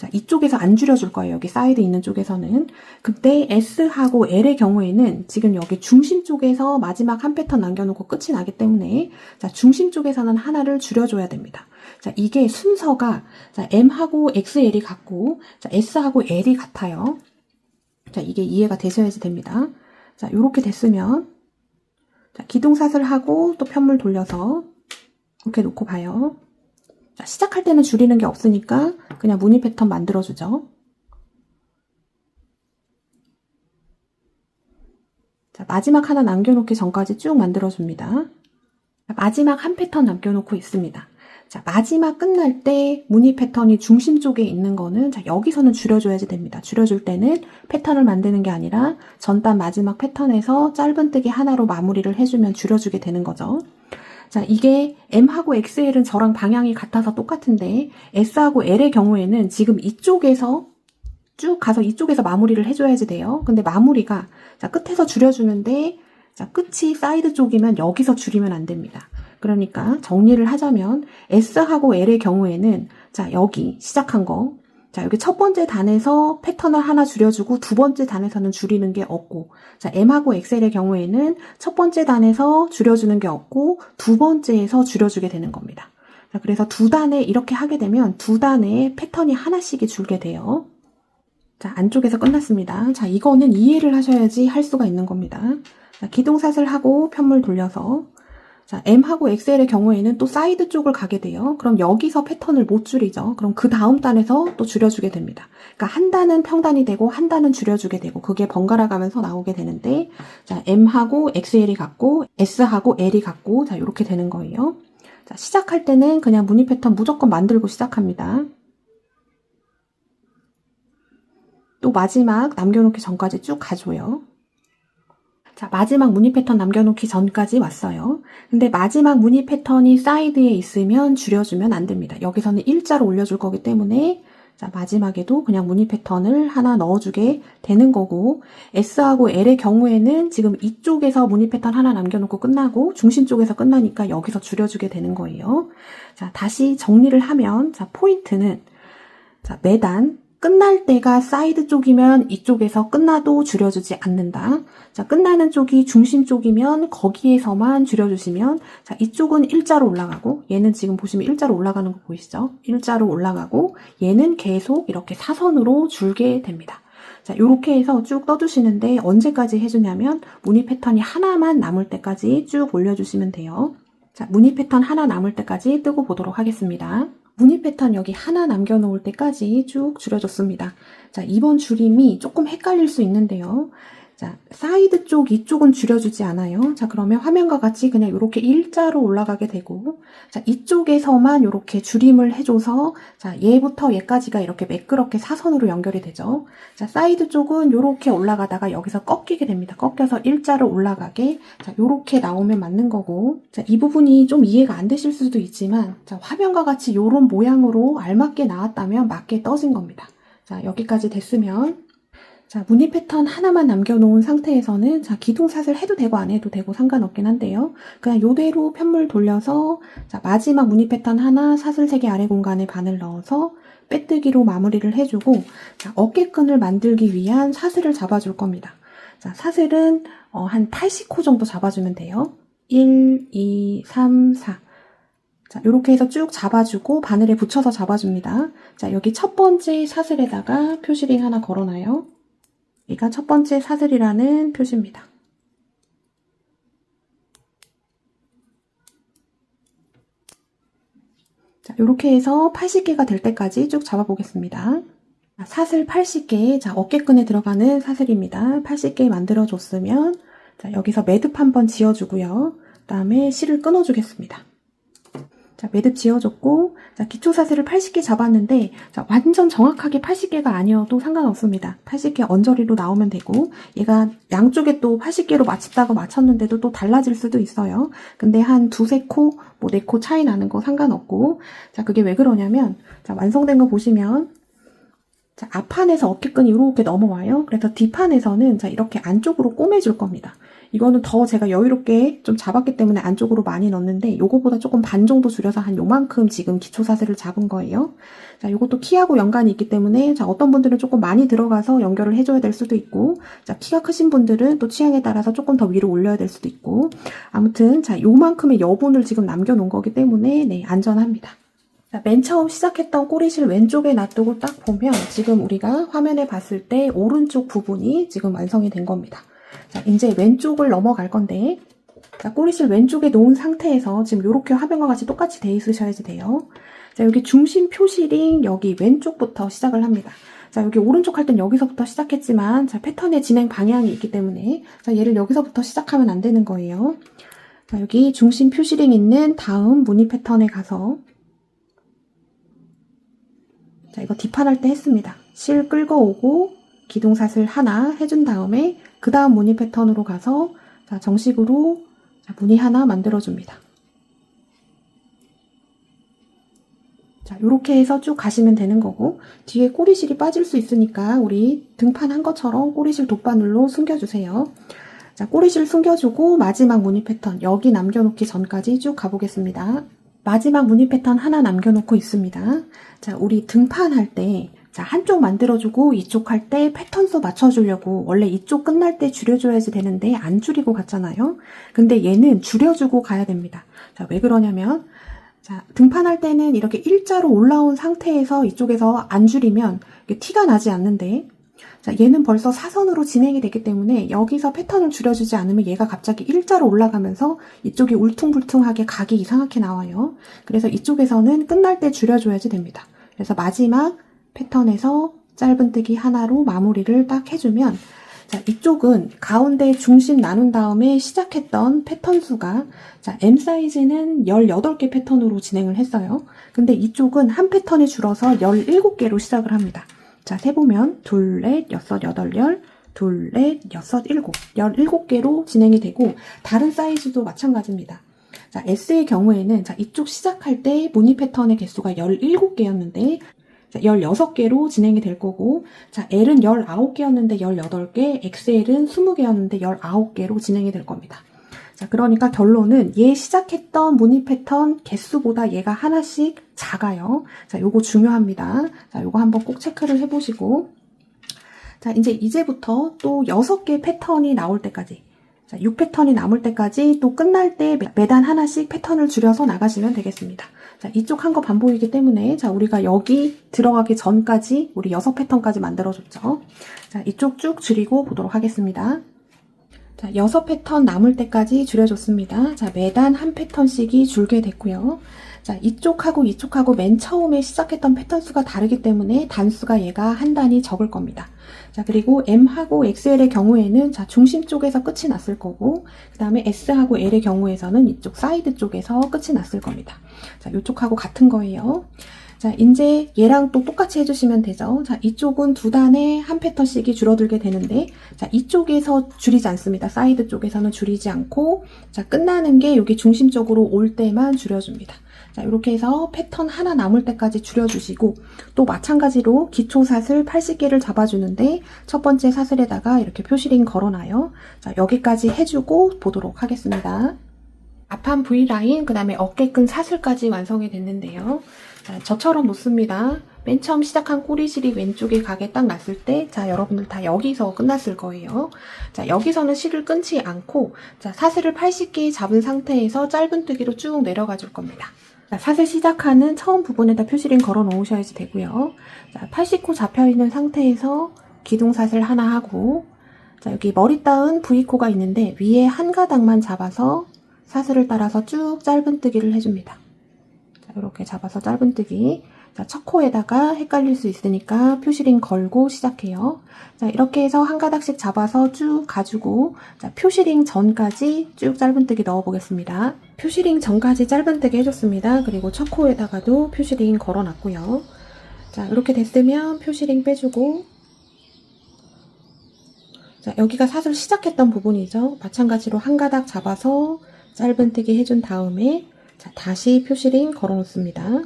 자, 이쪽에서 안 줄여줄 거예요. 여기 사이드 있는 쪽에서는. 근데 S하고 L의 경우에는 지금 여기 중심 쪽에서 마지막 한 패턴 남겨놓고 끝이 나기 때문에 자, 중심 쪽에서는 하나를 줄여줘야 됩니다. 자, 이게 순서가 자, M하고 XL이 같고 자, S하고 L이 같아요. 자, 이게 이해가 되셔야지 됩니다. 자, 요렇게 됐으면 자, 기둥사슬 하고 또 편물 돌려서 이렇게 놓고 봐요. 자, 시작할 때는 줄이는 게 없으니까 그냥 무늬 패턴 만들어주죠. 자, 마지막 하나 남겨놓기 전까지 쭉 만들어줍니다. 자, 마지막 한 패턴 남겨놓고 있습니다. 자, 마지막 끝날 때 무늬 패턴이 중심 쪽에 있는 거는 자, 여기서는 줄여줘야지 됩니다. 줄여줄 때는 패턴을 만드는 게 아니라 전단 마지막 패턴에서 짧은뜨기 하나로 마무리를 해주면 줄여주게 되는 거죠. 자, 이게 M하고 XL은 저랑 방향이 같아서 똑같은데 S하고 L의 경우에는 지금 이쪽에서 쭉 가서 이쪽에서 마무리를 해줘야지 돼요. 근데 마무리가 자, 끝에서 줄여주는데 자, 끝이 사이드 쪽이면 여기서 줄이면 안 됩니다. 그러니까 정리를 하자면 S하고 L의 경우에는 자, 여기 시작한 거 자, 여기 첫 번째 단에서 패턴을 하나 줄여주고 두 번째 단에서는 줄이는 게 없고 자, M하고 XL의 경우에는 첫 번째 단에서 줄여주는 게 없고 두 번째에서 줄여주게 되는 겁니다. 자, 그래서 두 단에 이렇게 하게 되면 두 단에 패턴이 하나씩이 줄게 돼요. 자, 안쪽에서 끝났습니다. 자, 이거는 이해를 하셔야지 할 수가 있는 겁니다. 자, 기둥사슬 하고 편물 돌려서 자, M하고 XL의 경우에는 또 사이드 쪽을 가게 돼요. 그럼 여기서 패턴을 못 줄이죠. 그럼 그 다음 단에서 또 줄여주게 됩니다. 그러니까 한 단은 평단이 되고 한 단은 줄여주게 되고 그게 번갈아 가면서 나오게 되는데 자, M하고 XL이 같고 S하고 L이 같고 자, 이렇게 되는 거예요. 자, 시작할 때는 그냥 무늬 패턴 무조건 만들고 시작합니다. 또 마지막 남겨놓기 전까지 쭉 가줘요. 자, 마지막 무늬 패턴 남겨놓기 전까지 왔어요. 근데 마지막 무늬 패턴이 사이드에 있으면 줄여주면 안 됩니다. 여기서는 일자로 올려줄 거기 때문에 자, 마지막에도 그냥 무늬 패턴을 하나 넣어주게 되는 거고 S하고 L의 경우에는 지금 이쪽에서 무늬 패턴 하나 남겨놓고 끝나고 중심 쪽에서 끝나니까 여기서 줄여주게 되는 거예요. 자, 다시 정리를 하면 자, 포인트는 자, 매단 끝날 때가 사이드 쪽이면 이쪽에서 끝나도 줄여주지 않는다. 자, 끝나는 쪽이 중심 쪽이면 거기에서만 줄여주시면 자, 이쪽은 일자로 올라가고 얘는 지금 보시면 일자로 올라가는 거 보이시죠? 일자로 올라가고 얘는 계속 이렇게 사선으로 줄게 됩니다. 자, 요렇게 해서 쭉 떠주시는데 언제까지 해주냐면 무늬 패턴이 하나만 남을 때까지 쭉 올려주시면 돼요. 자, 무늬 패턴 하나 남을 때까지 뜨고 보도록 하겠습니다. 무늬 패턴 여기 하나 남겨놓을 때까지 쭉 줄여줬습니다. 자, 이번 줄임이 조금 헷갈릴 수 있는데요. 자, 사이드 쪽 이쪽은 줄여주지 않아요. 자, 그러면 화면과 같이 그냥 이렇게 일자로 올라가게 되고 자, 이쪽에서만 이렇게 줄임을 해줘서 자, 얘부터 얘까지가 이렇게 매끄럽게 사선으로 연결이 되죠. 자, 사이드 쪽은 이렇게 올라가다가 여기서 꺾이게 됩니다. 꺾여서 일자로 올라가게 자, 이렇게 나오면 맞는 거고 자, 이 부분이 좀 이해가 안 되실 수도 있지만 자, 화면과 같이 이런 모양으로 알맞게 나왔다면 맞게 떠진 겁니다. 자, 여기까지 됐으면 자, 무늬 패턴 하나만 남겨놓은 상태에서는 자, 기둥사슬 해도 되고 안 해도 되고 상관없긴 한데요. 그냥 요대로 편물 돌려서 자, 마지막 무늬 패턴 하나 사슬 3개 아래 공간에 바늘 넣어서 빼뜨기로 마무리를 해주고 자, 어깨끈을 만들기 위한 사슬을 잡아줄 겁니다. 자, 사슬은 한 80호 정도 잡아주면 돼요. 1, 2, 3, 4 자, 요렇게 해서 쭉 잡아주고 바늘에 붙여서 잡아줍니다. 자, 여기 첫 번째 사슬에다가 표시링 하나 걸어놔요. 여기가 첫 번째 사슬이라는 표시입니다. 자, 이렇게 해서 80개가 될 때까지 쭉 잡아보겠습니다. 사슬 80개, 자, 어깨끈에 들어가는 사슬입니다. 80개 만들어줬으면, 자, 여기서 매듭 한번 지어주고요. 그 다음에 실을 끊어주겠습니다. 자, 매듭 지어줬고, 자, 기초 사슬을 80개 잡았는데, 자, 완전 정확하게 80개가 아니어도 상관없습니다. 80개 언저리로 나오면 되고, 얘가 양쪽에 또 80개로 맞췄다고 맞췄는데도 또 달라질 수도 있어요. 근데 한 두세 코, 뭐 4코 차이 나는 거 상관없고, 자, 그게 왜 그러냐면, 자, 완성된 거 보시면, 자, 앞판에서 어깨끈이 이렇게 넘어와요. 그래서 뒷판에서는 자, 이렇게 안쪽으로 꼬매줄 겁니다. 이거는 더 제가 여유롭게 좀 잡았기 때문에 안쪽으로 많이 넣었는데 요거보다 조금 반 정도 줄여서 한 요만큼 지금 기초 사슬을 잡은 거예요. 자, 요것도 키하고 연관이 있기 때문에 자, 어떤 분들은 조금 많이 들어가서 연결을 해줘야 될 수도 있고, 자, 키가 크신 분들은 또 취향에 따라서 조금 더 위로 올려야 될 수도 있고, 아무튼 자, 요만큼의 여분을 지금 남겨놓은 거기 때문에 네, 안전합니다. 자, 맨 처음 시작했던 꼬리실 왼쪽에 놔두고 딱 보면 지금 우리가 화면에 봤을 때 오른쪽 부분이 지금 완성이 된 겁니다. 자, 이제 왼쪽을 넘어갈 건데, 자, 꼬리실 왼쪽에 놓은 상태에서 지금 이렇게 화면과 같이 똑같이 돼 있으셔야지 돼요. 자, 여기 중심 표시링 여기 왼쪽부터 시작을 합니다. 자, 여기 오른쪽 할 땐 여기서부터 시작했지만, 자, 패턴의 진행 방향이 있기 때문에, 자, 얘를 여기서부터 시작하면 안 되는 거예요. 자, 여기 중심 표시링 있는 다음 무늬 패턴에 가서, 자, 이거 뒷판할 때 했습니다. 실 끌고 오고, 기둥사슬 하나 해준 다음에 그 다음 무늬 패턴으로 가서 자, 정식으로 자, 무늬 하나 만들어줍니다. 자, 요렇게 해서 쭉 가시면 되는 거고, 뒤에 꼬리실이 빠질 수 있으니까 우리 등판 한 것처럼 꼬리실 돗바늘로 숨겨주세요. 자, 꼬리실 숨겨주고 마지막 무늬 패턴 여기 남겨놓기 전까지 쭉 가보겠습니다. 마지막 무늬 패턴 하나 남겨놓고 있습니다. 자, 우리 등판할 때 자, 한쪽 만들어주고 이쪽 할 때 패턴수 맞춰주려고 원래 이쪽 끝날 때 줄여줘야지 되는데 안 줄이고 갔잖아요. 근데 얘는 줄여주고 가야 됩니다. 자, 왜 그러냐면 자, 등판할 때는 이렇게 일자로 올라온 상태에서 이쪽에서 안 줄이면 티가 나지 않는데 자, 얘는 벌써 사선으로 진행이 됐기 때문에 여기서 패턴을 줄여주지 않으면 얘가 갑자기 일자로 올라가면서 이쪽이 울퉁불퉁하게 각이 이상하게 나와요. 그래서 이쪽에서는 끝날 때 줄여줘야지 됩니다. 그래서 마지막 패턴에서 짧은뜨기 하나로 마무리를 딱 해주면 자, 이쪽은 가운데 중심 나눈 다음에 시작했던 패턴 수가 자, M 사이즈는 18개 패턴으로 진행을 했어요. 근데 이쪽은 한 패턴이 줄어서 17개로 시작을 합니다. 자, 세보면 둘, 넷, 여섯, 여덟, 열, 둘, 넷, 여섯, 일곱 17개로 진행이 되고 다른 사이즈도 마찬가지입니다. 자, S의 경우에는 자, 이쪽 시작할 때 무늬 패턴의 개수가 17개였는데 16개로 진행이 될 거고, 자, L은 19개였는데 18개, XL은 20개였는데 19개로 진행이 될 겁니다. 자, 그러니까 결론은 얘 시작했던 무늬 패턴 개수보다 얘가 하나씩 작아요. 자, 요거 중요합니다. 자, 요거 한번 꼭 체크를 해보시고, 자, 이제부터 또 6개 패턴이 나올 때까지, 자, 6패턴이 남을 때까지 또 끝날 때 매단 하나씩 패턴을 줄여서 나가시면 되겠습니다. 자, 이쪽 한 거 반복이기 때문에 자, 우리가 여기 들어가기 전까지 우리 6패턴까지 만들어줬죠. 자, 이쪽 쭉 줄이고 보도록 하겠습니다. 자, 6패턴 남을 때까지 줄여줬습니다. 자, 매단 한 패턴씩이 줄게 됐고요. 자, 이쪽하고 맨 처음에 시작했던 패턴 수가 다르기 때문에 단수가 얘가 한 단위 적을 겁니다. 자, 그리고 M하고 XL의 경우에는 자, 중심 쪽에서 끝이 났을 거고, 그 다음에 S하고 L의 경우에서는 이쪽 사이드 쪽에서 끝이 났을 겁니다. 자, 이쪽하고 같은 거예요. 자, 이제 얘랑 또 똑같이 해주시면 되죠. 자, 이쪽은 두 단에 한 패턴씩이 줄어들게 되는데, 자, 이쪽에서 줄이지 않습니다. 사이드 쪽에서는 줄이지 않고, 자, 끝나는 게 여기 중심 쪽으로 올 때만 줄여줍니다. 자, 이렇게 해서 패턴 하나 남을 때까지 줄여주시고, 또 마찬가지로 기초 사슬 80개를 잡아주는데, 첫 번째 사슬에다가 이렇게 표시링 걸어놔요. 자, 여기까지 해주고 보도록 하겠습니다. 앞판 V라인, 그 다음에 어깨끈 사슬까지 완성이 됐는데요. 자, 저처럼 놓습니다. 맨 처음 시작한 꼬리실이 왼쪽에 가게 딱 났을 때, 자, 여러분들 다 여기서 끝났을 거예요. 자, 여기서는 실을 끊지 않고, 자, 사슬을 80개 잡은 상태에서 짧은뜨기로 쭉 내려가 줄 겁니다. 자, 사슬 시작하는 처음 부분에다 표시링 걸어 놓으셔야지 되고요. 자, 80코 잡혀있는 상태에서 기둥사슬 하나 하고, 자, 여기 머리 따은 V코가 있는데 위에 한 가닥만 잡아서 사슬을 따라서 쭉 짧은뜨기를 해줍니다. 자, 이렇게 잡아서 짧은뜨기. 자, 첫 코에다가 헷갈릴 수 있으니까 표시링 걸고 시작해요. 자, 이렇게 해서 한 가닥씩 잡아서 쭉 가지고, 자, 표시링 전까지 쭉 짧은뜨기 넣어 보겠습니다. 표시링 전까지 짧은뜨기 해줬습니다. 그리고 첫 코에다가도 표시링 걸어놨고요. 자, 이렇게 됐으면 표시링 빼주고, 자, 여기가 사슬 시작했던 부분이죠. 마찬가지로 한 가닥 잡아서 짧은뜨기 해준 다음에, 자, 다시 표시링 걸어 놓습니다.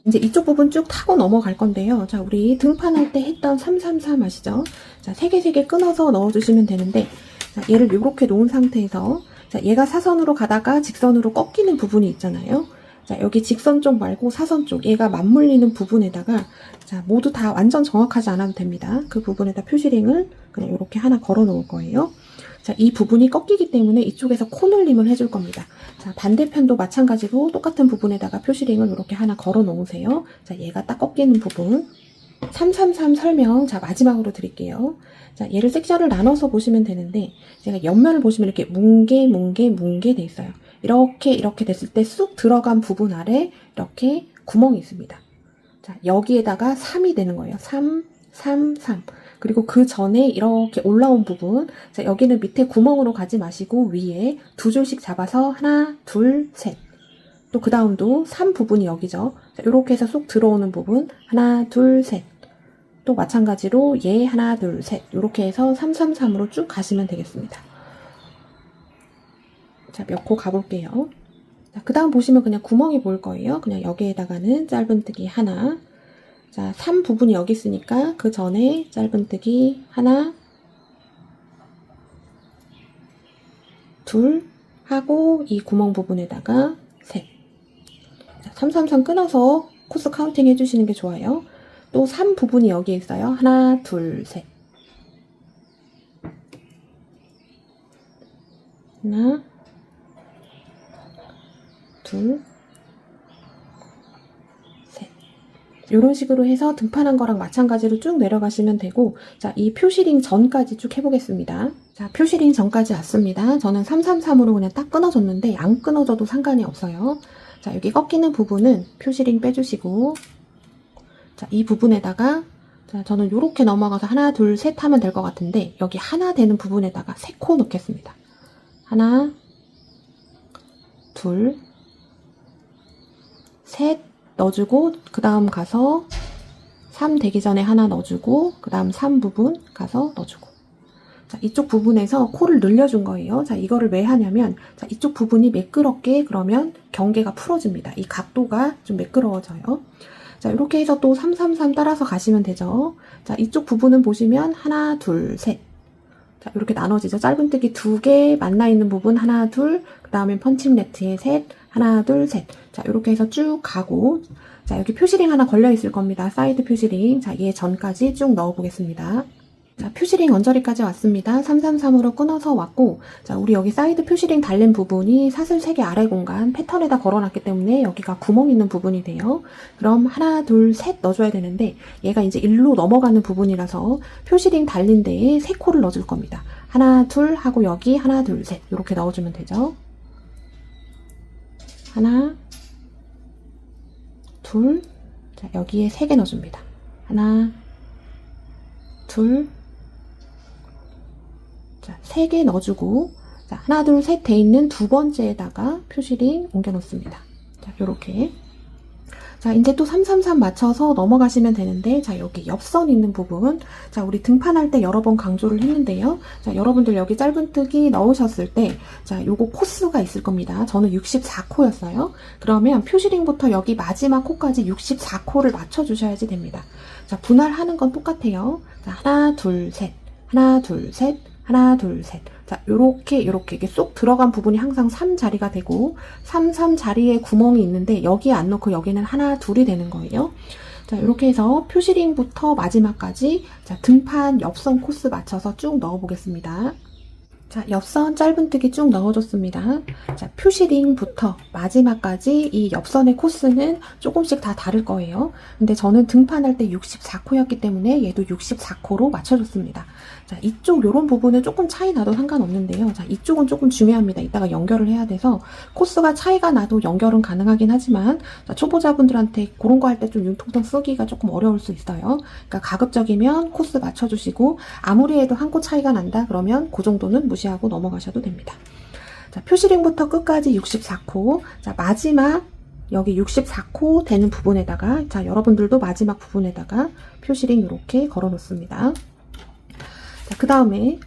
이제 이쪽 부분 쭉 타고 넘어갈 건데요. 자, 우리 등판할 때 했던 333 아시죠? 자, 3개 끊어서 넣어주시면 되는데, 자, 얘를 이렇게 놓은 상태에서, 자, 얘가 사선으로 가다가 직선으로 꺾이는 부분이 있잖아요. 자, 여기 직선 쪽 말고 사선 쪽, 얘가 맞물리는 부분에다가, 자, 모두 다 완전 정확하지 않아도 됩니다. 그 부분에다 표시링을 그냥 이렇게 하나 걸어 놓을 거예요. 자, 이 부분이 꺾이기 때문에 이쪽에서 코늘림을 해줄 겁니다. 자, 반대편도 마찬가지로 똑같은 부분에다가 표시링을 이렇게 하나 걸어 놓으세요. 자, 얘가 딱 꺾이는 부분. 333 설명, 자, 마지막으로 드릴게요. 자, 얘를 섹션을 나눠서 보시면 되는데, 제가 옆면을 보시면 이렇게 뭉게 돼 있어요. 이렇게 됐을 때 쑥 들어간 부분 아래 이렇게 구멍이 있습니다. 자, 여기에다가 3이 되는 거예요. 3, 3, 3. 그리고 그 전에 이렇게 올라온 부분, 자, 여기는 밑에 구멍으로 가지 마시고 위에 두 줄씩 잡아서 하나, 둘, 셋. 또 그 다음도 3 부분이 여기죠. 자, 이렇게 해서 쏙 들어오는 부분 하나, 둘, 셋. 또 마찬가지로 얘 하나, 둘, 셋. 이렇게 해서 333으로 쭉 가시면 되겠습니다. 자, 몇 코 가볼게요. 자, 그 다음 보시면 그냥 구멍이 보일 거예요. 그냥 여기에다가는 짧은뜨기 하나. 자, 3 부분이 여기 있으니까 그 전에 짧은뜨기 하나, 둘 하고 이 구멍 부분에다가 셋. 333 끊어서 코스 카운팅 해주시는 게 좋아요. 또 3 부분이 여기에 있어요. 하나, 둘, 셋. 하나, 둘, 셋. 이런 식으로 해서 등판한 거랑 마찬가지로 쭉 내려가시면 되고, 자, 이 표시링 전까지 쭉 해보겠습니다. 자, 표시링 전까지 왔습니다. 저는 333으로 그냥 딱 끊어줬는데 안 끊어줘도 상관이 없어요. 자, 여기 꺾이는 부분은 표시링 빼주시고, 자, 이 부분에다가, 자, 저는 요렇게 넘어가서 하나, 둘, 셋 하면 될 것 같은데, 여기 하나 되는 부분에다가 3코 넣겠습니다. 하나, 둘, 셋 넣어주고, 그 다음 가서 3 되기 전에 하나 넣어주고, 그 다음 3 부분 가서 넣어주고. 자, 이쪽 부분에서 코를 늘려준 거예요. 자, 이거를 왜 하냐면, 자, 이쪽 부분이 매끄럽게 그러면 경계가 풀어집니다. 이 각도가 좀 매끄러워져요. 자, 이렇게 해서 또 333 따라서 가시면 되죠. 자, 이쪽 부분은 보시면 하나, 둘, 셋. 자, 이렇게 나눠지죠. 짧은뜨기 2개 만나 있는 부분 하나, 둘, 그 다음에 펀칭 네트에 셋, 하나, 둘, 셋. 자, 이렇게 해서 쭉 가고, 자, 여기 표시링 하나 걸려 있을 겁니다. 사이드 표시링. 자, 얘 전까지 쭉 넣어 보겠습니다. 자, 표시링 언저리까지 왔습니다. 333으로 끊어서 왔고, 자, 우리 여기 사이드 표시링 달린 부분이 사슬 3개 아래 공간 패턴에다 걸어놨기 때문에 여기가 구멍 있는 부분이 돼요. 그럼 하나, 둘, 셋 넣어줘야 되는데, 얘가 이제 일로 넘어가는 부분이라서 표시링 달린 데에 3코를 넣어줄 겁니다. 하나, 둘 하고 여기 하나, 둘, 셋. 이렇게 넣어주면 되죠. 하나, 둘, 자, 여기에 3개 넣어줍니다. 하나, 둘, 자, 3개 넣어주고, 자, 하나, 둘, 셋 돼 있는 두 번째에다가 표시링 옮겨 놓습니다. 자, 요렇게. 자, 이제 또 333 맞춰서 넘어가시면 되는데, 자, 여기 옆선 있는 부분. 자, 우리 등판할 때 여러 번 강조를 했는데요. 자, 여러분들 여기 짧은뜨기 넣으셨을 때, 자, 요거 코스가 있을 겁니다. 저는 64코였어요. 그러면 표시링부터 여기 마지막 코까지 64코를 맞춰주셔야지 됩니다. 자, 분할하는 건 똑같아요. 자, 하나, 둘, 셋. 하나, 둘, 셋. 하나, 둘, 셋. 자, 요렇게 이게 쏙 들어간 부분이 항상 3 자리가 되고, 3 자리에 구멍이 있는데, 여기에 안 넣고 여기는 하나, 둘이 되는 거예요. 자, 이렇게 해서 표시링부터 마지막까지, 자, 등판 옆선 코스 맞춰서 쭉 넣어 보겠습니다. 자, 옆선 짧은뜨기 쭉 넣어줬습니다. 자, 표시링부터 마지막까지 이 옆선의 코스는 조금씩 다 다를 거예요. 근데 저는 등판할 때 64코였기 때문에 얘도 64코로 맞춰줬습니다. 자, 이쪽 요런 부분은 조금 차이 나도 상관없는데요. 자, 이쪽은 조금 중요합니다. 이따가 연결을 해야 돼서 코스가 차이가 나도 연결은 가능하긴 하지만 자, 초보자분들한테 그런 거 할 때 좀 융통성 쓰기가 조금 어려울 수 있어요. 그러니까 가급적이면 코스 맞춰주시고 아무리 해도 한 코 차이가 난다 그러면 그 정도는 무시하고 넘어가셔도 됩니다. 자, 표시링부터 끝까지 64코. 자, 마지막 여기 64코 되는 부분에다가 자, 여러분들도 마지막 부분에다가 표시링 이렇게 걸어 놓습니다. 자, 그 다음에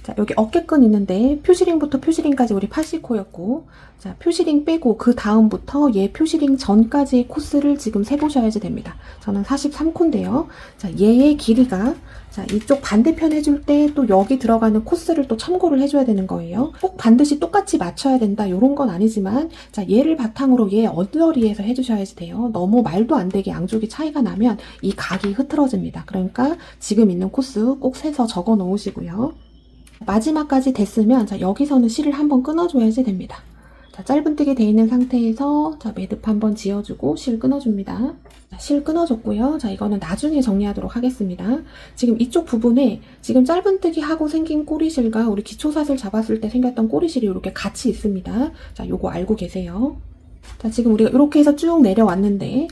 자, 여기 어깨끈 있는데 표시링부터 표시링까지 우리 80코였고 자, 표시링 빼고 그 다음부터 얘 표시링 전까지의 코스를 지금 세보셔야지 됩니다. 저는 43코인데요. 자, 얘의 길이가 자, 이쪽 반대편 해줄 때 또 여기 들어가는 코스를 또 참고를 해줘야 되는 거예요. 꼭 반드시 똑같이 맞춰야 된다 요런 건 아니지만 자, 얘를 바탕으로 얘 언더리에서 해주셔야지 돼요. 너무 말도 안 되게 양쪽이 차이가 나면 이 각이 흐트러집니다. 그러니까 지금 있는 코스 꼭 세서 적어 놓으시고요. 마지막까지 됐으면 자, 여기서는 실을 한번 끊어줘야지 됩니다. 자, 짧은뜨기 돼 있는 상태에서 자, 매듭 한번 지어주고 실 끊어줍니다. 자, 실 끊어줬고요. 자, 이거는 나중에 정리하도록 하겠습니다. 지금 이쪽 부분에 지금 짧은뜨기 하고 생긴 꼬리실과 우리 기초사슬 잡았을 때 생겼던 꼬리실이 이렇게 같이 있습니다. 자, 요거 알고 계세요. 자, 지금 우리가 이렇게 해서 쭉 내려왔는데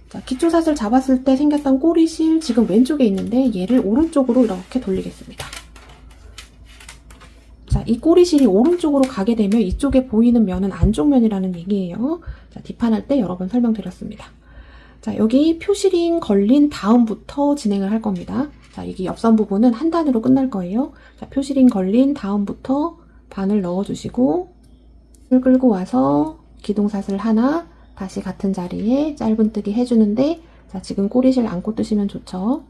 자, 기초사슬 잡았을 때 생겼던 꼬리실 지금 왼쪽에 있는데 얘를 오른쪽으로 이렇게 돌리겠습니다. 자, 이 꼬리실이 오른쪽으로 가게 되면 이쪽에 보이는 면은 안쪽 면이라는 얘기예요. 자, 뒷판할 때 여러 번 설명드렸습니다. 자, 여기 표시링 걸린 다음부터 진행을 할 겁니다. 자, 여기 옆선 부분은 한 단으로 끝날 거예요. 자, 표시링 걸린 다음부터 바늘 넣어주시고 줄 끌고 와서 기둥사슬 하나 다시 같은 자리에 짧은뜨기 해주는데 자, 지금 꼬리실 안고 뜨시면 좋죠.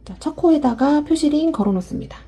자, 첫 코에다가 표시링 걸어 놓습니다.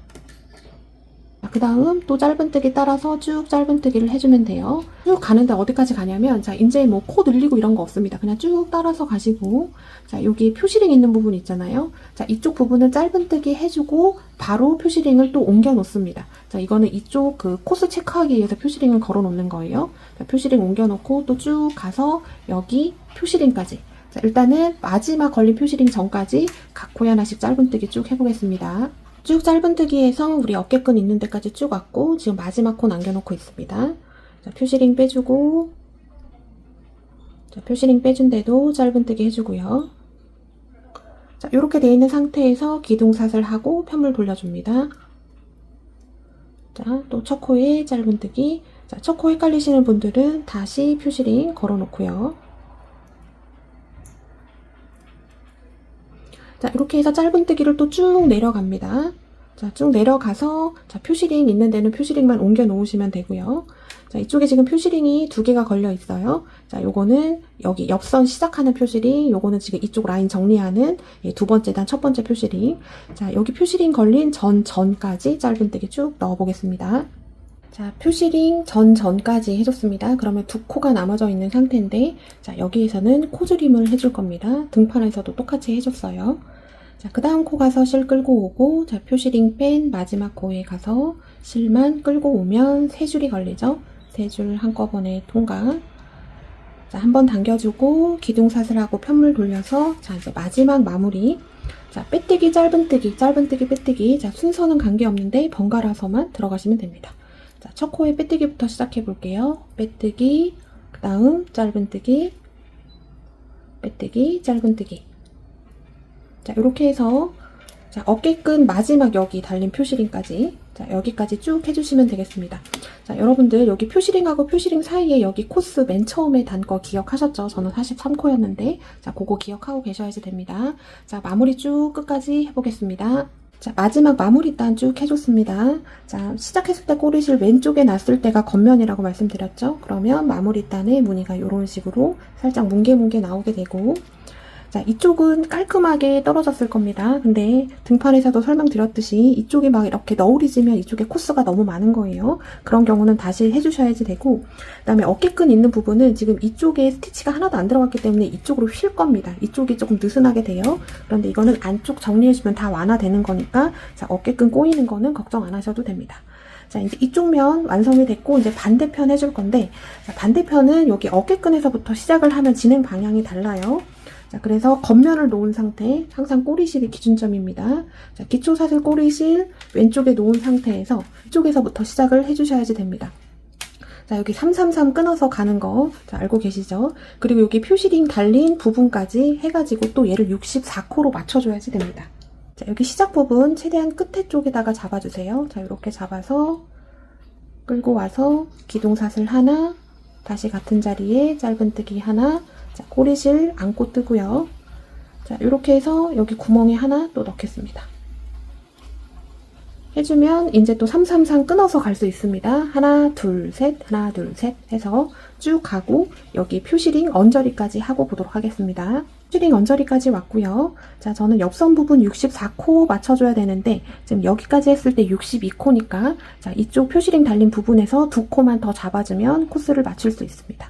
그 다음 또 짧은뜨기 따라서 쭉 짧은뜨기를 해주면 돼요. 쭉 가는데 어디까지 가냐면 자, 이제 뭐 코 늘리고 이런 거 없습니다. 그냥 쭉 따라서 가시고 자, 여기 표시링 있는 부분 있잖아요. 자, 이쪽 부분은 짧은뜨기 해주고 바로 표시링을 또 옮겨 놓습니다. 자, 이거는 이쪽 그 코스 체크하기 위해서 표시링을 걸어 놓는 거예요. 자, 표시링 옮겨 놓고 또 쭉 가서 여기 표시링까지 자, 일단은 마지막 걸린 표시링 전까지 각 코에 하나씩 짧은뜨기 쭉 해보겠습니다. 쭉 짧은뜨기에서 우리 어깨끈 있는 데까지 쭉 왔고 지금 마지막 코 남겨놓고 있습니다. 자, 표시링 빼주고 자, 표시링 빼준 데도 짧은뜨기 해주고요. 자, 이렇게 돼 있는 상태에서 기둥사슬 하고 편물 돌려줍니다. 자, 또 첫 코에 짧은뜨기. 자, 첫 코 헷갈리시는 분들은 다시 표시링 걸어놓고요. 자, 이렇게 해서 짧은뜨기를 또 쭉 내려갑니다. 자, 쭉 내려가서 자, 표시링 있는 데는 표시링만 옮겨 놓으시면 되고요. 자, 이쪽에 지금 표시링이 2개가 걸려 있어요. 자, 요거는 여기 옆선 시작하는 표시링, 요거는 지금 이쪽 라인 정리하는 두 번째 단 첫 번째 표시링. 자, 여기 표시링 걸린 전까지 짧은뜨기 쭉 넣어 보겠습니다. 자, 표시링 전까지 해줬습니다. 그러면 두 코가 남아져 있는 상태인데 자, 여기에서는 코줄임을 해줄 겁니다. 등판에서도 똑같이 해줬어요. 자, 그 다음 코 가서 실 끌고 오고 자, 표시링 뺀 마지막 코에 가서 실만 끌고 오면 세 줄이 걸리죠. 세 줄 한꺼번에 통과. 자, 한번 당겨주고 기둥사슬하고 편물 돌려서 자, 이제 마지막 마무리. 자, 빼뜨기 짧은뜨기 빼뜨기. 자, 순서는 관계없는데 번갈아서만 들어가시면 됩니다. 자, 첫 코에 빼뜨기부터 시작해 볼게요. 빼뜨기, 그 다음 짧은뜨기, 빼뜨기, 짧은뜨기. 자, 이렇게 해서 자, 어깨끈 마지막 여기 달린 표시링까지 자, 여기까지 쭉 해주시면 되겠습니다. 자, 여러분들 여기 표시링하고 표시링 사이에 여기 코스 맨 처음에 단 거 기억하셨죠? 저는 43코였는데 자, 그거 기억하고 계셔야지 됩니다. 자, 마무리 쭉 끝까지 해보겠습니다. 자, 마지막 마무리 단 쭉 해줬습니다. 자, 시작했을 때 꼬리실 왼쪽에 놨을 때가 겉면이라고 말씀드렸죠? 그러면 마무리 단에 무늬가 이런 식으로 살짝 뭉게뭉게 나오게 되고 자, 이쪽은 깔끔하게 떨어졌을 겁니다. 근데 등판에서도 설명드렸듯이 이쪽이 막 이렇게 너우리지면 이쪽에 코스가 너무 많은 거예요. 그런 경우는 다시 해주셔야지 되고 그 다음에 어깨끈 있는 부분은 지금 이쪽에 스티치가 하나도 안 들어갔기 때문에 이쪽으로 휠 겁니다. 이쪽이 조금 느슨하게 돼요. 그런데 이거는 안쪽 정리해주면 다 완화되는 거니까 자, 어깨끈 꼬이는 거는 걱정 안 하셔도 됩니다. 자, 이제 이쪽 면 완성이 됐고 이제 반대편 해줄 건데 자, 반대편은 여기 어깨끈에서부터 시작을 하면 진행 방향이 달라요. 자, 그래서 겉면을 놓은 상태, 항상 꼬리실이 기준점입니다. 자, 기초사슬 꼬리실 왼쪽에 놓은 상태에서 이쪽에서부터 시작을 해주셔야지 됩니다. 자, 여기 333 끊어서 가는 거, 자, 알고 계시죠? 그리고 여기 표시링 달린 부분까지 해가지고 또 얘를 64코로 맞춰줘야지 됩니다. 자, 여기 시작 부분 최대한 끝에 쪽에다가 잡아주세요. 자, 이렇게 잡아서 끌고 와서 기둥사슬 하나, 다시 같은 자리에 짧은뜨기 하나, 자, 꼬리실 안고 뜨고요. 자, 이렇게 해서 여기 구멍에 하나 또 넣겠습니다. 해주면 이제 또 333 끊어서 갈 수 있습니다. 하나, 둘, 셋, 하나, 둘, 셋 해서 쭉 가고 여기 표시링 언저리까지 하고 보도록 하겠습니다. 표시링 언저리까지 왔고요. 자, 저는 옆선 부분 64코 맞춰줘야 되는데 지금 여기까지 했을 때 62코니까 자, 이쪽 표시링 달린 부분에서 2코만 더 잡아주면 코스를 맞출 수 있습니다.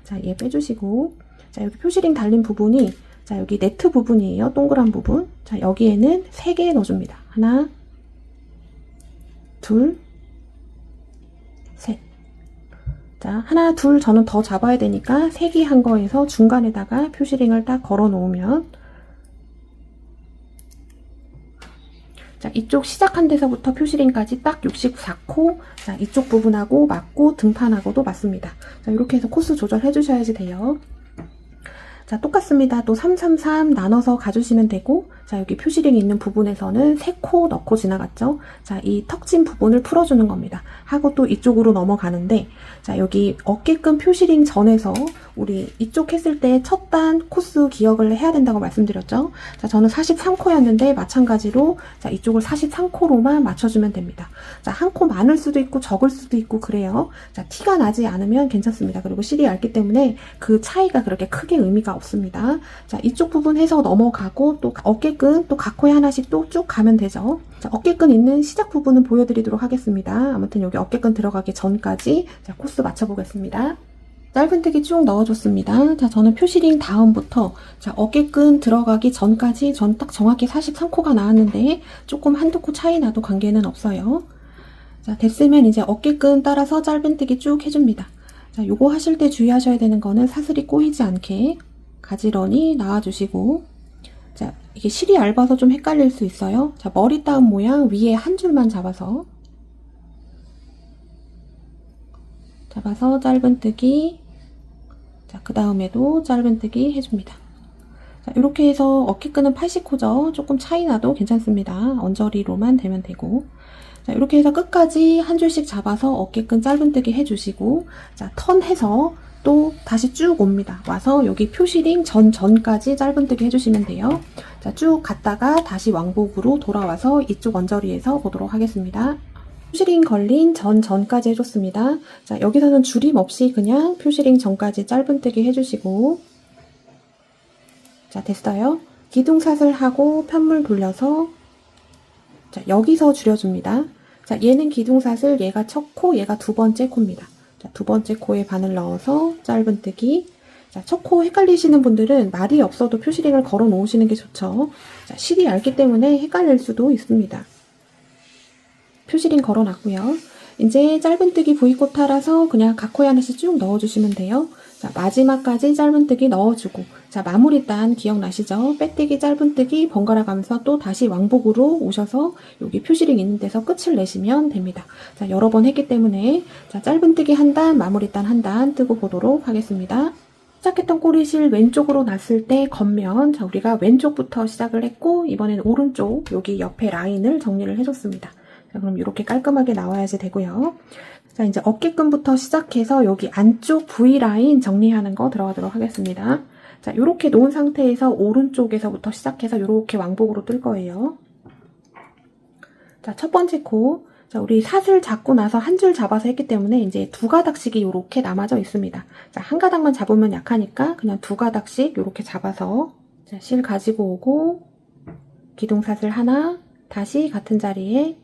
자, 얘 빼주시고 자, 여기 표시링 달린 부분이 자, 여기 네트 부분이에요. 동그란 부분. 자, 여기에는 3개 넣어줍니다. 하나, 둘, 셋. 자, 하나, 둘 저는 더 잡아야 되니까 3개 한 거에서 중간에다가 표시링을 딱 걸어 놓으면 자, 이쪽 시작한 데서부터 표시링까지 딱 64코 자, 이쪽 부분하고 맞고 등판하고도 맞습니다. 자, 이렇게 해서 코스 조절해 주셔야지 돼요. 자, 똑같습니다. 또 333 나눠서 가주시면 되고 자, 여기 표시링이 있는 부분에서는 3코 넣고 지나갔죠. 자, 이 턱진 부분을 풀어주는 겁니다. 하고 또 이쪽으로 넘어가는데 자, 여기 어깨끈 표시링 전에서 우리 이쪽 했을 때 첫 단 코스 기억을 해야 된다고 말씀드렸죠. 자, 저는 43코였는데 마찬가지로 자, 이쪽을 43코로만 맞춰주면 됩니다. 자, 한 코 많을 수도 있고 적을 수도 있고 그래요. 자, 티가 나지 않으면 괜찮습니다. 그리고 실이 얇기 때문에 그 차이가 그렇게 크게 의미가 없습니다. 자, 이쪽 부분 해서 넘어가고 또 어깨끈 또 각 코에 하나씩 또 쭉 가면 되죠. 자, 어깨끈 있는 시작 부분은 보여드리도록 하겠습니다. 아무튼 여기 어깨끈 들어가기 전까지 자, 코스 맞춰보겠습니다. 짧은뜨기 쭉 넣어줬습니다. 자, 저는 표시링 다음부터 자, 어깨끈 들어가기 전까지 전 딱 정확히 43코가 나왔는데 조금 한두 코 차이 나도 관계는 없어요. 자, 됐으면 이제 어깨끈 따라서 짧은뜨기 쭉 해줍니다. 자, 요거 하실 때 주의하셔야 되는 거는 사슬이 꼬이지 않게 가지런히 나와주시고 자, 이게 실이 얇아서 좀 헷갈릴 수 있어요. 자, 머리 따은 모양 위에 한 줄만 잡아서 짧은뜨기 자, 그 다음에도 짧은뜨기 해줍니다. 자, 이렇게 해서 어깨끈은 80코죠. 조금 차이 나도 괜찮습니다. 언저리로만 되면 되고 자, 이렇게 해서 끝까지 한 줄씩 잡아서 어깨끈 짧은뜨기 해주시고 자, 턴해서 또 다시 쭉 옵니다. 와서 여기 표시링 전까지 짧은뜨기 해주시면 돼요. 자, 쭉 갔다가 다시 왕복으로 돌아와서 이쪽 언저리에서 보도록 하겠습니다. 표시링 걸린 전까지 해줬습니다. 자, 여기서는 줄임 없이 그냥 표시링 전까지 짧은뜨기 해주시고 자, 됐어요. 기둥사슬 하고 편물 돌려서 자, 여기서 줄여줍니다. 자, 얘는 기둥사슬, 얘가 첫 코, 얘가 두 번째 코입니다. 자, 두 번째 코에 바늘 넣어서 짧은뜨기. 자, 첫 코 헷갈리시는 분들은 말이 없어도 표시링을 걸어 놓으시는 게 좋죠. 자, 실이 얇기 때문에 헷갈릴 수도 있습니다. 표시링 걸어 놨고요. 이제 짧은뜨기 V꽃 따라서 그냥 각 코에 하나씩 쭉 넣어주시면 돼요. 자, 마지막까지 짧은뜨기 넣어주고 자, 마무리 단 기억나시죠? 빼뜨기 짧은뜨기 번갈아 가면서 또 다시 왕복으로 오셔서 여기 표시링 있는 데서 끝을 내시면 됩니다. 자, 여러 번 했기 때문에 자, 짧은뜨기 한 단, 마무리 단 한 단 뜨고 보도록 하겠습니다. 시작했던 꼬리실 왼쪽으로 놨을 때 겉면 자, 우리가 왼쪽부터 시작을 했고 이번에는 오른쪽 여기 옆에 라인을 정리를 해줬습니다. 자, 그럼 이렇게 깔끔하게 나와야지 되고요. 자, 이제 어깨끈부터 시작해서 여기 안쪽 V라인 정리하는 거 들어가도록 하겠습니다. 자, 이렇게 놓은 상태에서 오른쪽에서부터 시작해서 이렇게 왕복으로 뜰 거예요. 자, 첫 번째 코. 자, 우리 사슬 잡고 나서 한 줄 잡아서 했기 때문에 이제 두 가닥씩이 이렇게 남아져 있습니다. 자, 한 가닥만 잡으면 약하니까 그냥 두 가닥씩 이렇게 잡아서 자, 실 가지고 오고 기둥사슬 하나, 다시 같은 자리에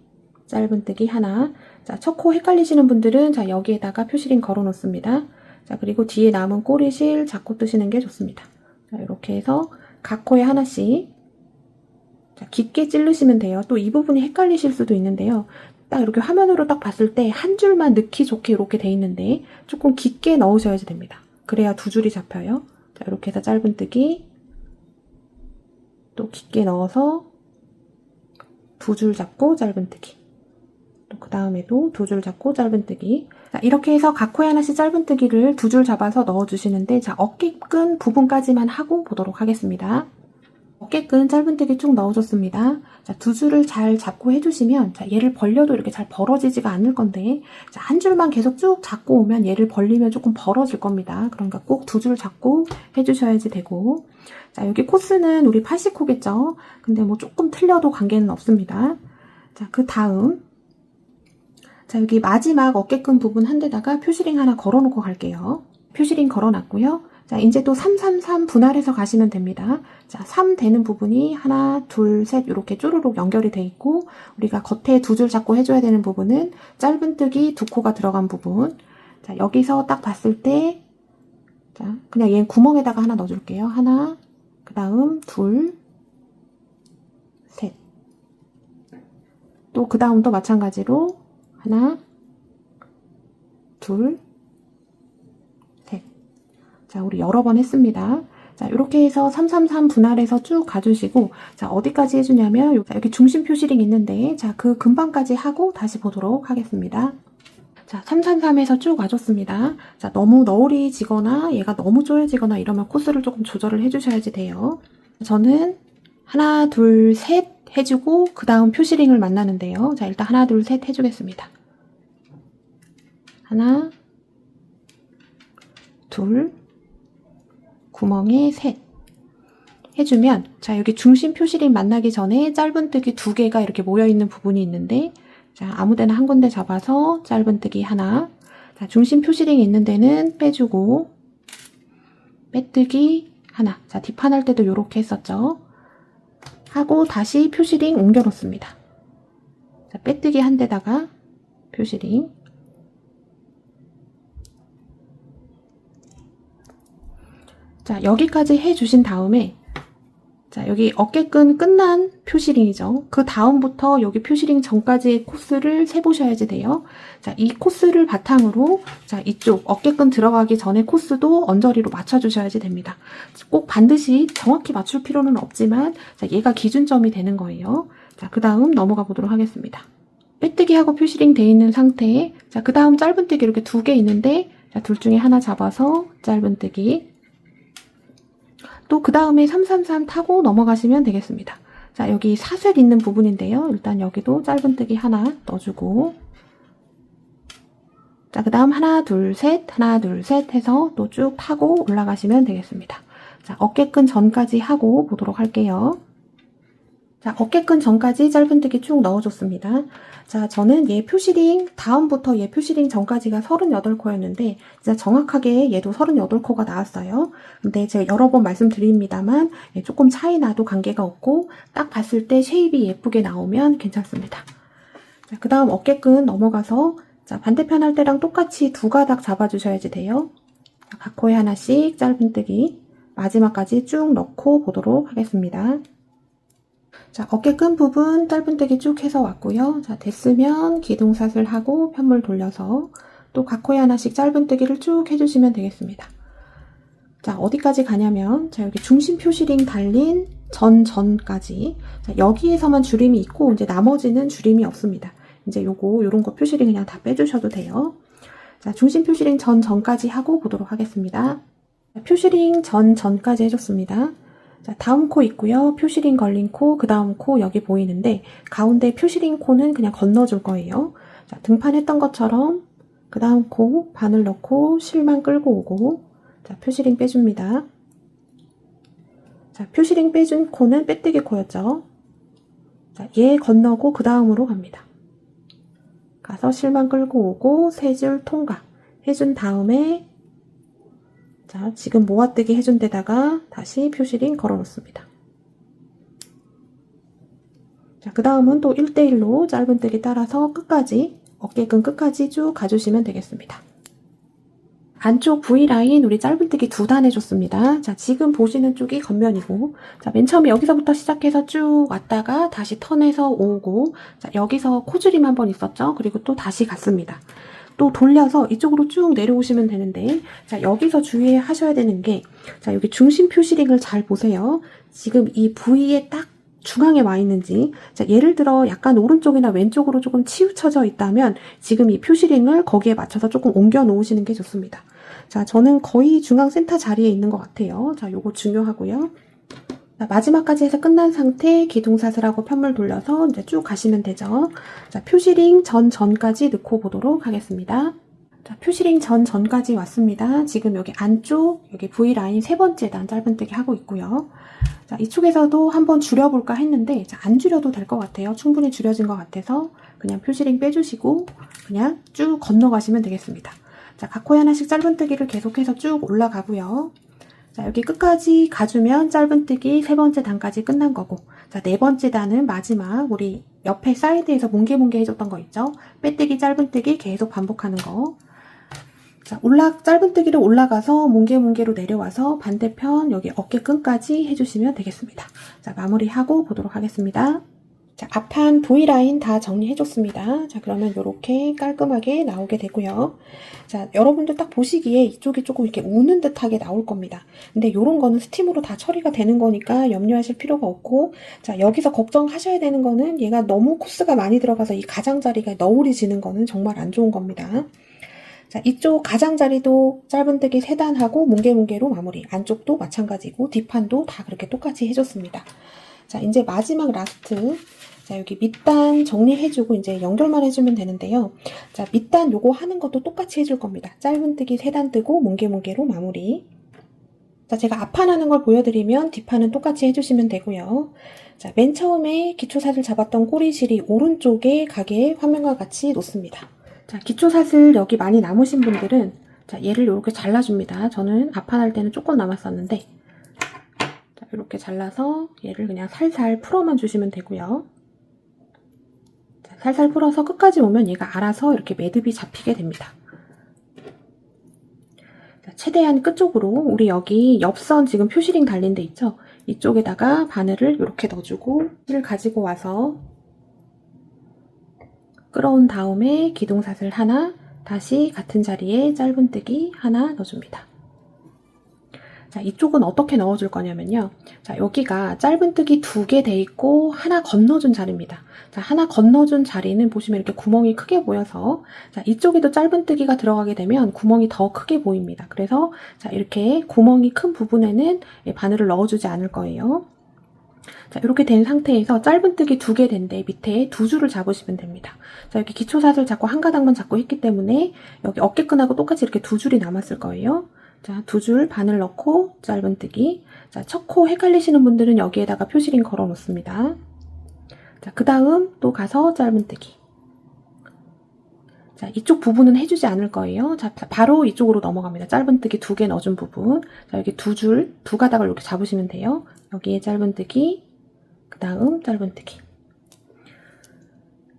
짧은뜨기 하나. 자, 첫 코 헷갈리시는 분들은 자, 여기에다가 표시링 걸어 놓습니다. 자, 그리고 뒤에 남은 꼬리실 잡고 뜨시는 게 좋습니다. 자, 이렇게 해서 각 코에 하나씩 자, 깊게 찌르시면 돼요. 또 이 부분이 헷갈리실 수도 있는데요. 딱 이렇게 화면으로 딱 봤을 때 한 줄만 넣기 좋게 이렇게 돼 있는데 조금 깊게 넣으셔야지 됩니다. 그래야 두 줄이 잡혀요. 자, 이렇게 해서 짧은뜨기 또 깊게 넣어서 2줄 잡고 짧은뜨기. 또 그 다음에도 2줄 잡고 짧은뜨기. 자, 이렇게 해서 각 코에 하나씩 짧은뜨기를 2줄 잡아서 넣어주시는데, 자, 어깨끈 부분까지만 하고 보도록 하겠습니다. 어깨끈 짧은뜨기 쭉 넣어줬습니다. 자, 2줄을 잘 잡고 해주시면, 자, 얘를 벌려도 이렇게 잘 벌어지지가 않을 건데, 자, 한 줄만 계속 쭉 잡고 오면 얘를 벌리면 조금 벌어질 겁니다. 그러니까 꼭 2줄 잡고 해주셔야지 되고, 자, 여기 코스는 우리 80코겠죠? 근데 뭐 조금 틀려도 관계는 없습니다. 자, 그 다음, 자, 여기 마지막 어깨끈 부분 한 데다가 표시링 하나 걸어놓고 갈게요. 표시링 걸어놨고요. 자, 이제 또 333 분할해서 가시면 됩니다. 자, 3 되는 부분이 하나, 둘, 셋 이렇게 쪼르륵 연결이 돼 있고, 우리가 겉에 2줄 잡고 해줘야 되는 부분은 짧은뜨기 2코가 들어간 부분. 자, 여기서 딱 봤을 때, 자, 그냥 얘 구멍에다가 하나 넣어줄게요. 하나, 그 다음 둘, 셋. 또 그 다음도 마찬가지로 하나, 둘, 셋. 자, 우리 여러 번 했습니다. 자, 이렇게 해서 333 분할해서 쭉 가주시고, 자, 어디까지 해주냐면, 여기 중심 표시링 있는데, 자, 그 근방까지 하고 다시 보도록 하겠습니다. 자, 333에서 쭉 와줬습니다. 자, 너무 너울이 지거나 얘가 너무 쪼여지거나 이러면 코스를 조금 조절을 해주셔야지 돼요. 저는 하나, 둘, 셋 해주고 그 다음 표시링을 만나는데요. 자, 일단 하나, 둘, 셋 해주겠습니다. 하나, 둘, 구멍에 셋 해주면, 자, 여기 중심 표시링 만나기 전에 짧은뜨기 2개가 이렇게 모여있는 부분이 있는데, 자, 아무데나 한 군데 잡아서 짧은뜨기 하나, 자, 중심 표시링이 있는 데는 빼주고 빼뜨기 하나. 자, 뒷판할 때도 이렇게 했었죠. 하고 다시 표시링 옮겨 놓습니다. 자, 빼뜨기 한 데다가 표시링. 자, 여기까지 해주신 다음에, 자, 여기 어깨끈 끝난 표시링이죠. 그 다음부터 여기 표시링 전까지의 코스를 세보셔야지 돼요. 자, 이 코스를 바탕으로, 자, 이쪽 어깨끈 들어가기 전에 코스도 언저리로 맞춰주셔야지 됩니다. 꼭 반드시 정확히 맞출 필요는 없지만, 자, 얘가 기준점이 되는 거예요. 자, 그 다음 넘어가 보도록 하겠습니다. 빼뜨기하고 표시링 돼 있는 상태에, 자, 그 다음 짧은뜨기 이렇게 2개 있는데, 자, 둘 중에 하나 잡아서 짧은뜨기. 또 그 다음에 333 타고 넘어가시면 되겠습니다. 자, 여기 사슬 있는 부분인데요. 일단 여기도 짧은뜨기 하나 넣어주고, 자, 그 다음 하나, 둘, 셋, 하나, 둘, 셋 해서 또 쭉 타고 올라가시면 되겠습니다. 자, 어깨끈 전까지 하고 보도록 할게요. 자, 어깨끈 전까지 짧은뜨기 쭉 넣어줬습니다. 자, 저는 얘 표시링, 다음부터 얘 표시링 전까지가 38코였는데, 진짜 정확하게 얘도 38코가 나왔어요. 근데 제가 여러 번 말씀드립니다만, 조금 차이 나도 관계가 없고, 딱 봤을 때 쉐입이 예쁘게 나오면 괜찮습니다. 자, 그 다음 어깨끈 넘어가서, 자, 반대편 할 때랑 똑같이 2가닥 잡아주셔야지 돼요. 자, 각 코에 하나씩 짧은뜨기, 마지막까지 쭉 넣고 보도록 하겠습니다. 자, 어깨끈 부분 짧은뜨기 쭉 해서 왔고요. 자, 됐으면 기둥사슬 하고 편물 돌려서 또 각 코에 하나씩 짧은뜨기를 쭉 해주시면 되겠습니다. 자, 어디까지 가냐면, 자, 여기 중심 표시링 달린 전까지. 자, 여기에서만 줄임이 있고, 이제 나머지는 줄임이 없습니다. 이제 요런 거 표시링 그냥 다 빼주셔도 돼요. 자, 중심 표시링 전까지 하고 보도록 하겠습니다. 자, 표시링 전까지 해줬습니다. 자, 다음 코 있고요. 표시링 걸린 코, 그 다음 코 여기 보이는데, 가운데 표시링 코는 그냥 건너줄 거예요. 자, 등판 했던 것처럼 그 다음 코 바늘 넣고 실만 끌고 오고, 자, 표시링 빼줍니다. 자, 표시링 빼준 코는 빼뜨기 코였죠. 자, 얘 건너고 그 다음으로 갑니다. 가서 실만 끌고 오고 3줄 통과 해준 다음에, 자, 지금 모아뜨기 해준 데다가 다시 표시링 걸어 놓습니다. 자, 그 다음은 또 1대1로 짧은뜨기 따라서 끝까지, 어깨끈 끝까지 쭉 가주시면 되겠습니다. 안쪽 V라인 우리 짧은뜨기 2단 해줬습니다. 자, 지금 보시는 쪽이 겉면이고, 자, 맨 처음에 여기서부터 시작해서 쭉 왔다가 다시 턴해서 오고, 자, 여기서 코줄임 한번 있었죠? 그리고 또 다시 갔습니다. 또 돌려서 이쪽으로 쭉 내려오시면 되는데, 자, 여기서 주의하셔야 되는 게, 자, 여기 중심 표시링을 잘 보세요. 지금 이 부위에 딱 중앙에 와 있는지, 자, 예를 들어 약간 오른쪽이나 왼쪽으로 조금 치우쳐져 있다면 지금 이 표시링을 거기에 맞춰서 조금 옮겨 놓으시는 게 좋습니다. 자, 저는 거의 중앙 센터 자리에 있는 것 같아요. 자, 요거 중요하고요. 자, 마지막까지 해서 끝난 상태 기둥사슬하고 편물 돌려서 이제 쭉 가시면 되죠. 자, 표시링 전까지 넣고 보도록 하겠습니다. 자, 표시링 전까지 왔습니다. 지금 여기 안쪽, 여기 V라인 세 번째 단 짧은뜨기 하고 있고요. 자, 이쪽에서도 한번 줄여볼까 했는데, 자, 안 줄여도 될 것 같아요. 충분히 줄여진 것 같아서 그냥 표시링 빼주시고 그냥 쭉 건너가시면 되겠습니다. 자, 각 코에 하나씩 짧은뜨기를 계속해서 쭉 올라가고요. 자, 여기 끝까지 가주면 짧은뜨기 세 번째 단까지 끝난 거고, 자, 네 번째 단은 마지막 우리 옆에 사이드에서 뭉게뭉게 해줬던 거 있죠? 빼뜨기 짧은뜨기 계속 반복하는 거. 자, 짧은뜨기로 올라가서 뭉게뭉게로 내려와서 반대편 여기 어깨끈까지 해주시면 되겠습니다. 자, 마무리하고 보도록 하겠습니다. 자, 앞판 V라인 다 정리해줬습니다. 자, 그러면 이렇게 깔끔하게 나오게 되고요. 자, 여러분들 딱 보시기에 이쪽이 조금 이렇게 우는 듯하게 나올 겁니다. 근데 이런 거는 스팀으로 다 처리가 되는 거니까 염려하실 필요가 없고, 자, 여기서 걱정하셔야 되는 거는 얘가 너무 코스가 많이 들어가서 이 가장자리가 너울이 지는 거는 정말 안 좋은 겁니다. 자, 이쪽 가장자리도 짧은뜨기 3단하고 뭉게뭉게로 마무리. 안쪽도 마찬가지고 뒷판도 다 그렇게 똑같이 해줬습니다. 자, 이제 마지막 라스트. 자, 여기 밑단 정리해주고 이제 연결만 해주면 되는데요. 자, 밑단 요거 하는 것도 똑같이 해줄 겁니다. 짧은뜨기 3단 뜨고 뭉게뭉게로 마무리. 자, 제가 앞판 하는 걸 보여드리면 뒷판은 똑같이 해주시면 되고요. 자, 맨 처음에 기초사슬 잡았던 꼬리실이 오른쪽에 가게 화면과 같이 놓습니다. 자, 기초사슬 여기 많이 남으신 분들은 자, 얘를 이렇게 잘라줍니다. 저는 앞판 할 때는 조금 남았었는데, 자, 이렇게 잘라서 얘를 그냥 살살 풀어만 주시면 되고요. 자, 살살 풀어서 끝까지 오면 얘가 알아서 이렇게 매듭이 잡히게 됩니다. 자, 최대한 끝쪽으로 우리 여기 옆선 지금 표시링 달린 데 있죠? 이쪽에다가 바늘을 이렇게 넣어주고 을 가지고 와서 끌어온 다음에 기둥사슬 하나, 다시 같은 자리에 짧은뜨기 하나 넣어줍니다. 자, 이쪽은 어떻게 넣어줄 거냐면요. 자, 여기가 짧은뜨기 2개 돼 있고 하나 건너준 자리입니다. 자, 하나 건너준 자리는 보시면 이렇게 구멍이 크게 보여서, 자, 이쪽에도 짧은뜨기가 들어가게 되면 구멍이 더 크게 보입니다. 그래서 자, 이렇게 구멍이 큰 부분에는 바늘을 넣어주지 않을 거예요. 자, 이렇게 된 상태에서 짧은뜨기 2개 된데 밑에 2줄을 잡으시면 됩니다. 자, 여기 기초사슬 잡고 한 가닥만 잡고 했기 때문에 여기 어깨끈하고 똑같이 이렇게 2줄이 남았을 거예요. 자, 2줄 바늘 넣고 짧은뜨기. 자, 첫 코 헷갈리시는 분들은 여기에다가 표시링 걸어 놓습니다. 자, 그 다음 또 가서 짧은뜨기. 자, 이쪽 부분은 해주지 않을 거예요. 자, 바로 이쪽으로 넘어갑니다. 짧은뜨기 2개 넣어준 부분. 자, 여기 2줄, 2가닥을 이렇게 잡으시면 돼요. 여기에 짧은뜨기, 그 다음 짧은뜨기.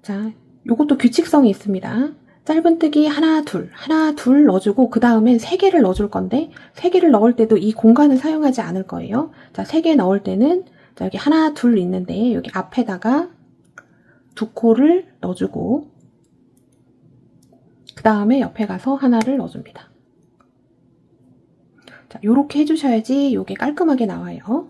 자, 요것도 규칙성이 있습니다. 짧은뜨기 하나, 둘 넣어주고 그 다음엔 3개를 넣어줄 건데 3개를 넣을 때도 이 공간을 사용하지 않을 거예요. 자, 3개 넣을 때는 자, 여기 하나, 둘 있는데 여기 앞에다가 2코를 넣어주고 그 다음에 옆에 가서 하나를 넣어줍니다. 자, 요렇게 해주셔야지 요게 깔끔하게 나와요.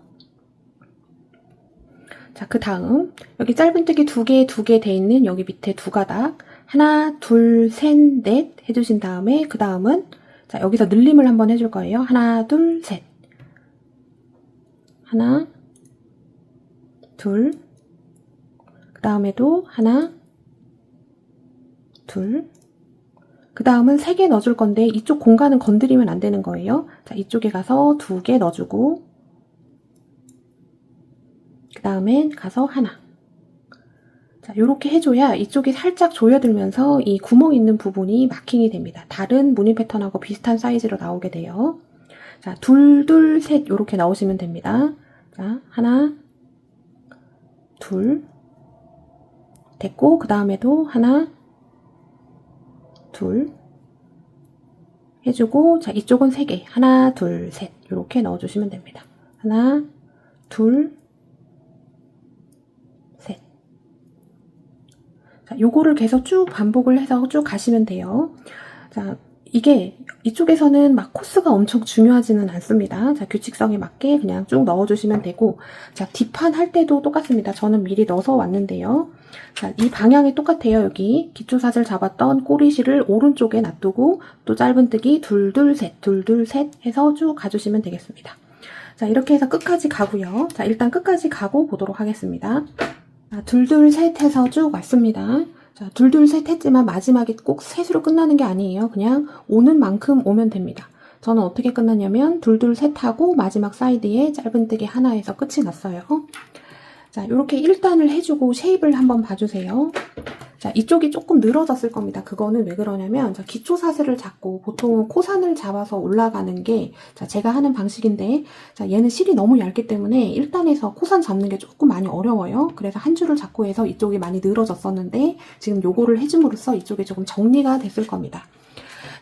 자, 그 다음 여기 짧은뜨기 2개 돼 있는 여기 밑에 2가닥 하나, 둘, 셋, 넷 해주신 다음에 그 다음은 자, 여기서 늘림을 한번 해줄 거예요. 하나, 둘, 셋. 하나, 둘. 그 다음에도 하나, 둘. 그 다음은 3개 넣어줄 건데 이쪽 공간은 건드리면 안 되는 거예요. 자, 이쪽에 가서 2개 넣어주고 그 다음엔 가서 하나. 자, 요렇게 해줘야 이쪽이 살짝 조여들면서 이 구멍 있는 부분이 마킹이 됩니다. 다른 무늬 패턴하고 비슷한 사이즈로 나오게 돼요. 자, 둘, 둘, 셋 요렇게 나오시면 됩니다. 자, 하나, 둘 됐고 그 다음에도 하나, 둘 해주고 자, 이쪽은 3개 하나, 둘, 셋 요렇게 넣어주시면 됩니다. 하나, 둘, 자, 요거를 계속 쭉 반복을 해서 쭉 가시면 돼요. 자, 이게 이쪽에서는 막 코스가 엄청 중요하지는 않습니다. 자, 규칙성에 맞게 그냥 쭉 넣어주시면 되고, 자, 뒷판 할 때도 똑같습니다. 저는 미리 넣어서 왔는데요. 자, 이 방향이 똑같아요. 여기 기초사슬 잡았던 꼬리실을 오른쪽에 놔두고 또 짧은뜨기 둘둘셋 둘둘셋 해서 쭉 가주시면 되겠습니다. 자, 이렇게 해서 끝까지 가고요. 자, 일단 끝까지 가고 보도록 하겠습니다. 자, 둘둘셋 해서 쭉 왔습니다. 자, 둘둘셋 했지만 마지막에 꼭 셋으로 끝나는 게 아니에요. 그냥 오는 만큼 오면 됩니다. 저는 어떻게 끝났냐면 둘둘셋 하고 마지막 사이드에 짧은뜨기 하나 해서 끝이 났어요. 자, 이렇게 1단을 해주고 쉐입을 한번 봐주세요. 자, 이쪽이 조금 늘어졌을 겁니다. 그거는 왜 그러냐면, 자, 기초 사슬을 잡고 보통은 코산을 잡아서 올라가는 게, 자, 제가 하는 방식인데, 자, 얘는 실이 너무 얇기 때문에 1단에서 코산 잡는 게 조금 많이 어려워요. 그래서 한 줄을 잡고 해서 이쪽이 많이 늘어졌었는데, 지금 요거를 해줌으로써 이쪽이 조금 정리가 됐을 겁니다.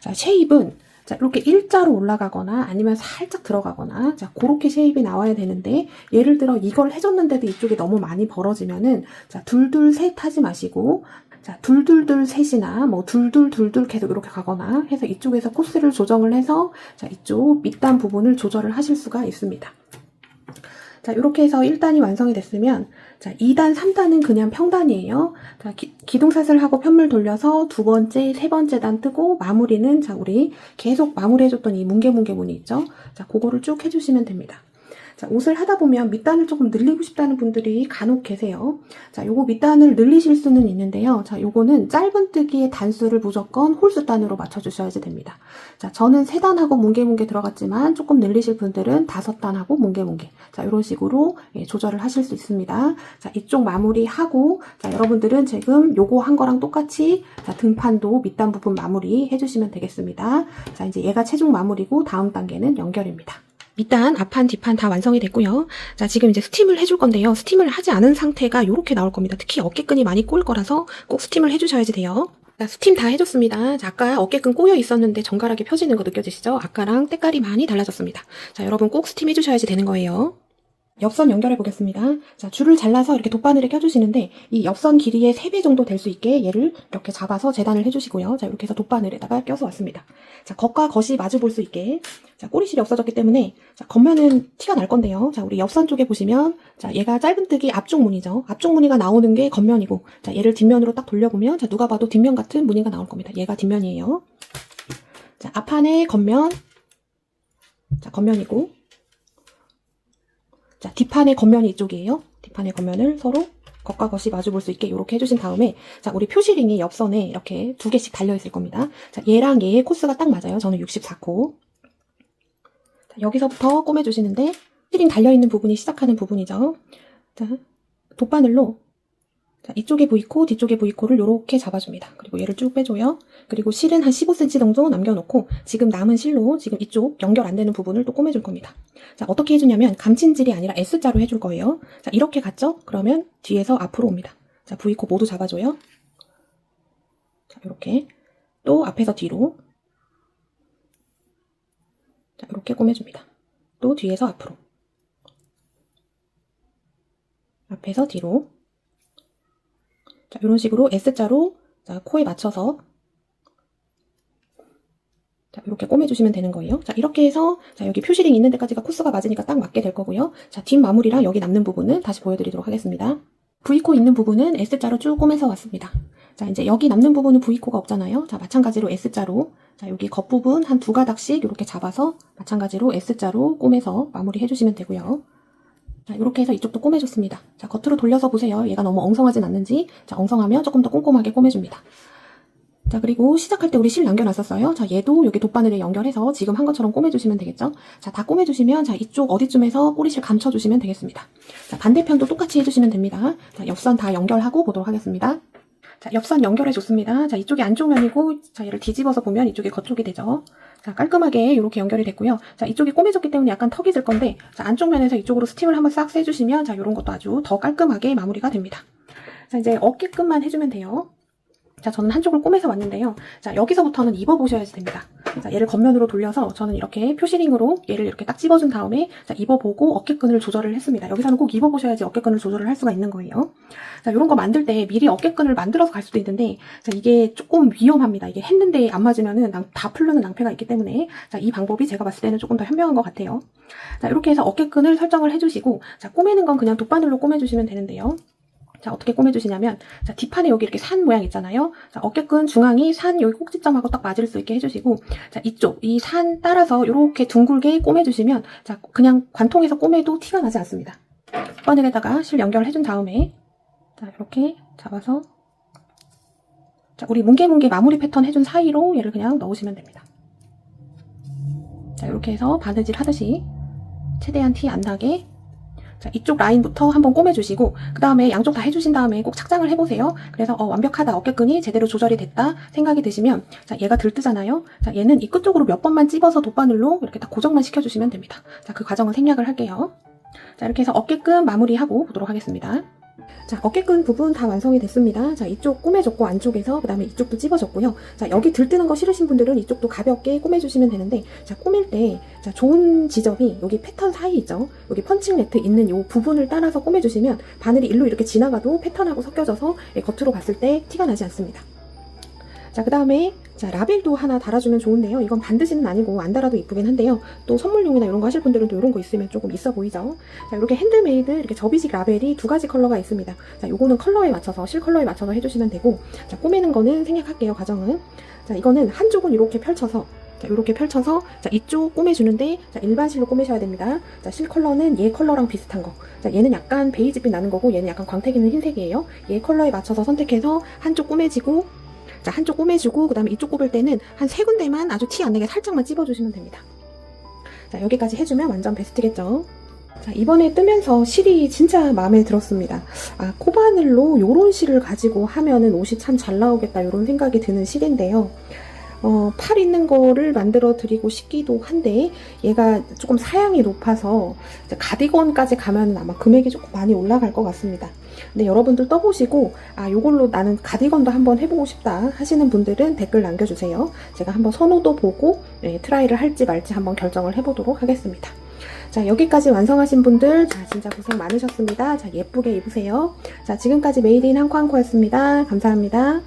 자, 쉐입은, 자, 이렇게 일자로 올라가거나 아니면 살짝 들어가거나, 자, 그렇게 쉐입이 나와야 되는데, 예를 들어 이걸 해줬는데도 이쪽이 너무 많이 벌어지면은, 자, 둘둘셋 하지 마시고, 자, 둘둘둘 셋이나 뭐 둘둘둘둘 계속 이렇게 가거나 해서 이쪽에서 코스를 조정을 해서, 자, 이쪽 밑단 부분을 조절을 하실 수가 있습니다. 자, 이렇게 해서 1단이 완성이 됐으면, 자, 2단, 3단은 그냥 평단이에요. 자, 기둥사슬하고 편물 돌려서 두 번째, 세 번째 단 뜨고 마무리는, 자, 우리 계속 마무리해줬던 이 뭉게뭉게 무늬 있죠? 자, 그거를 쭉 해주시면 됩니다. 자, 옷을 하다 보면 밑단을 조금 늘리고 싶다는 분들이 간혹 계세요. 자, 요거 밑단을 늘리실 수는 있는데요. 자, 요거는 짧은뜨기의 단수를 무조건 홀수 단으로 맞춰주셔야지 됩니다. 자, 저는 3단하고 뭉게뭉게 들어갔지만 조금 늘리실 분들은 5단하고 뭉게뭉게. 자, 이런 식으로 조절을 하실 수 있습니다. 자, 이쪽 마무리하고, 자, 여러분들은 지금 요거 한 거랑 똑같이, 자, 등판도 밑단 부분 마무리 해주시면 되겠습니다. 자, 이제 얘가 최종 마무리고 다음 단계는 연결입니다. 밑단, 앞판, 뒷판 다 완성이 됐고요. 자, 지금 이제 스팀을 해줄 건데요. 스팀을 하지 않은 상태가 이렇게 나올 겁니다. 특히 어깨끈이 많이 꼬일 거라서 꼭 스팀을 해주셔야지 돼요. 자, 스팀 다 해줬습니다. 자, 아까 어깨끈 꼬여 있었는데 정갈하게 펴지는 거 느껴지시죠? 아까랑 때깔이 많이 달라졌습니다. 자, 여러분 꼭 스팀 해주셔야지 되는 거예요. 옆선 연결해 보겠습니다. 자, 줄을 잘라서 이렇게 돗바늘에 껴주시는데 이 옆선 길이의 3배 정도 될 수 있게 얘를 이렇게 잡아서 재단을 해주시고요. 자, 이렇게 해서 돗바늘에다가 껴서 왔습니다. 자, 겉과 겉이 마주 볼 수 있게, 자, 꼬리실이 없어졌기 때문에, 자, 겉면은 티가 날 건데요. 자, 우리 옆선 쪽에 보시면, 자, 얘가 짧은뜨기 앞쪽 무늬죠. 앞쪽 무늬가 나오는 게 겉면이고, 자, 얘를 뒷면으로 딱 돌려보면, 자, 누가 봐도 뒷면 같은 무늬가 나올 겁니다. 얘가 뒷면이에요. 자, 앞판의 겉면, 자, 겉면이고, 자, 뒷판의 겉면이 이쪽이에요. 뒷판의 겉면을 서로 겉과 겉이 마주 볼 수 있게 이렇게 해주신 다음에, 자, 우리 표시링이 옆선에 이렇게 2개씩 달려있을 겁니다. 자, 얘랑 얘의 코스가 딱 맞아요. 저는 64코. 자, 여기서부터 꼬매주시는데, 표시링 달려있는 부분이 시작하는 부분이죠. 자, 돗바늘로, 자, 이쪽에 V코, 뒤쪽에 V코를 이렇게 잡아줍니다. 그리고 얘를 쭉 빼줘요. 그리고 실은 한 15cm 정도 남겨놓고 지금 남은 실로 지금 이쪽 연결 안 되는 부분을 또 꼬매줄 겁니다. 자, 어떻게 해주냐면 감침질이 아니라 S자로 해줄 거예요. 자, 이렇게 갔죠? 그러면 뒤에서 앞으로 옵니다. 자, V코 모두 잡아줘요. 자, 이렇게 또 앞에서 뒤로, 자, 이렇게 꼬매줍니다. 또 뒤에서 앞으로, 앞에서 뒤로. 자, 이런 식으로 S자로, 자, 코에 맞춰서, 자, 이렇게 꼬매주시면 되는 거예요. 자, 이렇게 해서, 자, 여기 표시링 있는 데까지가 코스가 맞으니까 딱 맞게 될 거고요. 자, 뒷 마무리랑 여기 남는 부분은 다시 보여드리도록 하겠습니다. V코 있는 부분은 S자로 쭉 꼬매서 왔습니다. 자, 이제 여기 남는 부분은 V코가 없잖아요. 자, 마찬가지로 S자로, 자, 여기 겉부분 한 2가닥씩 이렇게 잡아서 마찬가지로 S자로 꼬매서 마무리 해주시면 되고요. 자, 이렇게 해서 이쪽도 꼬매줬습니다. 자, 겉으로 돌려서 보세요. 얘가 너무 엉성하진 않는지. 자, 엉성하면 조금 더 꼼꼼하게 꼬매줍니다. 자, 그리고 시작할 때 우리 실 남겨놨었어요. 자, 얘도 여기 돗바늘에 연결해서 지금 한 것처럼 꼬매주시면 되겠죠. 자, 다 꼬매주시면, 자, 이쪽 어디쯤에서 꼬리실 감춰주시면 되겠습니다. 자, 반대편도 똑같이 해주시면 됩니다. 자, 옆선 다 연결하고 보도록 하겠습니다. 자, 옆선 연결해줬습니다. 자, 이쪽이 안쪽 면이고, 자, 얘를 뒤집어서 보면 이쪽이 겉쪽이 되죠. 자, 깔끔하게 이렇게 연결이 됐고요. 자, 이쪽이 꼬매졌기 때문에 약간 턱이 질 건데, 자, 안쪽 면에서 이쪽으로 스팀을 한번 싹 세주시면, 자, 요런 것도 아주 더 깔끔하게 마무리가 됩니다. 자, 이제 어깨끈만 해주면 돼요. 자, 저는 한쪽을 꼬매서 왔는데요. 자, 여기서부터는 입어보셔야지 됩니다. 자, 얘를 겉면으로 돌려서 저는 이렇게 표시링으로 얘를 이렇게 딱 집어준 다음에 자, 입어보고 어깨끈을 조절을 했습니다. 여기서는 꼭 입어보셔야지 어깨끈을 조절을 할 수가 있는 거예요. 자, 이런 거 만들 때 미리 어깨끈을 만들어서 갈 수도 있는데 자, 이게 조금 위험합니다. 이게 했는데 안 맞으면은 다 풀르는 낭패가 있기 때문에 자, 이 방법이 제가 봤을 때는 조금 더 현명한 것 같아요. 자, 이렇게 해서 어깨끈을 설정을 해주시고 자, 꼬매는 건 그냥 돗바늘로 꼬매주시면 되는데요. 자, 어떻게 꼬매주시냐면, 자, 뒷판에 여기 이렇게 산 모양 있잖아요. 자, 어깨끈 중앙이 산 여기 꼭지점하고 딱 맞을 수 있게 해주시고, 자, 이쪽, 이 산 따라서 이렇게 둥글게 꼬매주시면, 자, 그냥 관통해서 꼬매도 티가 나지 않습니다. 바늘에다가 실 연결해준 다음에, 자, 이렇게 잡아서, 자, 우리 뭉게뭉게 마무리 패턴 해준 사이로 얘를 그냥 넣으시면 됩니다. 자, 이렇게 해서 바느질 하듯이, 최대한 티 안 나게, 자, 이쪽 라인부터 한번 꼬매주시고 그 다음에 양쪽 다 해주신 다음에 꼭 착장을 해보세요. 그래서 완벽하다, 어깨끈이 제대로 조절이 됐다 생각이 드시면 자, 얘가 들뜨잖아요. 자, 얘는 이 끝쪽으로 몇 번만 찝어서 돗바늘로 이렇게 딱 고정만 시켜주시면 됩니다. 자, 그 과정을 생략을 할게요. 자, 이렇게 해서 어깨끈 마무리하고 보도록 하겠습니다. 자, 어깨끈 부분 다 완성이 됐습니다. 자, 이쪽 꼬매줬고 안쪽에서 그 다음에 이쪽도 찝어줬고요. 자, 여기 들뜨는 거 싫으신 분들은 이쪽도 가볍게 꼬매주시면 되는데 자, 꼬맬 때 자, 좋은 지점이 여기 패턴 사이 있죠. 여기 펀칭 네트 있는 이 부분을 따라서 꼬매주시면 바늘이 일로 이렇게 지나가도 패턴하고 섞여져서 겉으로 봤을 때 티가 나지 않습니다. 자, 그 다음에 자, 라벨도 하나 달아주면 좋은데요. 이건 반드시는 아니고 안 달아도 이쁘긴 한데요. 또 선물용이나 이런 거 하실 분들은 또 이런 거 있으면 조금 있어 보이죠. 자, 이렇게 핸드메이드 이렇게 접이식 라벨이 두 가지 컬러가 있습니다. 자, 요거는 컬러에 맞춰서 실 컬러에 맞춰서 해주시면 되고 자, 꼬매는 거는 생략할게요. 과정은. 자, 이거는 한쪽은 이렇게 펼쳐서 자, 이렇게 펼쳐서 자, 이쪽 꼬매주는데 자, 일반 실로 꼬매셔야 됩니다. 자, 실 컬러는 얘 컬러랑 비슷한 거. 자, 얘는 약간 베이지빛 나는 거고 얘는 약간 광택 있는 흰색이에요. 얘 컬러에 맞춰서 선택해서 한쪽 꼬매지고 자, 한쪽 꼬매주고 그 다음에 이쪽 꼽을 때는 한 3군데만 아주 티 안 나게 살짝만 찝어주시면 됩니다. 자, 여기까지 해주면 완전 베스트겠죠. 자, 이번에 뜨면서 실이 진짜 마음에 들었습니다. 아, 코바늘로 요런 실을 가지고 하면은 옷이 참 잘 나오겠다 요런 생각이 드는 실인데요. 팔 있는 거를 만들어 드리고 싶기도 한데 얘가 조금 사양이 높아서 가디건까지 가면 아마 금액이 조금 많이 올라갈 것 같습니다. 근데 여러분들 떠보시고 아, 요걸로 나는 가디건도 한번 해보고 싶다 하시는 분들은 댓글 남겨주세요. 제가 한번 선호도 보고 트라이를 할지 말지 한번 결정을 해보도록 하겠습니다. 자, 여기까지 완성하신 분들 자, 진짜 고생 많으셨습니다. 자, 예쁘게 입으세요. 자, 지금까지 메이드 인 한코한코였습니다. 감사합니다.